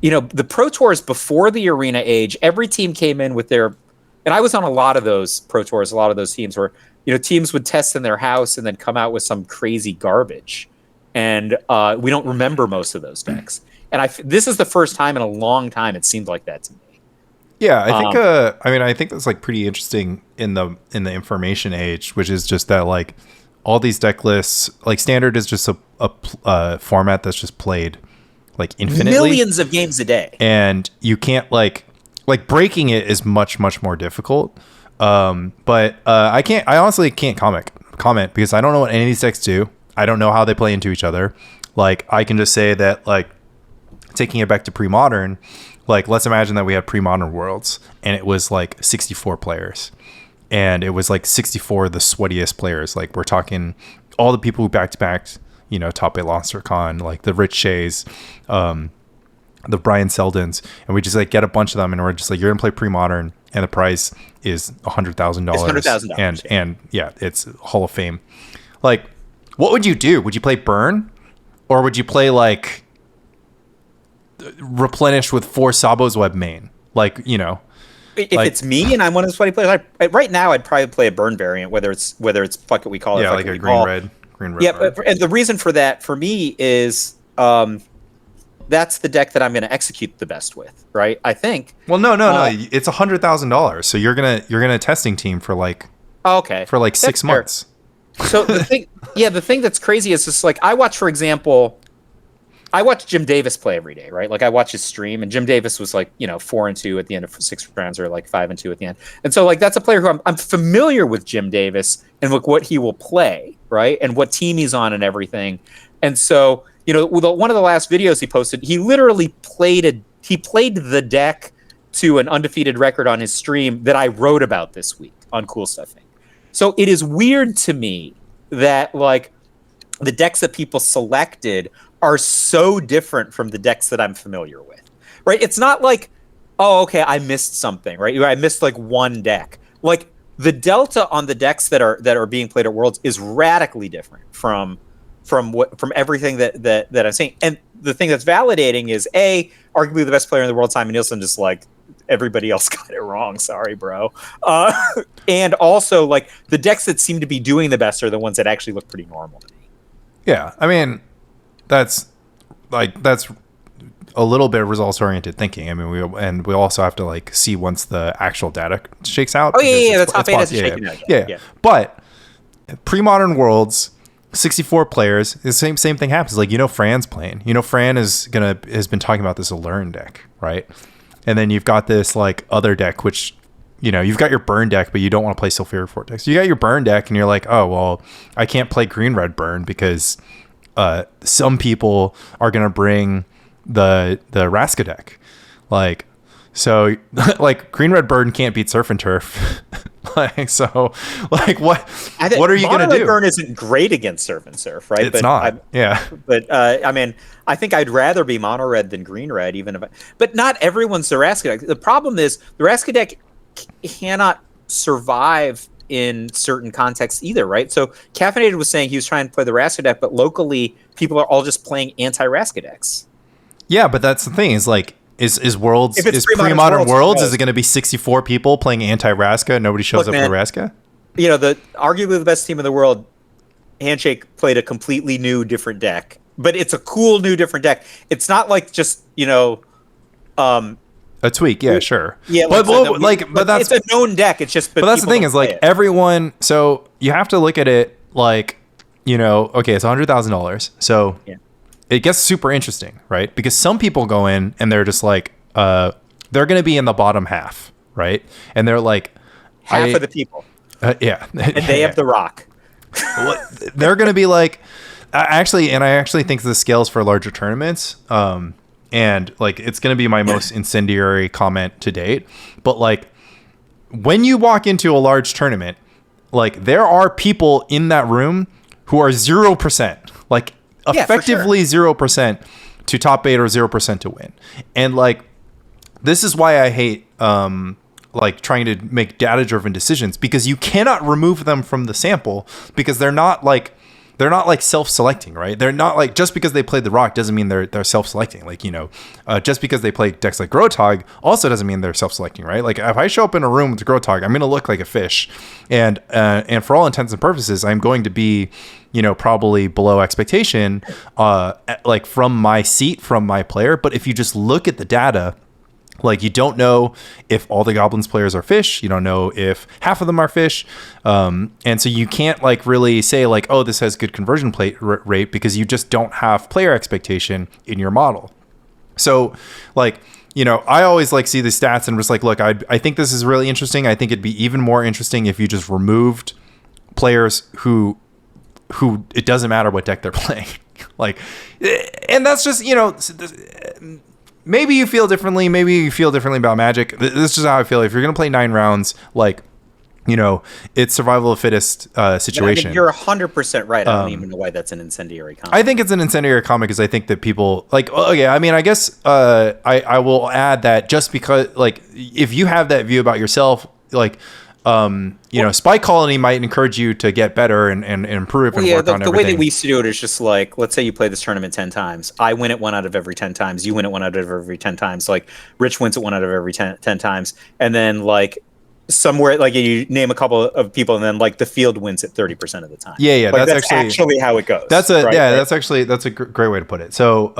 the Pro Tours before the Arena age. Every team came in with their, and I was on a lot of those Pro Tours, a lot of those teams where teams would test in their house and then come out with some crazy garbage, and we don't remember most of those decks. And this is the first time in a long time it seemed like that to me. Yeah, I think I think that's like pretty interesting in the information age, which is just that like all these deck lists, like Standard is just a format that's just played like infinitely, millions of games a day, and you can't like breaking it is much more difficult. But I honestly can't comment because I don't know what any of these decks do. I don't know how they play into each other. Like, I can just say that, like, taking it back to pre-modern, like, let's imagine that we had pre-modern Worlds and it was like 64 players, and it was like 64 of the sweatiest players. Like, we're talking all the people who back-to-backed, you know, top 8 Monster Con, like the Rich Shays, the Brian Seldons, and we just like get a bunch of them, and we're just like, you're gonna play pre-modern, and the price is $100,000. And yeah, it's Hall of Fame. Like, what would you do? Would you play Burn, or would you play like Replenish with 4 Sabo's Web main? Like, you know, if it's me and I'm one of the sweaty players, right now I'd probably play a Burn variant, whether it's fuck it, we call it, like a green red. Yeah, and the reason for that for me is that's the deck that I'm going to execute the best with, right? I think. Well, no, it's $100,000, so you're gonna testing team for like for like 6 months. So the thing that's crazy is just like I watch Jim Davis play every day, right? Like I watch his stream, and Jim Davis was like, you know, 4-2 at the end of 6 rounds, or like 5-2 at the end. And so like that's a player who I'm familiar with Jim Davis and like what he will play, right? And what team he's on and everything. And so, you know, one of the last videos he posted, he literally played the deck to an undefeated record on his stream that I wrote about this week on Cool Stuffing. So it is weird to me that like the decks that people selected are so different from the decks that I'm familiar with, right? It's not like, oh, okay, I missed something, right? I missed like one deck. Like the delta on the decks that are being played at Worlds is radically different from everything that I'm seeing. And the thing that's validating is arguably the best player in the world, Simon Nielsen, just like everybody else got it wrong. Sorry, bro. And also like the decks that seem to be doing the best are the ones that actually look pretty normal to me. Yeah, I mean, that's a little bit of results-oriented thinking. I mean, we also have to like see once the actual data shakes out. Oh yeah, the top 8 has to shake out. Yeah. But pre-modern Worlds, 64 players, the same thing happens. Like, you know, Fran's playing. You know, Fran has been talking about this Allurn deck, right? And then you've got this like other deck, which, you know, you've got your Burn deck, but you don't want to play Sulfuric Vortex. You got your Burn deck, and you're like, oh well, I can't play green red Burn because some people are gonna bring the Raska deck, like, so like green red Burn can't beat Surf and Turf. Like, so like what are you gonna do? Burn isn't great against Surf and Surf, right? It's not. But I mean, I think I'd rather be mono red than green red, but not everyone's the Raska deck. The problem is the Raska deck cannot survive in certain contexts either, right? So Caffeinated was saying he was trying to play the Raska deck, but locally people are all just playing anti-Raska decks. Yeah, but that's the thing, is like, is pre-modern Worlds, is it going to be 64 people playing anti-Raska? Nobody shows up for Raska? You know, arguably the best team in the world, Handshake, played a completely new, different deck. But it's a cool, new, different deck. It's not like just, you know... a tweak, yeah, sure. Yeah, but that's... It's a known deck, it's just... But that's the thing, is like, everyone... So, you have to look at it like, you know, okay, it's $100,000. So... Yeah. It gets super interesting, right? Because some people go in and they're just like, they're going to be in the bottom half, right? And they're like... Half of the people. Yeah. And they have the rock. They're going to be like... I actually think this scales for larger tournaments. And like, it's going to be my most incendiary comment to date. But like, when you walk into a large tournament, like, there are people in that room who are 0%. Like... effectively 0% to top 8 or 0% to win. And like, this is why I hate like trying to make data driven decisions, because you cannot remove them from the sample, because they're not like self-selecting, right? They're not like, just because they played the rock doesn't mean they're self-selecting. Like, you know, just because they play decks like Grotog also doesn't mean they're self-selecting, right? Like, if I show up in a room with Grotog, I'm going to look like a fish, and for all intents and purposes, I'm going to be, you know, probably below expectation, like from my seat, from my player. But if you just look at the data, Like, you don't know if all the goblins players are fish. You don't know if half of them are fish. And so you can't like really say like, oh, this has good conversion rate because you just don't have player expectation in your model. So like, you know, I always like see the stats and just like, look, I think this is really interesting. I think it'd be even more interesting if you just removed players who it doesn't matter what deck they're playing. Like, and that's just, you know, maybe you feel differently. Maybe you feel differently about Magic. This is just how I feel. If you're going to play 9 rounds, like, you know, it's survival of fittest situation. I mean, you're 100% right. I don't even know why that's an incendiary comment. I think it's an incendiary comment because I think that people like, okay, I mean, I guess I will add that just because, like, if you have that view about yourself, like, you know, Spy Colony might encourage you to get better and improve and work on everything. The way that we used to do it is just like, let's say you play this tournament 10 times. I win it 1 out of every 10 times. You win it 1 out of every 10 times. Like, Rich wins it 1 out of every 10 times. And then, like, somewhere, like, you name a couple of people and then, like, the field wins it 30% of the time. Yeah, like, that's actually how it goes. That's a great way to put it. So,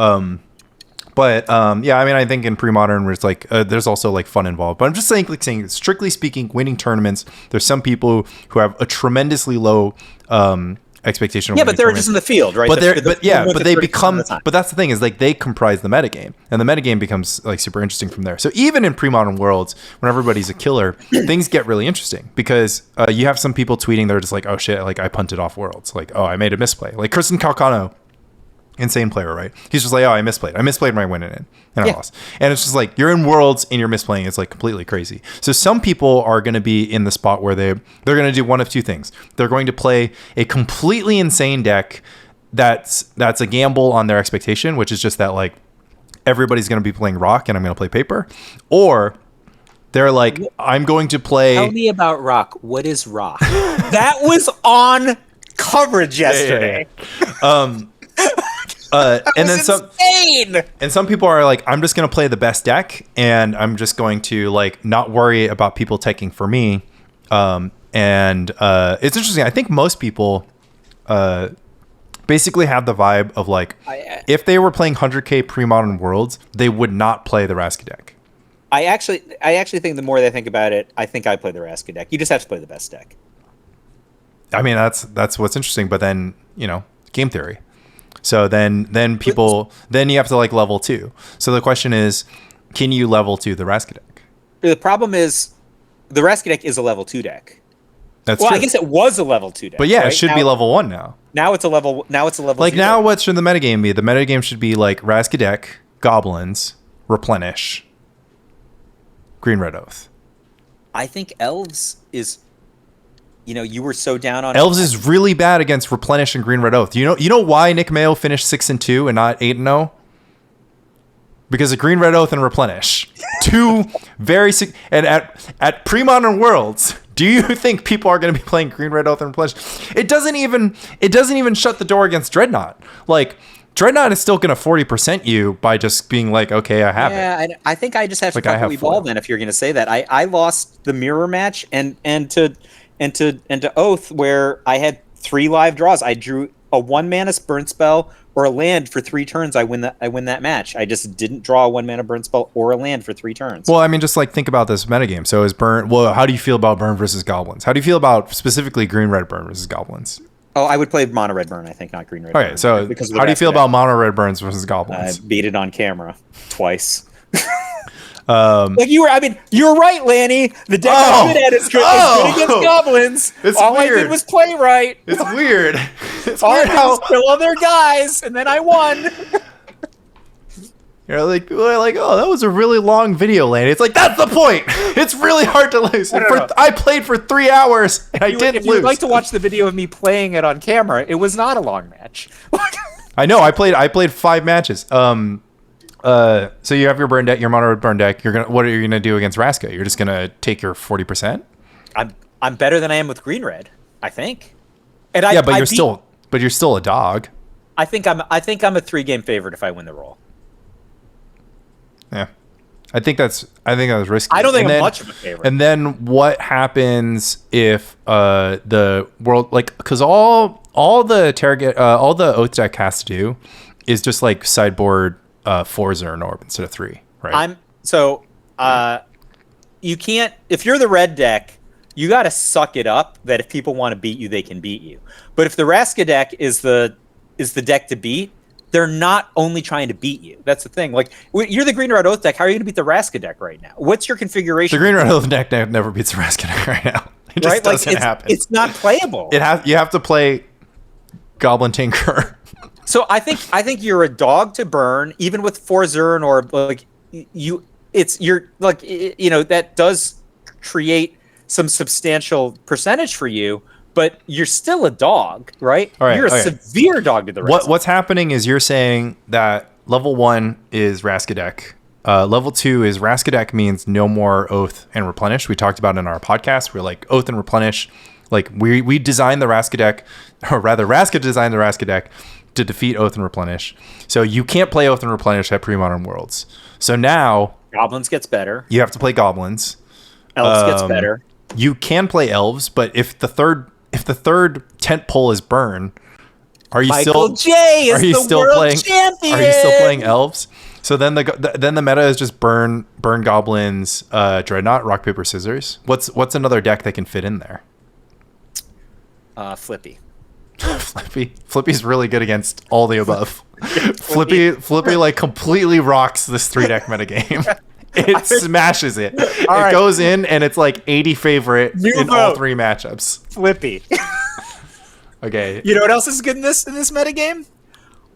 yeah, I mean, I think in pre-modern, there's like there's also like fun involved. But I'm just saying, like, strictly speaking, winning tournaments, there's some people who have a tremendously low expectation. Yeah, but they're just in the field, right? But they become. But that's the thing, is like they comprise the metagame, and the metagame becomes like super interesting from there. So even in pre-modern worlds, when everybody's a killer, things get really interesting because you have some people tweeting, they're just like, oh shit, like I punted off worlds, like, oh, I made a misplay, like Kristen Calcano. Insane player, right? He's just like, oh, I misplayed my win in, and I lost. And it's just like, you're in worlds and you're misplaying. It's like completely crazy. So some people are going to be in the spot where they're going to do one of two things. They're going to play a completely insane deck that's a gamble on their expectation, which is just that like everybody's going to be playing rock and I'm going to play paper. Or they're like, I'm going to play. Tell me about rock. What is rock? That was on coverage yesterday. And then some people are like, I'm just going to play the best deck and I'm just going to like not worry about people taking for me. And it's interesting. I think most people basically have the vibe of like, if they were playing 100K pre-modern worlds, they would not play the Raska deck. I actually think the more they think about it, I think I play the Raska deck. You just have to play the best deck. I mean, that's what's interesting. But then, you know, game theory. So then you have to like level 2. So the question is, can you level 2 the Raska deck? The problem is the Raska deck is a level 2 deck. That's true. I guess it was a level 2 deck. But yeah, right? it should be level 1 now. Now it's a level. Like now, deck. What should the metagame be? The metagame should be like Raska deck, goblins, replenish, green red oath. I think elves is. You know, you were so down on elves is really bad against replenish and green red oath. You know why Nick Mayo finished 6-2 and not 8-0? Because of green red oath and replenish. Two very and at pre-modern worlds, do you think people are going to be playing green red oath and replenish? It doesn't even shut the door against Dreadnought. Like, Dreadnought is still going to 40% you by just being like, okay, I have it. Yeah, I think I just have to probably ball then if you're going to say that. I lost the mirror match and to Oath, where I had 3 live draws. I drew a 1-mana burn spell or a land for 3 turns. I win that match. I just didn't draw a 1-mana burn spell or a land for 3 turns. Well, I mean, just like think about this metagame. So is burn. Well, how do you feel about burn versus goblins? How do you feel about specifically green red burn versus goblins? Oh, I would play mono red burn. I think, not green red. Okay, burn. So how do you feel about mono red burns versus goblins? I beat it on camera twice. Like you were right, Lanny. The deck I'm good at is good against goblins. All weird. I did was play right. It's weird. All I did was kill all their guys, and then I won. You're like, oh, that was a really long video, Lanny. It's like, that's the point. It's really hard to lose. I played for 3 hours, and I didn't lose. If you'd like to watch the video of me playing it on camera, it was not a long match. I know. I played 5 matches. So you have your burn deck, your mono burn deck. What are you gonna do against Raska? You're just gonna take your 40%. I'm better than I am with green red, I think. And you're still a dog. I think I'm a 3-game favorite if I win the roll. Yeah, I think that's risky. I don't think I'm much of a favorite. And then what happens if the world, like, because all the Oath deck has to do is just like sideboard 4 Zernorb instead of 3, right? You can't, if you're the red deck, you got to suck it up that if people want to beat you, they can beat you. But if the Raska deck is the deck to beat, they're not only trying to beat you. That's the thing. Like, you're the Green Red Oath deck. How are you going to beat the Raska deck right now? What's your configuration? The Green Red Oath deck never beats the Raska deck right now. It just doesn't happen. It's not playable. You have to play Goblin Tinker. So I think you're a dog to burn, even with 4 Zern or like that does create some substantial percentage for you, but you're still a dog, right? All right, you're a severe dog to the rest. What's happening is you're saying that level 1 is Raska deck. Level 2 is Raska deck means no more Oath and Replenish. We talked about it in our podcast. We're like Oath and Replenish. Like we designed the Raska deck, or rather Raska designed the Raska deck to defeat Oath and Replenish. So you can't play Oath and Replenish at Premodern Worlds. So now Goblins gets better. You have to play Goblins. Elves gets better. You can play Elves, but if the third tent pole is Burn, are you still playing champion? Are you still playing Elves? So then the meta is just Burn Goblins, Dreadnought, Rock Paper Scissors. What's another deck that can fit in there? Flippy. Flippy's really good against all the above. Flippy like completely rocks this 3-deck metagame. It smashes it. It goes in and it's like 80 favorite in all 3 matchups. Flippy. Okay. You know what else is good in this metagame?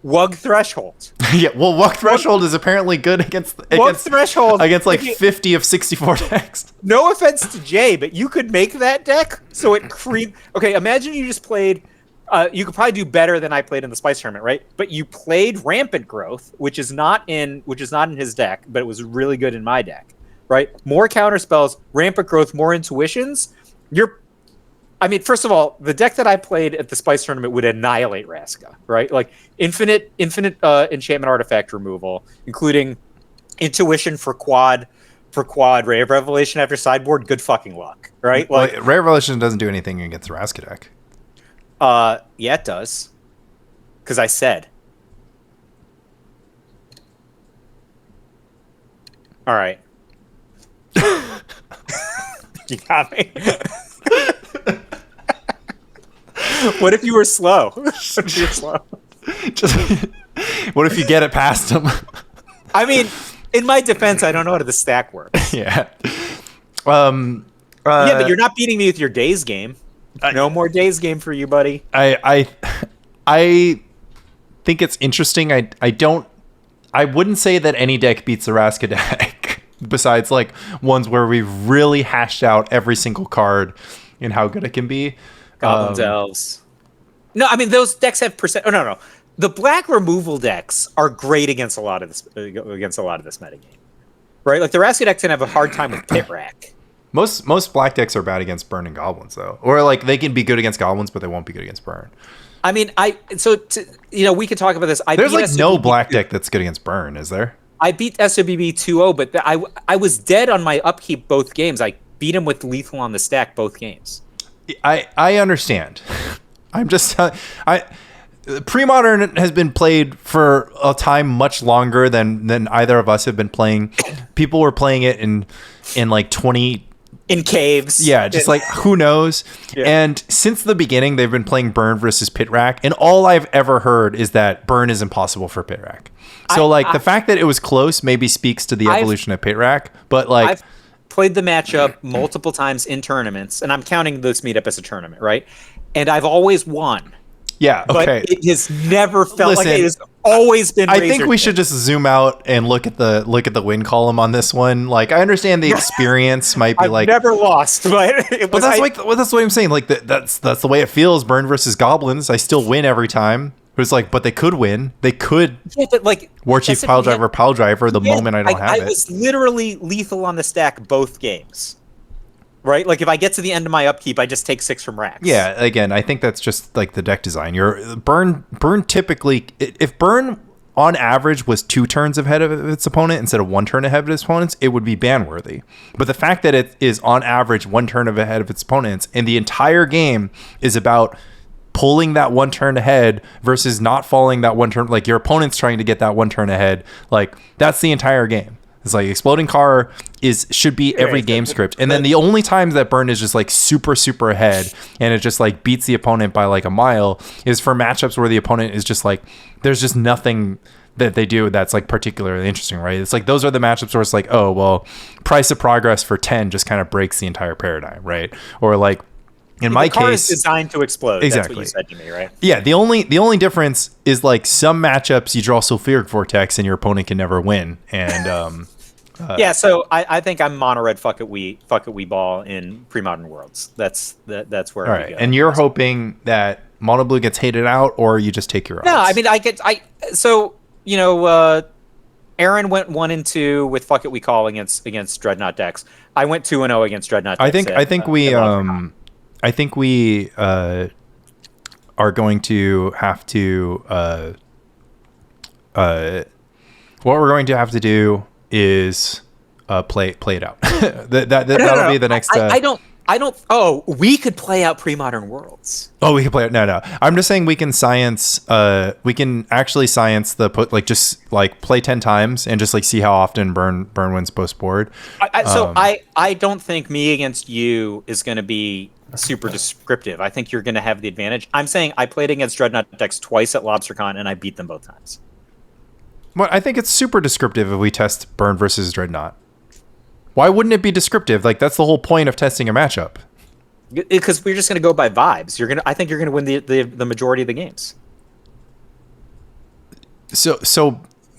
Wug Threshold. Yeah, well, Wug Threshold is apparently good against Threshold against like 50 of 64 decks. No offense to Jay, but you could make that deck so it Okay, imagine you just played. You could probably do better than I played in the Spice Tournament, right? But you played Rampant Growth, which is not in his deck, but it was really good in my deck, right? More counter spells, Rampant Growth, more intuitions. First of all, the deck that I played at the Spice Tournament would annihilate Raska, right? Like infinite enchantment artifact removal, including intuition for quad, Ray of Revelation after sideboard. Good fucking luck, right? Like Ray of Revelation doesn't do anything against the Raska deck. Yeah, it does. Because I said. All right. You got me. What if you were slow? What if you're slow? What if you get it past him? I mean, in my defense, I don't know how the stack works. Yeah. Yeah, but you're not beating me with your days game. No more days game for you, buddy. I think it's interesting. I wouldn't say that any deck beats the Raska deck besides like ones where we've really hashed out every single card and how good it can be. Goblins, Elves. No, I mean those decks have percent. Oh no. The black removal decks are great against a lot of this metagame, right? Like the Raska decks can have a hard time with Pit Rack. Most black decks are bad against Burn and Goblins, though. Or, like, they can be good against Goblins, but they won't be good against Burn. I mean, we could talk about this. There's, like, no black deck that's good against Burn, is there? I beat SOBB 2-0, but I was dead on my upkeep both games. I beat him with lethal on the stack both games. I understand. I'm just... Premodern has been played for a time much longer than either of us have been playing. People were playing it in like 20... In caves. Yeah, just like, who knows? Yeah. And since the beginning, they've been playing Burn versus Pit Rack. And all I've ever heard is that Burn is impossible for Pit Rack. So, the fact that it was close maybe speaks to the evolution of Pit Rack. But, like... I've played the matchup multiple times in tournaments. And I'm counting this meetup as a tournament, right? And I've always won. Yeah, okay. But it has never felt like it has always been. I think we should just zoom out and look at the win column on this one. Like, I understand the experience might be like I've never lost, but that's what I'm saying. Like that's the way it feels. Burn versus Goblins, I still win every time. It's like, but they could win. They could. Yeah, but like Warchief Pile Driver. The moment I don't have it, I was literally lethal on the stack both games. Right? Like, if I get to the end of my upkeep, I just take 6 from racks. Yeah, again, I think that's just, like, the deck design. Burn typically... If Burn, on average, was 2 turns ahead of its opponent instead of 1 turn ahead of its opponents, it would be ban-worthy. But the fact that it is, on average, 1 turn ahead of its opponents, and the entire game is about pulling that 1 turn ahead versus not falling that 1 turn... Like, your opponent's trying to get that 1 turn ahead. Like, that's the entire game. It's like exploding car should be every game script. And then the only times that burn is just like super, super ahead and it just like beats the opponent by like a mile is for matchups where the opponent is just like, there's just nothing that they do that's like particularly interesting, right? It's like those are the matchups where it's like, oh, well, price of progress for 10 just kind of breaks the entire paradigm, right? Or like in my car case, is designed to explode. Exactly. That's what you said to me, right? Yeah, the only difference is like some matchups you draw sulfuric vortex and your opponent can never win. And yeah, so I think I'm mono red fuck it we ball in Premodern Worlds. That's where all we right. go. And you're hoping that mono blue gets hated out, or you just take your odds? No, I mean Aaron went 1-2 with fuck it we call against Dreadnought decks. I went 2-0 against Dreadnought decks. I think we are going to have to what we're going to have to do is play it out. That'll be the next. I don't. Oh, we could play out Premodern Worlds. Oh, we can play it. No. I'm just saying we can science. We can actually science just play 10 times and just like see how often burn wins post board. I don't think me against you is going to be super descriptive. I think you're going to have the advantage. I'm saying I played against Dreadnought decks twice at LobsterCon and I beat them both times. Well, I think it's super descriptive if we test burn versus Dreadnought. Why wouldn't it be descriptive? Like that's the whole point of testing a matchup. Because we're just going to go by vibes. I think you're going to win the majority of the games. So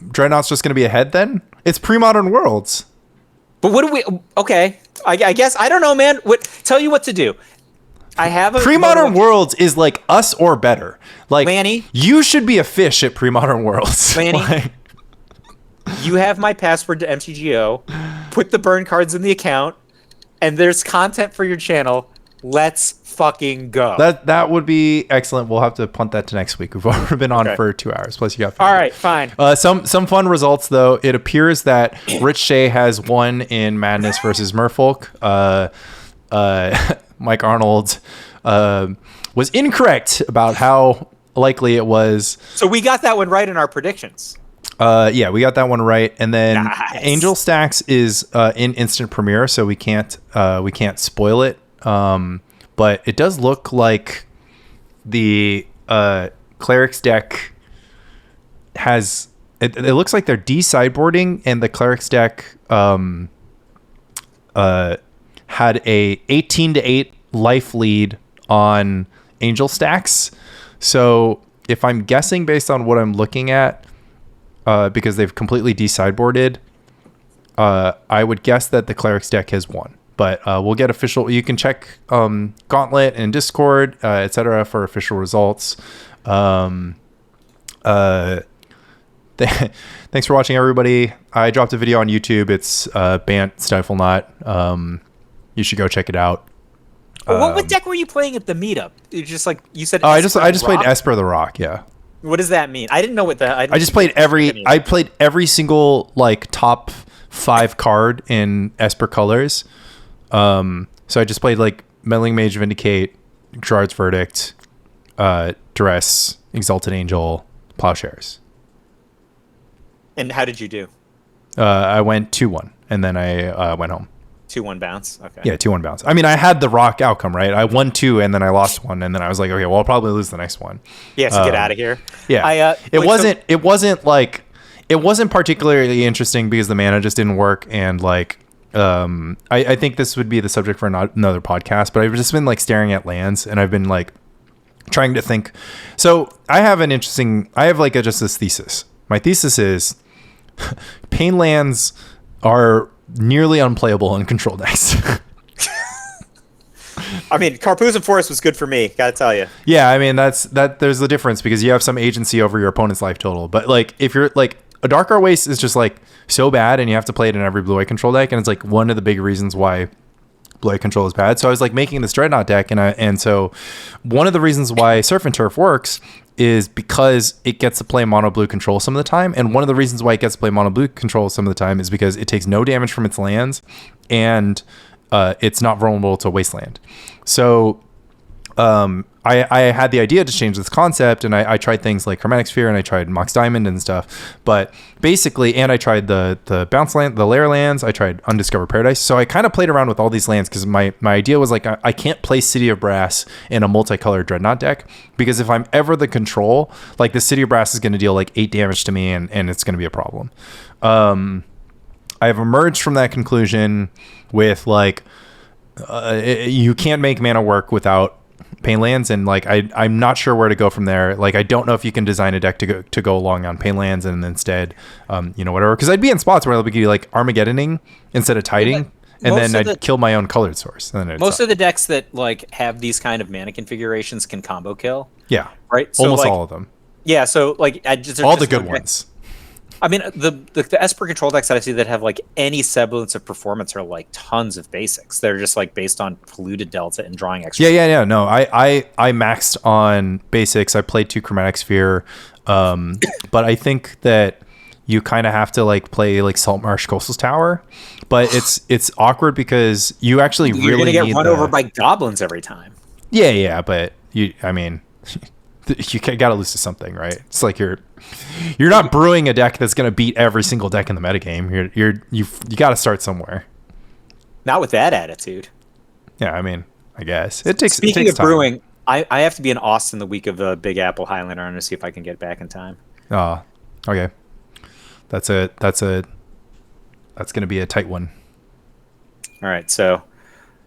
Dreadnought's just going to be ahead then? It's Premodern Worlds. But what do we? Okay, I guess I don't know, man. Tell you what to do. I have a Premodern Worlds is like us or better. Like Lanny, you should be a fish at Premodern Worlds. Lanny, you have my password to MTGO. Put the burn cards in the account, and there's content for your channel. Let's fucking go. That would be excellent. We'll have to punt that to next week. We've already been on for 2 hours. Plus, you got. All right, fine. Some fun results though. It appears that Rich Shea has won in Madness versus Merfolk. Mike Arnold was incorrect about how likely it was. So we got that one right in our predictions. Yeah, we got that one right. And then Nice. Angel Stacks is in instant premiere, so we can't spoil it. But it does look like the Cleric's deck has. It looks like they're de-sideboarding, and the Cleric's deck had a 18-8 life lead on Angel Stacks. So if I'm guessing based on what I'm looking at, because they've completely de-sideboarded, I would guess that the Cleric's deck has won. But we'll get official. You can check Guantlet and Discord, etc., for official results. Thanks for watching, everybody. I dropped a video on YouTube. It's Bant Stifle Knot. You should go check it out. What deck were you playing at the meetup? You just like you said. Oh, I just played Esper the Rock. Yeah. What does that mean? I didn't know what that. I just played every single like top 5 card in Esper colors. So I just played like Meddling Mage Vindicate, Gerard's Verdict, Duress, Exalted Angel, Plowshares. And how did you do? I went 2-1, and then I went home. 2-1 bounce. Okay. Yeah, 2-1 bounce. I mean, I had the rock outcome, right? I won 2, and then I lost 1, and then I was like, okay, well, I'll probably lose the next one. Yeah, so get out of here. Yeah. It wasn't particularly interesting because the mana just didn't work, and like I think this would be the subject for another podcast, but I've just been like staring at lands, and I've been like trying to think. So I have just this thesis. My thesis is pain lands are nearly unplayable in control decks. I mean, Carpooza Forest was good for me, gotta tell you. Yeah, I mean there's the difference because you have some agency over your opponent's life total. But like if you're like a Dark Art Waste is just like so bad, and you have to play it in every blue-white control deck, and it's like one of the big reasons why blue-white control is bad. So I was like making this Dreadnought deck, and so one of the reasons why Surf and Turf works is because it gets to play mono blue control some of the time, and one of the reasons why it gets to play mono blue control some of the time is because it takes no damage from its lands, and it's not vulnerable to wasteland. So I had the idea to change this concept, and I tried things like Chromatic Sphere, and I tried Mox Diamond and stuff. But basically, and I tried the bounce land, the lair lands. I tried Undiscovered Paradise. So I kind of played around with all these lands because my idea was like I can't play City of Brass in a multicolored Dreadnought deck, because if I'm ever the control, like the City of Brass is going to deal like 8 damage to me, and it's going to be a problem. I have emerged from that conclusion with like you can't make mana work without Pain Lands, and like I'm not sure where to go from there. Like I don't know if you can design a deck to go along on Pain Lands and instead whatever, because I'd be in spots where I'll be like Armagedoning instead of tiding, and then I'd kill my own colored source. And then most of the decks that like have these kind of mana configurations can combo kill. Yeah, right. So, almost like, all of them. Yeah, so like all the good ones. I mean, the Esper control decks that I see that have like any semblance of performance are like tons of basics. They're just like based on polluted delta and drawing extra. Yeah. No, I maxed on basics. I played 2 Chromatic Sphere, but I think that you kind of have to like play like Saltmarsh Coastal Tower, but it's awkward because you actually You're really gonna get run over by goblins every time. Yeah, but you got to lose to something, right? It's like you're not brewing a deck that's going to beat every single deck in the metagame. You got to start somewhere. Not with that attitude. Yeah, I mean, I guess it takes. Speaking of time. Brewing, I have to be in Austin the week of the Big Apple Highlander. I'm going to see if I can get back in time. Oh, okay. That's going to be a tight one. All right, so.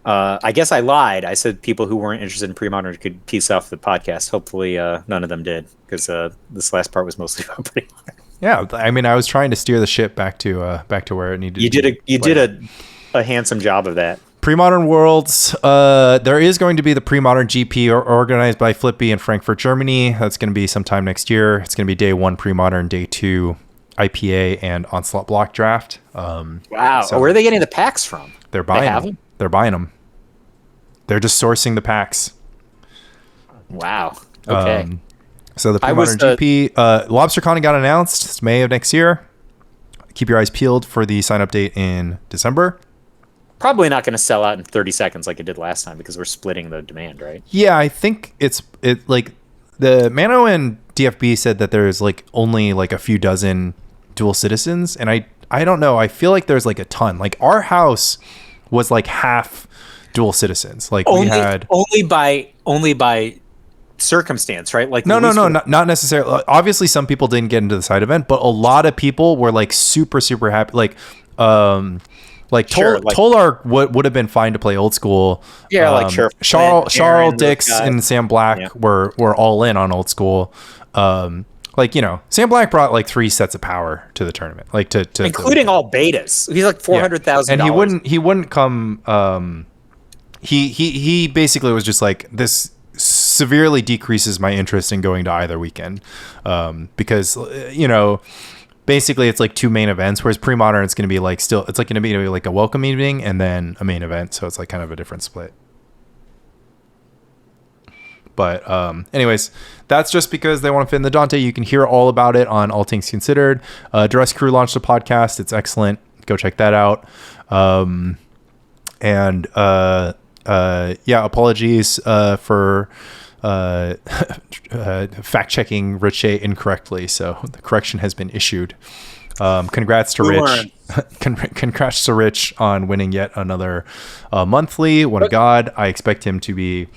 I guess I lied. I said people who weren't interested in Premodern could piece off the podcast. Hopefully, none of them did, because this last part was mostly about Premodern. Yeah, I mean, I was trying to steer the ship back to where it needed. You did a handsome job of that. Premodern Worlds. There is going to be the Premodern GP organized by Flippy in Frankfurt, Germany. That's going to be sometime next year. It's going to be day 1 Premodern, day 2 IPA and Onslaught block draft. Wow, so where are they getting the packs from? They're buying them. They're buying them. They're just sourcing the packs. Wow. Okay. So the Premodern GP, LobsterCon got announced. It's May of next year. Keep your eyes peeled for the sign-up date in December. Probably not going to sell out in 30 seconds like it did last time, because we're splitting the demand, right? Yeah, I think it like the Mano and DFB said that there's like only like a few dozen dual citizens, and I don't know. I feel like there's like a ton. Like our house was like half dual citizens. Like we had only by circumstance, right? Like no, not necessarily. Obviously, some people didn't get into the side event, but a lot of people were like super happy. Like Tolar would have been fine to play old school. Yeah, like sure. Charles Dix and Sam Black were all in on old school. Like, Sam Black brought like 3 sets of power to the tournament, like to including all betas. He's like $400,000, and he wouldn't come. He basically was just like, this severely decreases my interest in going to either weekend, because basically it's like 2 main events, whereas Premodern it's going to be like it's like going to be like a welcome evening and then a main event, so it's like kind of a different split. But anyways, that's just because they want to fit in the Dante. You can hear all about it on All Things Considered. Duress Crew launched a podcast. It's excellent. Go check that out. Apologies for fact checking Rich incorrectly. So the correction has been issued. Congrats to Rich. Congrats to Rich on winning yet another monthly. What a god. I expect him to be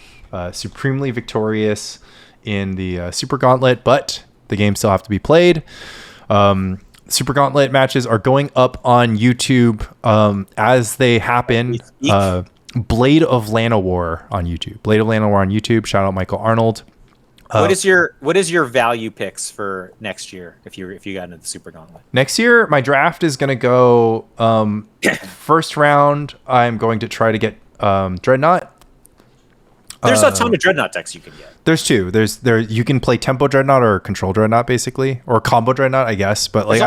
supremely victorious in the Super Gauntlet, but the games still have to be played. Super Gauntlet matches are going up on YouTube as they happen. Blade of Llanowar on YouTube. Shout out Michael Arnold. What is your value picks for next year if you got into the Super Gauntlet? Next year, my draft is going to go first round. I'm going to try to get Dreadnought. There's a ton of Dreadnought decks you can get. There's 2. You can play Tempo Dreadnought or Control Dreadnought, basically, or Combo Dreadnought, I guess. But like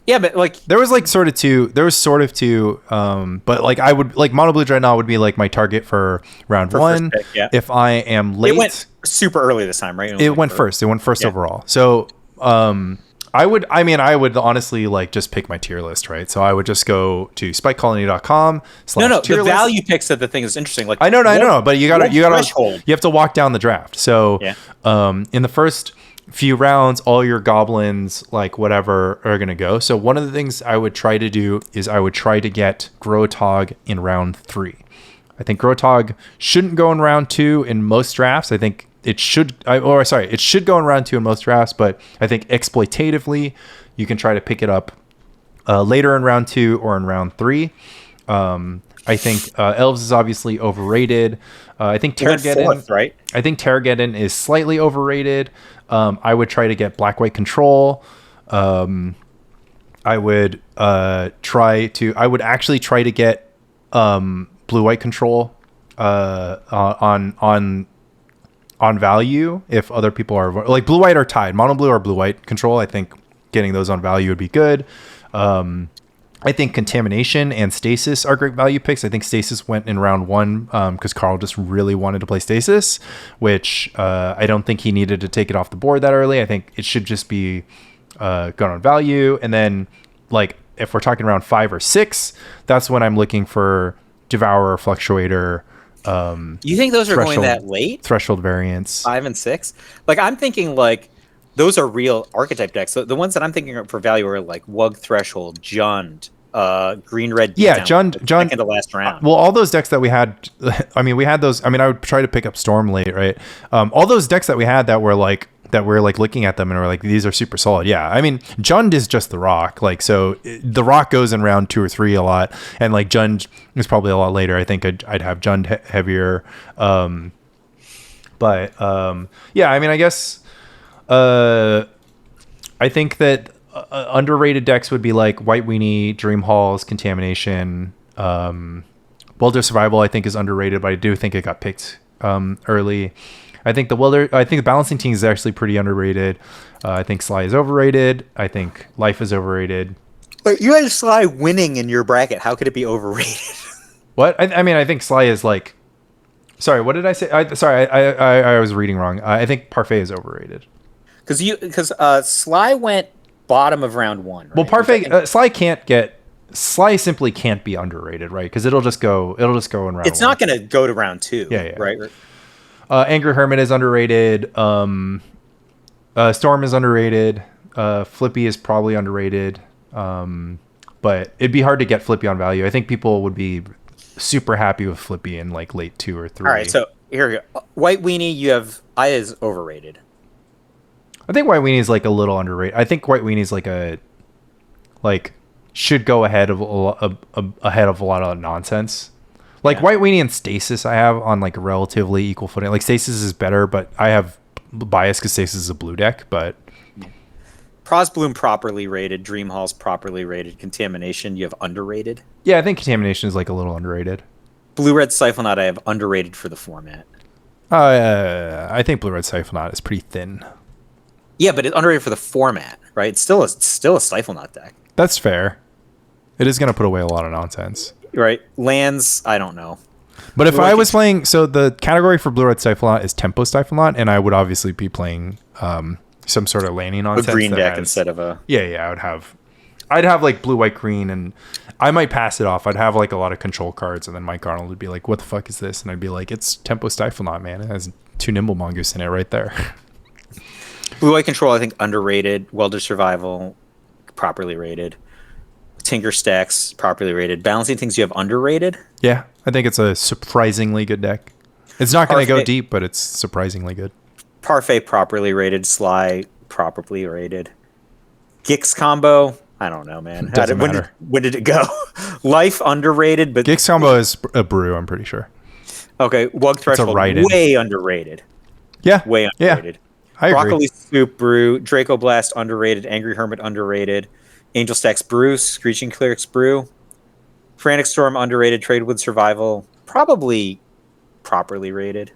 but like there was like sort of 2. There was sort of 2. But like I would like Mono Blue Dreadnought would be like my target for round 1. Pick, yeah. If I am late, it went super early this time, right? It went first. It went first overall. So I would honestly like just pick my tier list, right? So I would just go to spikecolony.com No, tier the list. value picks of the thing is interesting. Like I know, but you have to walk down the draft. So Yeah. in the first few rounds, all your goblins, like whatever, are gonna go. So one of the things I would try to do is I would try to get Grotog in round 3. I think Grotog shouldn't go in round 2 in most drafts. I think it should go in round 2 in most drafts, but I think exploitatively you can try to pick it up later in round 2 or in round 3. I think Elves is obviously overrated. I think Terrageddon, right? I think Terrageddon is slightly overrated. I would try to get Black-White Control. I would actually try to get Blue-White Control on value if other people are like Blue-White are tied. Mono Blue or Blue-White Control. I think getting those on value would be good. I think Contamination and Stasis are great value picks. I think Stasis went in round 1 because Carl just really wanted to play Stasis, which I don't think he needed to take it off the board that early. I think it should just be gone on value. And then, like, if we're talking around 5 or 6, that's when I'm looking for Devourer, Fluctuator. You think those are going that late? Threshold variants. 5 and 6? Like, I'm thinking, like, those are real archetype decks. So the ones that I'm thinking of for value are like Wug Threshold, Jund, Green Red. Yeah, Jund in the last round. Well, all those decks that we had, we had those. I would try to pick up Storm late, right? All those decks that we had that were like looking at them and we're like, these are super solid. Yeah, Jund is just the rock. Like, so the rock goes in round 2 or 3 a lot, and like Jund is probably a lot later. I think I'd have Jund heavier. Yeah, I guess. I think that underrated decks would be like White Weenie, Dream Halls, Contamination. Welder Survival I think is underrated, but I do think it got picked early. I think the Balancing Team is actually pretty underrated. I think Sly is overrated. I think Life is overrated. But you had Sly winning in your bracket. How could it be overrated? What? I think Sly is like... Sorry, what did I say? I was reading wrong. I think Parfait is overrated. Because Sly went bottom of round 1. Right? Well, Parfait, Sly simply can't be underrated, right? Because it'll just go in round 1. It's not going to go to round 2. Yeah. Right. Angry Hermit is underrated. Storm is underrated. Flippy is probably underrated. But it'd be hard to get Flippy on value. I think people would be super happy with Flippy in like late 2 or 3. All right, so here we go. White Weenie, you have Aya is overrated. I think White Weenie is like a little underrated. I think White Weenie is should go ahead of a lot of nonsense. Like White Weenie and Stasis I have on like relatively equal footing. Like Stasis is better, but I have bias because Stasis is a blue deck. But Prosbloom properly rated, Dream Hall's properly rated, Contamination you have underrated. Yeah, I think Contamination is like a little underrated. Blue Red Siphonaut I have underrated for the format. I think Blue Red Siphonaut is pretty thin. Yeah, but it's underrated for the format, right? It's still a Siphonaut deck. That's fair. It is going to put away a lot of nonsense. Right. Lands, I don't know. But if I was playing... So the category for Blue Red Siphonaut is Tempo Siphonaut, and I would obviously be playing some sort of Lanny nonsense. A green deck instead of a... Yeah, I'd have like blue, white, green, and I might pass it off. I'd have like a lot of control cards, and then Mike Arnold would be like, what the fuck is this? And I'd be like, it's Tempo Siphonaut, man. It has 2 Nimble Mongoose in it right there. Blue White Control, I think, underrated. Welder Survival, properly rated. Tinker Stacks, properly rated. Balancing Things you have underrated? Yeah, I think it's a surprisingly good deck. It's not going to go deep, but it's surprisingly good. Parfait, properly rated. Sly, properly rated. Gix Combo, I don't know, man. Doesn't matter. When did it go? Life, underrated. But Gix Combo is a brew, I'm pretty sure. Okay, Wug Threshold, way underrated. Yeah. Way underrated. Yeah. I agree. Broccoli Soup Brew, Draco Blast underrated, Angry Hermit underrated, Angel Stacks Brew, Screeching Clerics Brew, Frantic Storm underrated, Tradewood Survival probably properly rated.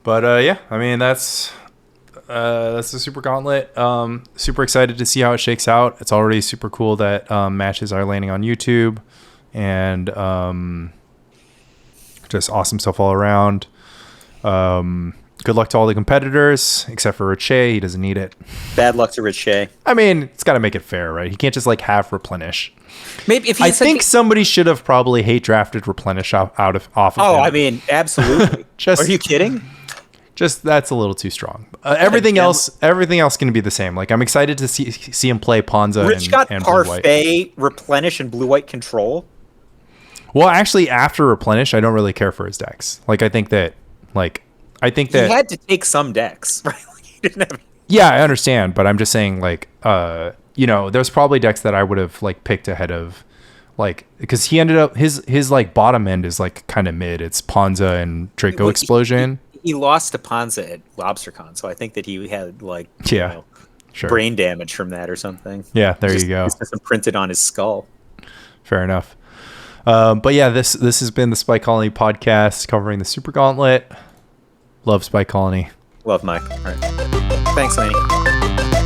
But that's the Super Gauntlet. Super excited to see how it shakes out. It's already super cool that matches are landing on YouTube, and just awesome stuff all around. Good luck to all the competitors, except for Riche. He doesn't need it. Bad luck to Riche. I mean, it's got to make it fair, right? He can't just like half replenish. Maybe if I think somebody should have probably hate drafted replenish off of Oh, him. I mean, absolutely. Are you kidding? Just that's a little too strong. Everything else can be the same. Like I'm excited to see him play Ponza Rich got and Parfait, Replenish, and Blue White Control. Well, actually, after Replenish, I don't really care for his decks. Like I think that he had to take some decks, right? Like, he didn't have. Yeah, I understand, but I'm just saying, like, there's probably decks that I would have like picked ahead of, like, because he ended up his like bottom end is like kind of mid. It's Ponza and Draco Explosion. He lost to Ponza at LobsterCon, so I think that he had like sure. brain damage from that or something. Yeah, there you go. It's just imprinted on his skull. Fair enough. But yeah, this has been the Spy Colony podcast covering the Super Gauntlet. Love Spy Colony. Love Mike. All right. Thanks, Lanny.